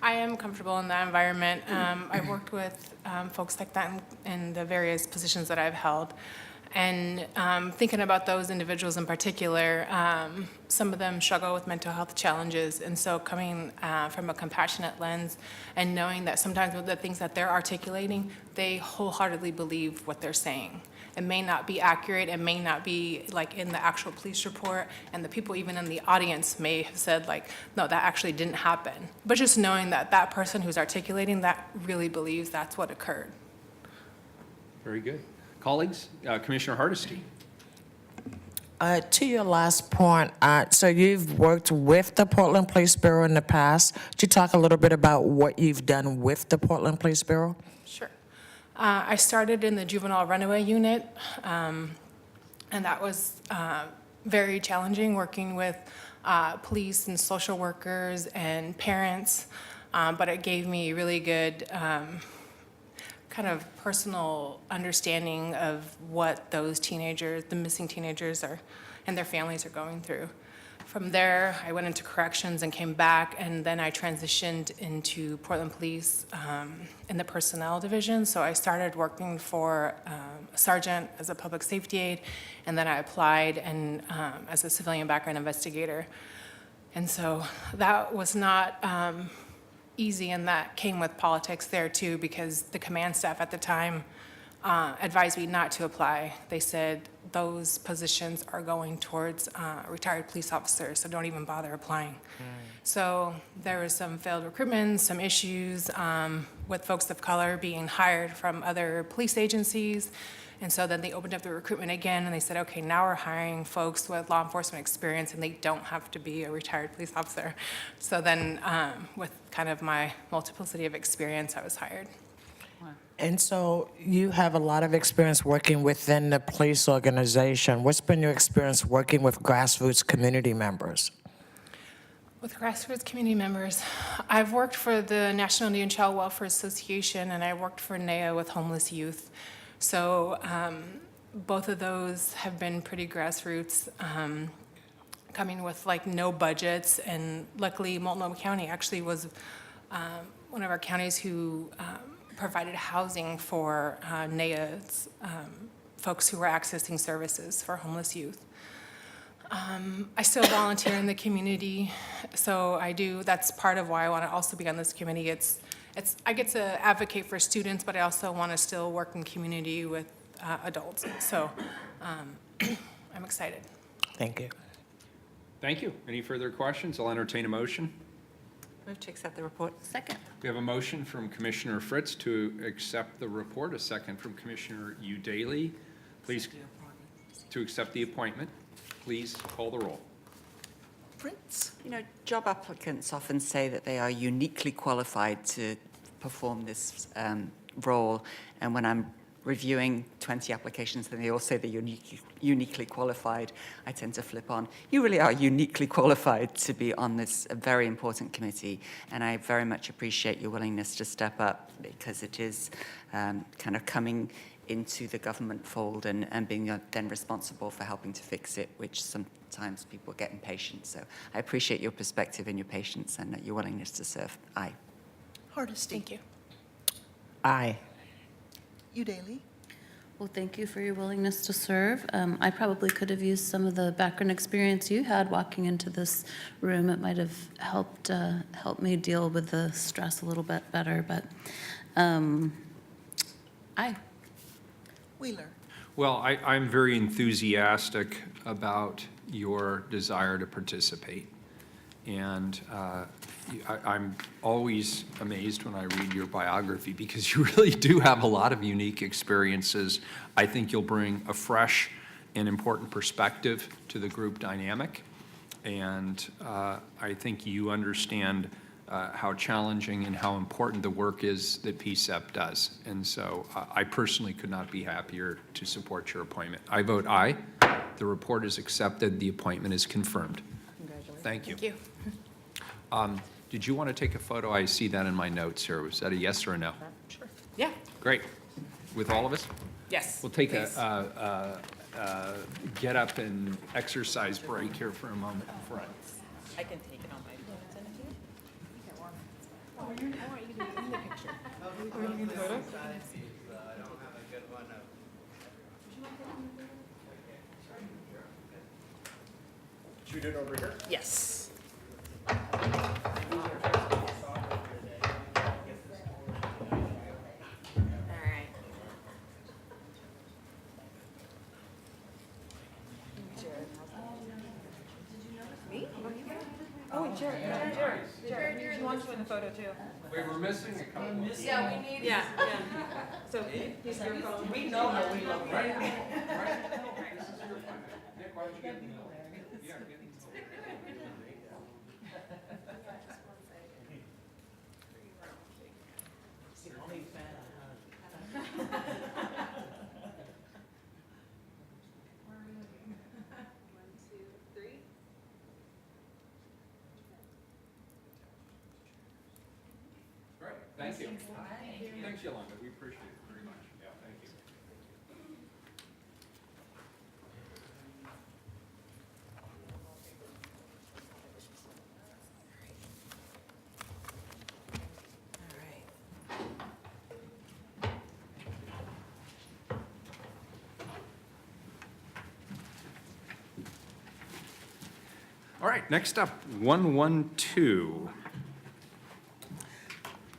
Speaker 17: I am comfortable in that environment. I've worked with folks like that in the various positions that I've held. And thinking about those individuals in particular, some of them struggle with mental health challenges. And so coming from a compassionate lens and knowing that sometimes with the things that they're articulating, they wholeheartedly believe what they're saying. It may not be accurate, it may not be like in the actual police report, and the people even in the audience may have said like, no, that actually didn't happen. But just knowing that that person who's articulating that really believes that's what occurred.
Speaker 1: Very good. Colleagues, Commissioner Hardesty.
Speaker 7: To your last point, so you've worked with the Portland Police Bureau in the past. Could you talk a little bit about what you've done with the Portland Police Bureau?
Speaker 17: Sure. I started in the juvenile runaway unit, and that was very challenging, working with police and social workers and parents, but it gave me really good kind of personal understanding of what those teenagers, the missing teenagers are, and their families are going through. From there, I went into corrections and came back, and then I transitioned into Portland Police in the personnel division. So I started working for a sergeant as a public safety aide, and then I applied and as a civilian background investigator. And so that was not easy, and that came with politics there too, because the command staff at the time advised me not to apply. They said those positions are going towards retired police officers, so don't even bother applying. So there was some failed recruitment, some issues with folks of color being hired from other police agencies. And so then they opened up the recruitment again, and they said, okay, now we're hiring folks with law enforcement experience, and they don't have to be a retired police officer. So then with kind of my multiplicity of experience, I was hired.
Speaker 7: And so you have a lot of experience working within the police organization. What's been your experience working with grassroots community members?
Speaker 17: With grassroots community members, I've worked for the National Indian Child Welfare Association, and I worked for NEA with homeless youth. So both of those have been pretty grassroots, coming with like no budgets. And luckily, Multnomah County actually was one of our counties who provided housing for NEA's folks who were accessing services for homeless youth. I still volunteer in the community, so I do. That's part of why I want to also be on this committee. I get to advocate for students, but I also want to still work in community with adults. So I'm excited.
Speaker 7: Thank you.
Speaker 1: Thank you. Any further questions? I'll entertain a motion.
Speaker 9: Move to accept the report.
Speaker 10: Second.
Speaker 1: We have a motion from Commissioner Fritz to accept the report, a second from Commissioner Daly. Please, to accept the appointment. Please call the roll.
Speaker 2: Fritz?
Speaker 9: You know, job applicants often say that they are uniquely qualified to perform this role, and when I'm reviewing 20 applications, then they all say they're uniquely qualified. I tend to flip on. You really are uniquely qualified to be on this very important committee, and I very much appreciate your willingness to step up, because it is kind of coming into the government fold and being then responsible for helping to fix it, which sometimes people get impatient. So I appreciate your perspective and your patience and your willingness to serve. Aye.
Speaker 2: Hardesty?
Speaker 17: Thank you.
Speaker 7: Aye.
Speaker 2: Daly?
Speaker 10: Well, thank you for your willingness to serve. I probably could have used some of the background experience you had walking into this room. It might have helped me deal with the stress a little bit better, but aye.
Speaker 2: Wheeler?
Speaker 1: Well, I'm very enthusiastic about your desire to participate. And I'm always amazed when I read your biography, because you really do have a lot of unique experiences. I think you'll bring a fresh and important perspective to the group dynamic. And I think you understand how challenging and how important the work is that PSEP does. And so I personally could not be happier to support your appointment. I vote aye. The report is accepted. The appointment is confirmed.
Speaker 10: Congratulations.
Speaker 1: Thank you.
Speaker 17: Thank you.
Speaker 1: Did you want to take a photo? I see that in my notes here. Was that a yes or a no?
Speaker 8: Sure. Yeah.
Speaker 1: Great. With all of us?
Speaker 8: Yes.
Speaker 1: We'll take
Speaker 8: please.
Speaker 1: a get up and exercise break here for a moment in front.
Speaker 16: I can take it on my phone. Send it to you?
Speaker 13: Should we do it over here?
Speaker 16: Yes. All right. Me? Oh, wait, Jared wants you in the photo too.
Speaker 1: We were missing a couple.
Speaker 16: Yeah, we need. Yeah. So he's your phone. We know how we love you.
Speaker 1: Nick, why don't you get in the middle? Yeah, get in the middle. Great, thank you. Thanks, Yolanda, we appreciate it very much. Yeah, thank you. All right, next up, 112.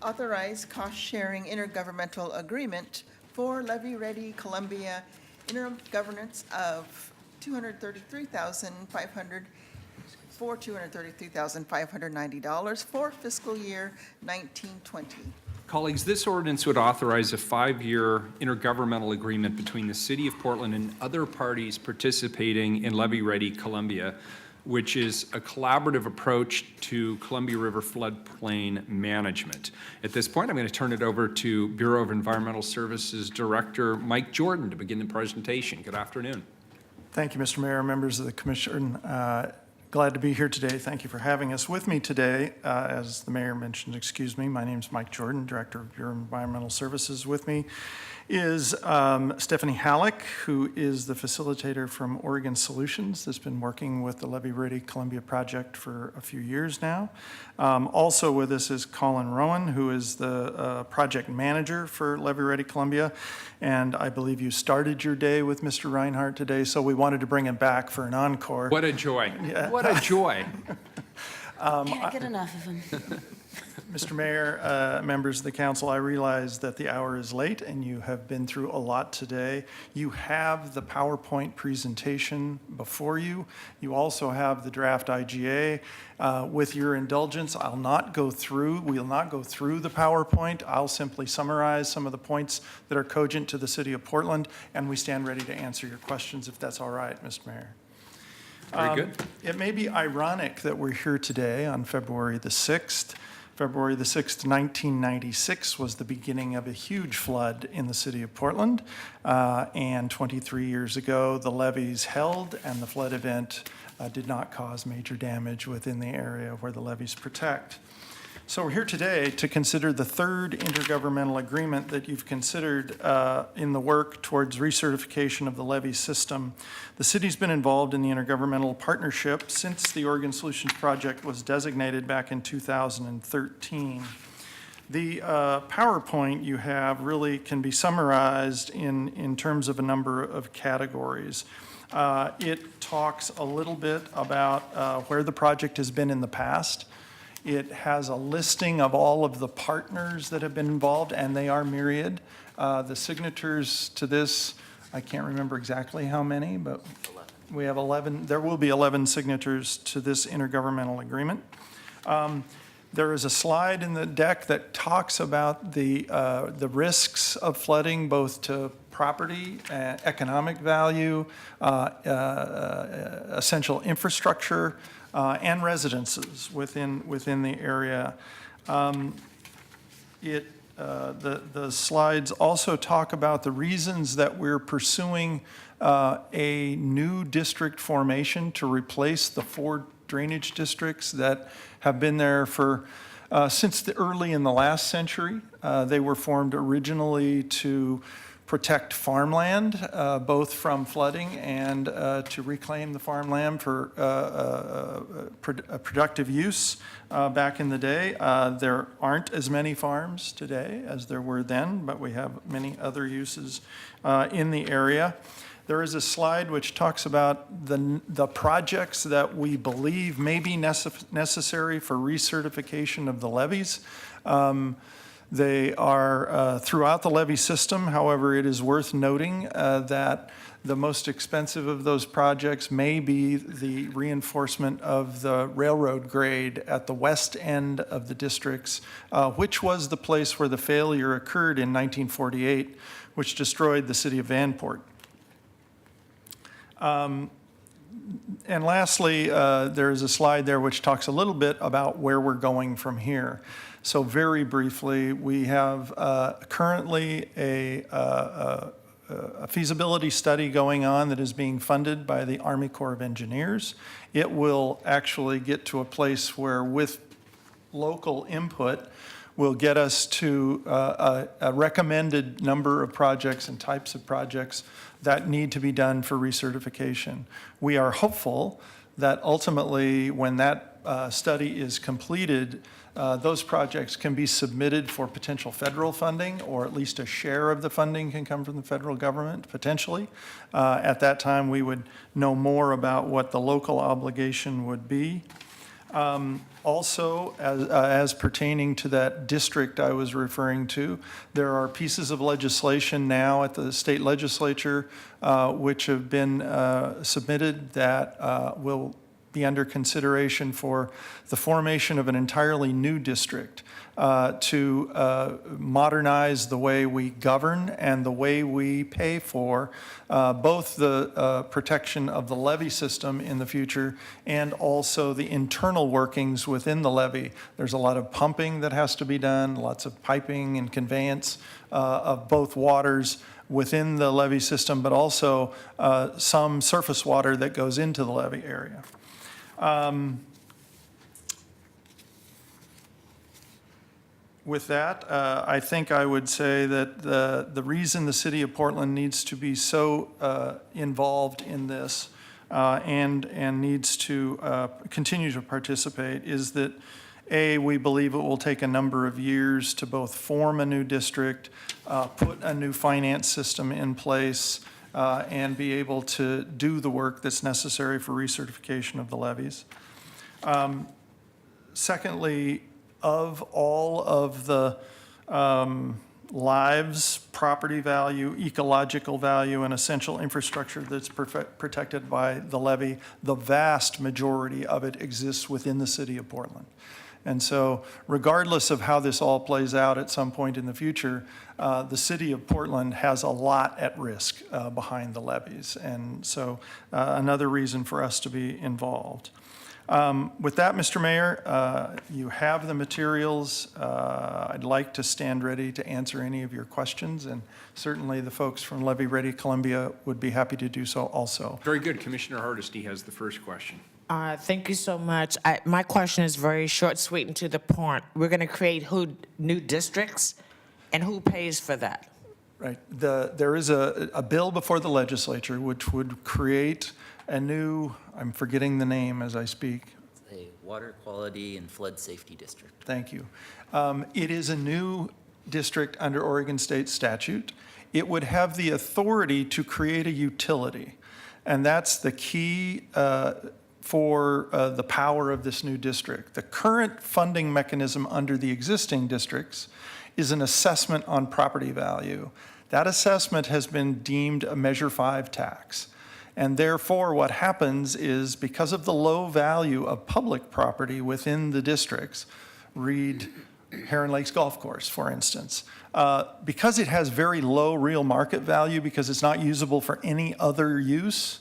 Speaker 2: Authorize cost-sharing intergovernmental agreement for levy-ready Columbia interim governance of $233,590 for fiscal year 1920.
Speaker 1: Colleagues, this ordinance would authorize a 5-year intergovernmental agreement between the City of Portland and other parties participating in Levy Ready Columbia, which is a collaborative approach to Columbia River floodplain management. At this point, I'm going to turn it over to Bureau of Environmental Services Director Mike Jordan to begin the presentation. Good afternoon.
Speaker 18: Thank you, Mr. Mayor, members of the Commission. Glad to be here today. Thank you for having us. With me today, as the Mayor mentioned, my name is Mike Jordan, Director of Bureau of Environmental Services. With me is Stephanie Halleck, who is the facilitator from Oregon Solutions, that's been working with the Levy Ready Columbia project for a few years now. Also with us is Colin Rowan, who is the project manager for Levy Ready Columbia. And I believe you started your day with Mr. Reinhardt today, so we wanted to bring him back for an encore.
Speaker 1: What a joy.
Speaker 18: Yeah.
Speaker 1: What a joy.
Speaker 10: Can't get enough of him.
Speaker 18: Mr. Mayor, members of the council, I realize that the hour is late and you have been through a lot today. You have the PowerPoint presentation before you. You also have the draft IGA. With your indulgence, we'll not go through the PowerPoint. I'll simply summarize some of the points that are cogent to the City of Portland, and we stand ready to answer your questions if that's all right, Mr. Mayor.
Speaker 1: Very good.
Speaker 18: It may be ironic that we're here today on February the 6th. February the 6th, 1996 was the beginning of a huge flood in the city of Portland. And 23 years ago, the levees held and the flood event did not cause major damage within the area where the levees protect. So we're here today to consider the third intergovernmental agreement that you've considered in the work towards recertification of the levee system. The city's been involved in the intergovernmental partnership since the Oregon Solutions Project was designated back in 2013. The PowerPoint you have really can be summarized in terms of a number of categories. It talks a little bit about where the project has been in the past. It has a listing of all of the partners that have been involved, and they are myriad. The signatures to this, I can't remember exactly how many, but we have 11. There will be 11 signatures to this intergovernmental agreement. There is a slide in the deck that talks about the risks of flooding, both to property, economic value, essential infrastructure, and residences within the area. The slides also talk about the reasons that we're pursuing a new district formation to replace the 4 drainage districts that have been there for since early in the last century. They were formed originally to protect farmland, both from flooding and to reclaim the farmland for productive use back in the day. There aren't as many farms today as there were then, but we have many other uses in the area. There is a slide which talks about the projects that we believe may be necessary for recertification of the levees. They are throughout the levee system. However, it is worth noting that the most expensive of those projects may be the reinforcement of the railroad grade at the west end of the districts, which was the place where the failure occurred in 1948, which destroyed the city of Vanport. And lastly, there is a slide there which talks a little bit about where we're going from here. So very briefly, we have currently a feasibility study going on that is being funded by the Army Corps of Engineers. It will actually get to a place where, with local input, will get us to a recommended number of projects and types of projects that need to be done for recertification. We are hopeful that ultimately, when that study is completed, those projects can be submitted for potential federal funding, or at least a share of the funding can come from the federal government, potentially. At that time, we would know more about what the local obligation would be. Also, as pertaining to that district I was referring to, there are pieces of legislation now at the state legislature which have been submitted that will be under consideration for the formation of an entirely new district to modernize the way we govern and the way we pay for both the protection of the levee system in the future and also the internal workings within the levee. There's a lot of pumping that has to be done, lots of piping and conveyance of both waters within the levee system, but also some surface water that goes into the levee area. With that, I think I would say that the reason the city of Portland needs to be so involved in this and needs to continue to participate is that, A, we believe it will take a number of years to both form a new district, put a new finance system in place, and be able to do the work that's necessary for recertification of the levees. Secondly, of all of the lives, property value, ecological value, and essential infrastructure that's protected by the levee, the vast majority of it exists within the city of Portland. And so regardless of how this all plays out at some point in the future, the city of Portland has a lot at risk behind the levees. And so another reason for us to be involved. With that, Mr. Mayor, you have the materials. I'd like to stand ready to answer any of your questions, and certainly the folks from Levee Ready Columbia would be happy to do so also.
Speaker 1: Very good. Commissioner Hardesty has the first question.
Speaker 7: Thank you so much. My question is very short, sweet, and to the point. We're going to create new districts, and who pays for that?
Speaker 18: Right. There is a bill before the legislature which would create a new, I'm forgetting the name as I speak.
Speaker 19: A Water Quality and Flood Safety District.
Speaker 18: Thank you. It is a new district under Oregon State statute. It would have the authority to create a utility, and that's the key for the power of this new district. The current funding mechanism under the existing districts is an assessment on property value. That assessment has been deemed a Measure 5 tax. And therefore, what happens is, because of the low value of public property within the districts, read Heron Lakes Golf Course, for instance, because it has very low real market value because it's not usable for any other use,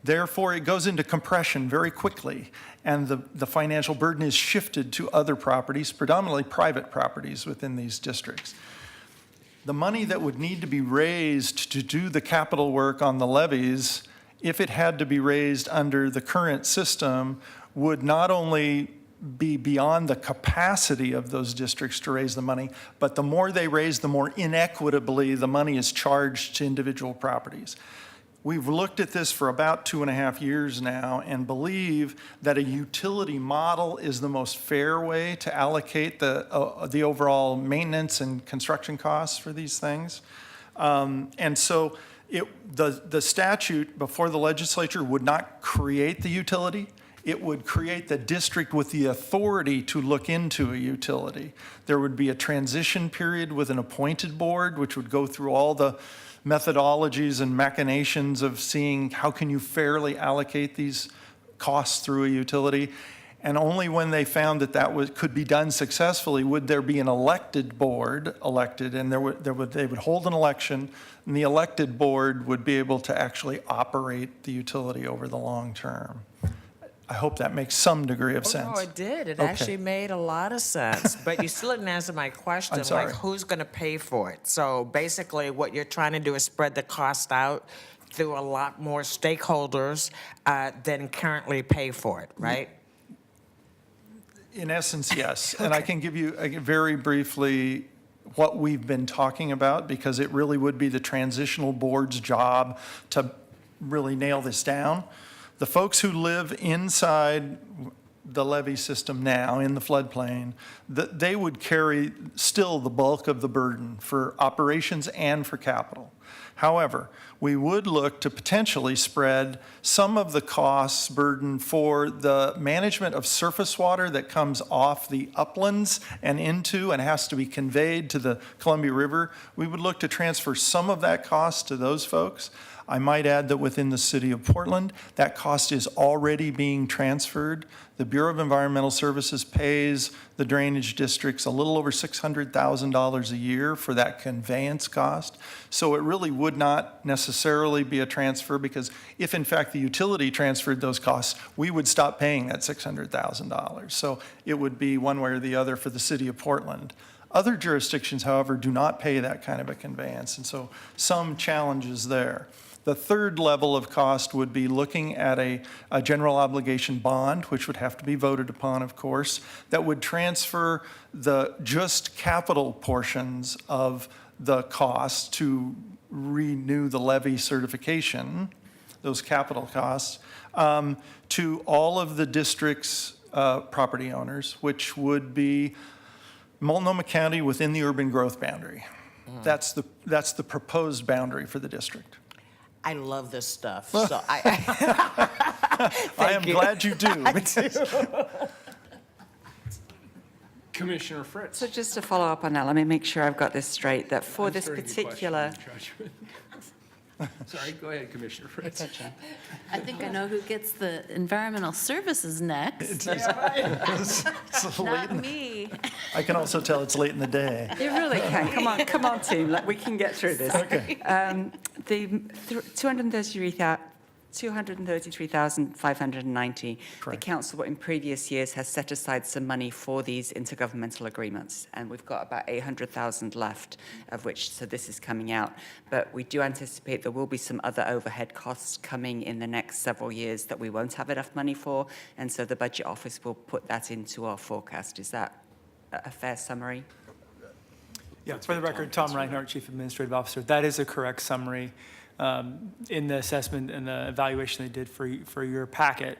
Speaker 18: therefore it goes into compression very quickly, and the financial burden is shifted to other properties, predominantly private properties within these districts. The money that would need to be raised to do the capital work on the levees, if it had to be raised under the current system, would not only be beyond the capacity of those districts to raise the money, but the more they raise, the more inequitably the money is charged to individual properties. We've looked at this for about 2.5 years now and believe that a utility model is the most fair way to allocate the overall maintenance and construction costs for these things. And so the statute before the legislature would not create the utility. It would create the district with the authority to look into a utility. There would be a transition period with an appointed board, which would go through all the methodologies and machinations of seeing how can you fairly allocate these costs through a utility. And only when they found that could be done successfully would there be an elected board elected, and they would hold an election, and the elected board would be able to actually operate the utility over the long term. I hope that makes some degree of sense.
Speaker 7: Oh, no, it did. It
Speaker 18: Okay.
Speaker 7: actually made a lot of sense. But you still didn't answer my question,
Speaker 18: I'm sorry.
Speaker 7: like who's going to pay for it? So basically what you're trying to do is spread the cost out through a lot more stakeholders than currently pay for it, right?
Speaker 18: In essence, yes. And I can give you very briefly what we've been talking about, because it really would be the transitional board's job to really nail this down. The folks who live inside the levee system now in the floodplain, they would carry still the bulk of the burden for operations and for capital. However, we would look to potentially spread some of the costs burden for the management of surface water that comes off the uplands and into and has to be conveyed to the Columbia River. We would look to transfer some of that cost to those folks. I might add that within the city of Portland, that cost is already being transferred. The Bureau of Environmental Services pays the drainage districts a little over $600,000 a year for that conveyance cost. So it really would not necessarily be a transfer, because if in fact the utility transferred those costs, we would stop paying that $600,000. So it would be one way or the other for the city of Portland. Other jurisdictions, however, do not pay that kind of a conveyance, and so some challenges there. The third level of cost would be looking at a general obligation bond, which would have to be voted upon, of course, that would transfer the just capital portions of the cost to renew the levee certification, those capital costs, to all of the district's property owners, which would be Multnomah County within the urban growth boundary. That's the proposed boundary for the district.
Speaker 7: I love this stuff. So I
Speaker 18: am glad you do.
Speaker 7: I do.
Speaker 1: Commissioner Fritz.
Speaker 9: So just to follow up on that, let me make sure I've got this straight, that for this particular...
Speaker 1: Sorry, go ahead, Commissioner Fritz.
Speaker 10: I think I know who gets the environmental services next.
Speaker 18: It's
Speaker 10: Not me.
Speaker 18: I can also tell it's late in the day.
Speaker 9: You really can. Come on, team. We can get through this.
Speaker 18: Okay.
Speaker 9: The 233,590, the council in previous years has set aside some money for these intergovernmental agreements, and we've got about 800,000 left, of which, so this is coming out. But we do anticipate there will be some other overhead costs coming in the next several years that we won't have enough money for, and so the budget office will put that into our forecast. Is that a fair summary?
Speaker 20: Yeah, for the record, Tom Reinhardt, Chief Administrative Officer. That is a correct summary. In the assessment and the evaluation they did for your packet,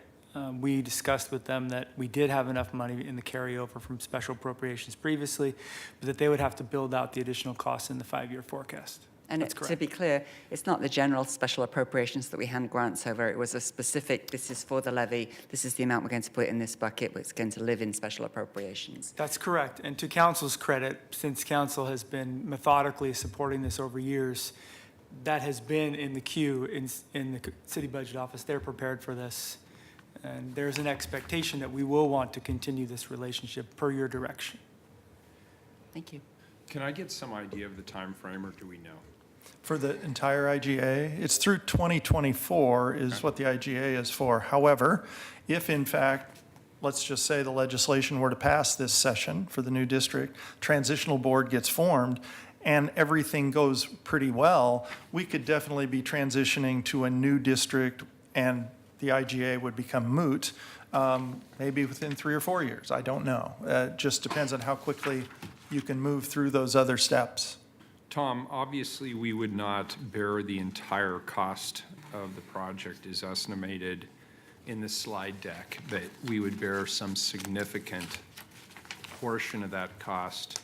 Speaker 20: we discussed with them that we did have enough money in the carryover from special appropriations previously, but that they would have to build out the additional costs in the 5-year forecast.
Speaker 9: And
Speaker 20: That's correct.
Speaker 9: to be clear, it's not the general special appropriations that we hand grants over. It was a specific, this is for the levy, this is the amount we're going to put in this bucket, but it's going to live in special appropriations.
Speaker 20: That's correct. And to council's credit, since council has been methodically supporting this over years, that has been in the queue in the city budget office. They're prepared for this. And there's an expectation that we will want to continue this relationship per your direction.
Speaker 9: Thank you.
Speaker 1: Can I get some idea of the time frame, or do we know?
Speaker 18: For the entire IGA, it's through 2024 is what the IGA is for. However, if in fact, let's just say the legislation were to pass this session for the new district, transitional board gets formed, and everything goes pretty well, we could definitely be transitioning to a new district, and the IGA would become moot maybe within 3 or 4 years. I don't know. It just depends on how quickly you can move through those other steps.
Speaker 1: Tom, obviously, we would not bear the entire cost of the project as estimated in the slide deck, but we would bear some significant portion of that cost.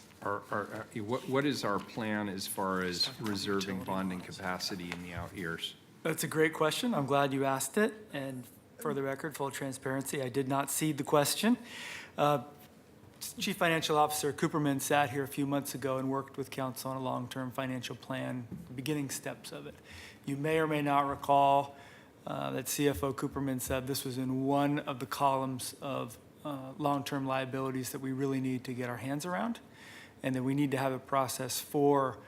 Speaker 1: What is our plan as far as reserving bonding capacity in the out years?
Speaker 20: That's a great question. I'm glad you asked it. And for the record, full transparency, I did not see the question. Chief Financial Officer Cooperman sat here a few months ago and worked with council on a long-term financial plan, the beginning steps of it. You may or may not recall that CFO Cooperman said this was in one of the columns of long-term liabilities that we really need to get our hands around, and that we need to have a process for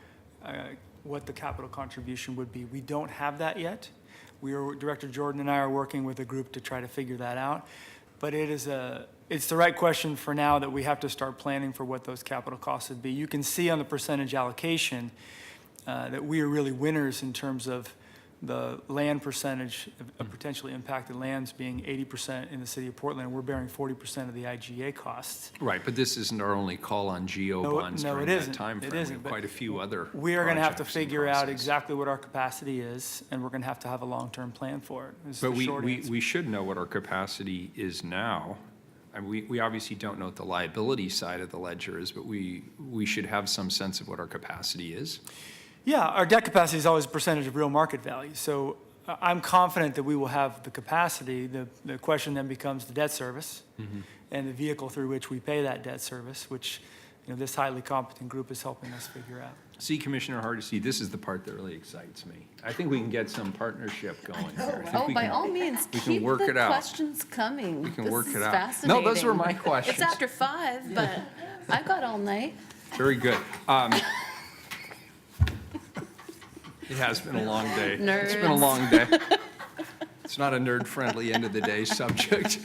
Speaker 20: what the capital contribution would be. We don't have that yet. Director Jordan and I are working with a group to try to figure that out. But it's the right question for now that we have to start planning for what those capital costs would be. You can see on the percentage allocation that we are really winners in terms of the land percentage of potentially impacted lands being 80% in the city of Portland, and we're bearing 40% of the IGA costs.
Speaker 1: Right, but this isn't our only call on GO bonds during that timeframe.
Speaker 20: It
Speaker 1: We
Speaker 20: isn't,
Speaker 1: have
Speaker 20: but
Speaker 1: quite a few other
Speaker 20: we are going to have to
Speaker 1: projects in
Speaker 20: figure out
Speaker 1: process.
Speaker 20: exactly what our capacity is, and we're going to have a long-term plan for it. Is
Speaker 1: But
Speaker 20: the short answer.
Speaker 1: we should know what our capacity is now. And we obviously don't know what the liability side of the ledger is, but we should have some sense of what our capacity is.
Speaker 20: Yeah, our debt capacity is always a percentage of real market value. So I'm confident that we will have the capacity. The question then becomes the debt service and the vehicle through which we pay that debt service, which this highly competent group is helping us figure out.
Speaker 1: See, Commissioner Hardesty, this is the part that really excites me. I think we can get some partnership going here. I think we
Speaker 10: By
Speaker 1: can-
Speaker 10: all means,
Speaker 1: we can
Speaker 10: keep
Speaker 1: work
Speaker 10: the
Speaker 1: it out.
Speaker 10: questions coming.
Speaker 1: We can
Speaker 10: This
Speaker 1: work
Speaker 10: is
Speaker 1: it out.
Speaker 10: fascinating.
Speaker 1: No, those were my questions.
Speaker 10: It's after 5, but I got all night.
Speaker 1: Very good. It has been a long day. It's been a
Speaker 10: Nerds.
Speaker 1: long day. It's not a nerd-friendly end-of-the-day subject.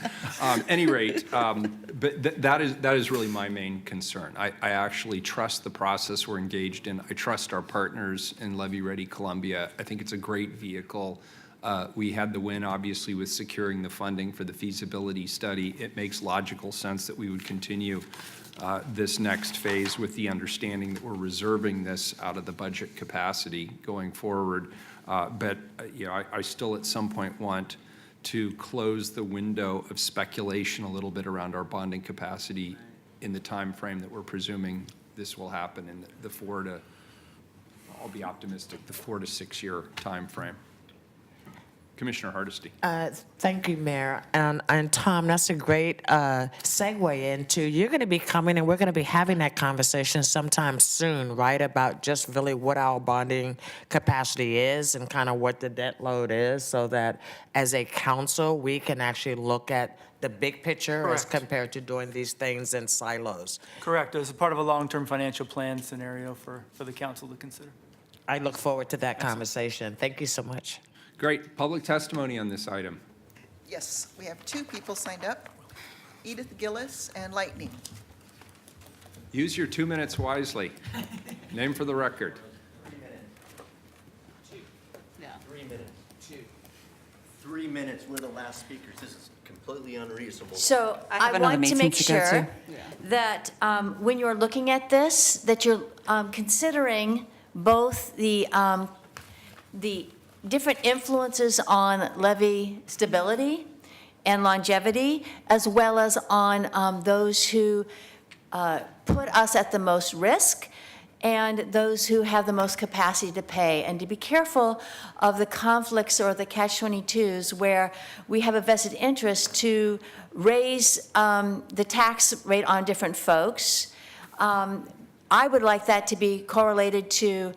Speaker 1: Any rate, but that is really my main concern. I actually trust the process we're engaged in. I trust our partners in Levee Ready Columbia. I think it's a great vehicle. We had the win, obviously, with securing the funding for the feasibility study. It makes logical sense that we would continue this next phase with the understanding that we're reserving this out of the budget capacity going forward. But I still at some point want to close the window of speculation a little bit around our bonding capacity in the time frame that we're presuming this will happen in I'll be optimistic, the 4 to 6 year time frame. Commissioner Hardesty.
Speaker 7: Thank you, Mayor. And Tom, that's a great segue into, you're going to be coming and we're going to be having that conversation sometime soon, right, about just really what our bonding capacity is and kind of what the debt load is, so that as a council, we can actually look at the big picture as
Speaker 20: Correct.
Speaker 7: compared to doing these things in silos.
Speaker 20: Correct. As a part of a long-term financial plan scenario for the council to consider.
Speaker 7: I look forward to that conversation. Thank you so much.
Speaker 1: Great. Public testimony on this item.
Speaker 2: Yes, we have 2 people signed up, Edith Gillis and Lightning.
Speaker 1: Use your 2 minutes wisely. Name for the record.
Speaker 21: 3 minutes, we're the last speakers. This is completely unreasonable.
Speaker 16: So
Speaker 9: I have
Speaker 16: I
Speaker 9: another
Speaker 16: want to
Speaker 9: meeting
Speaker 16: make
Speaker 9: to go to.
Speaker 16: sure that when you're looking at this, that you're considering both the different influences on levee stability and longevity, as well as on those who put us at the most risk and those who have the most capacity to pay, and to be careful of the conflicts or the catch-22s where we have a vested interest to raise the tax rate on different folks. I would like that to be correlated to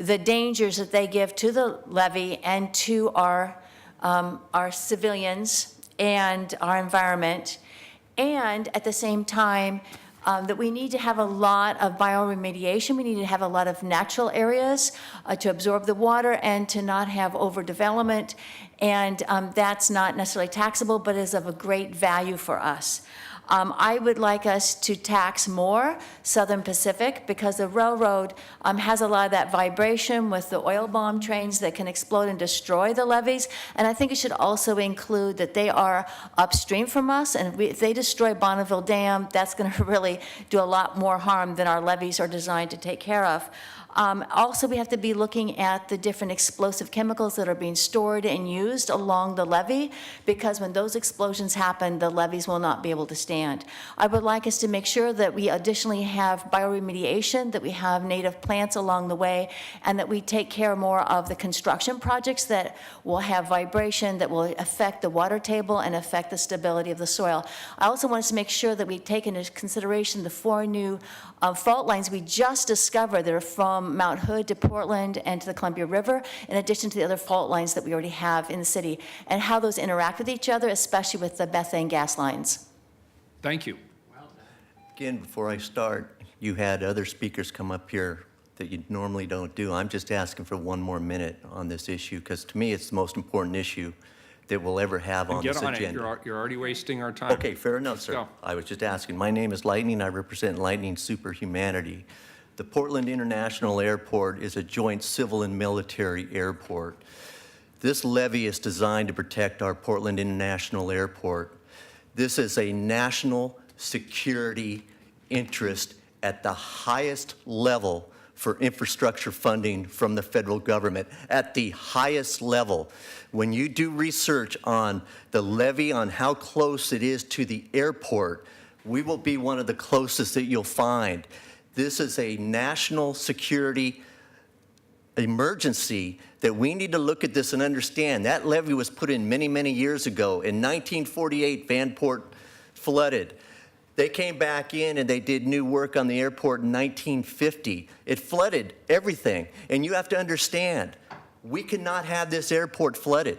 Speaker 16: the dangers that they give to the levee and to our civilians and our environment, and at the same time, that we need to have a lot of bioremediation. We need to have a lot of natural areas to absorb the water and to not have overdevelopment. And that's not necessarily taxable, but is of a great value for us.
Speaker 4: I would like us to tax more Southern Pacific because the railroad has a lot of that vibration with the oil bomb trains that can explode and destroy the levees. And I think it should also include that they are upstream from us, and if they destroy Bonneville Dam, that's going to really do a lot more harm than our levees are designed to take care of. Also, we have to be looking at the different explosive chemicals that are being stored and used along the levee, because when those explosions happen, the levees will not be able to stand. I would like us to make sure that we additionally have bioremediation, that we have native plants along the way, and that we take care more of the construction projects that will have vibration, that will affect the water table and affect the stability of the soil. I also want us to make sure that we take into consideration the 4 new fault lines we just discovered that are from Mount Hood to Portland and to the Columbia River, in addition to the other fault lines that we already have in the city, and how those interact with each other, especially with the methane gas lines.
Speaker 1: Thank you.
Speaker 21: Again, before I start, you had other speakers come up here that you normally don't do. I'm just asking for 1 more minute on this issue, because to me, it's the most important issue that we'll ever have on this agenda.
Speaker 1: Get on it. You're already wasting our time.
Speaker 21: Okay, fair enough, sir.
Speaker 1: Go.
Speaker 21: I was just asking. My name is Lightning. I represent Lightning Superhumanity. The Portland International Airport is a joint civil and military airport. This levee is designed to protect our Portland International Airport. This is a national security interest at the highest level for infrastructure funding from the federal government, at the highest level. When you do research on the levee, on how close it is to the airport, we will be one of the closest that you'll find. This is a national security emergency that we need to look at this and understand. That levee was put in many, many years ago. In 1948, Vanport flooded. They came back in and they did new work on the airport in 1950. It flooded everything. And you have to understand, we cannot have this airport flooded.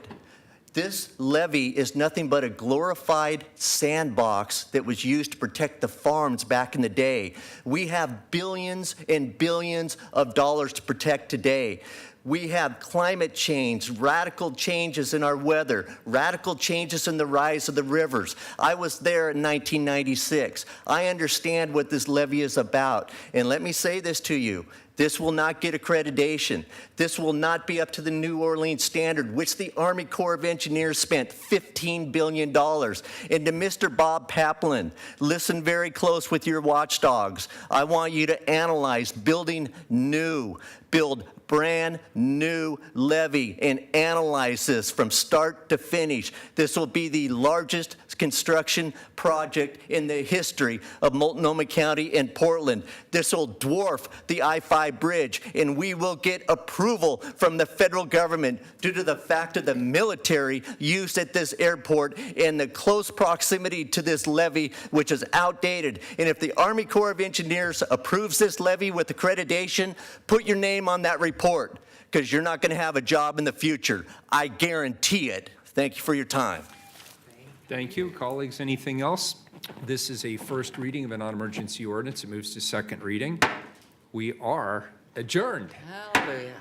Speaker 21: This levee is nothing but a glorified sandbox that was used to protect the farms back in the day. We have billions and billions of dollars to protect today. We have climate change, radical changes in our weather, radical changes in the rise of the rivers. I was there in 1996. I understand what this levee is about. And let me say this to you. This will not get accreditation. This will not be up to the New Orleans standard, which the Army Corps of Engineers spent $15 billion. And to Mr. Bob Paplin, listen very close with your watchdogs. I want you to analyze building new, build brand new levee and analyze this from start to finish. This will be the largest construction project in the history of Multnomah County and Portland. This will dwarf the I-5 bridge, and we will get approval from the federal government due to the fact of the military use at this airport and the close proximity to this levee, which is outdated. And if the Army Corps of Engineers approves this levee with accreditation, put your name on that report, because you're not going to have a job in the future. I guarantee it. Thank you for your time.
Speaker 1: Thank you. Colleagues, anything else? This is a first reading of a non-emergency ordinance. It moves to second reading. We are adjourned.
Speaker 7: Hallelujah.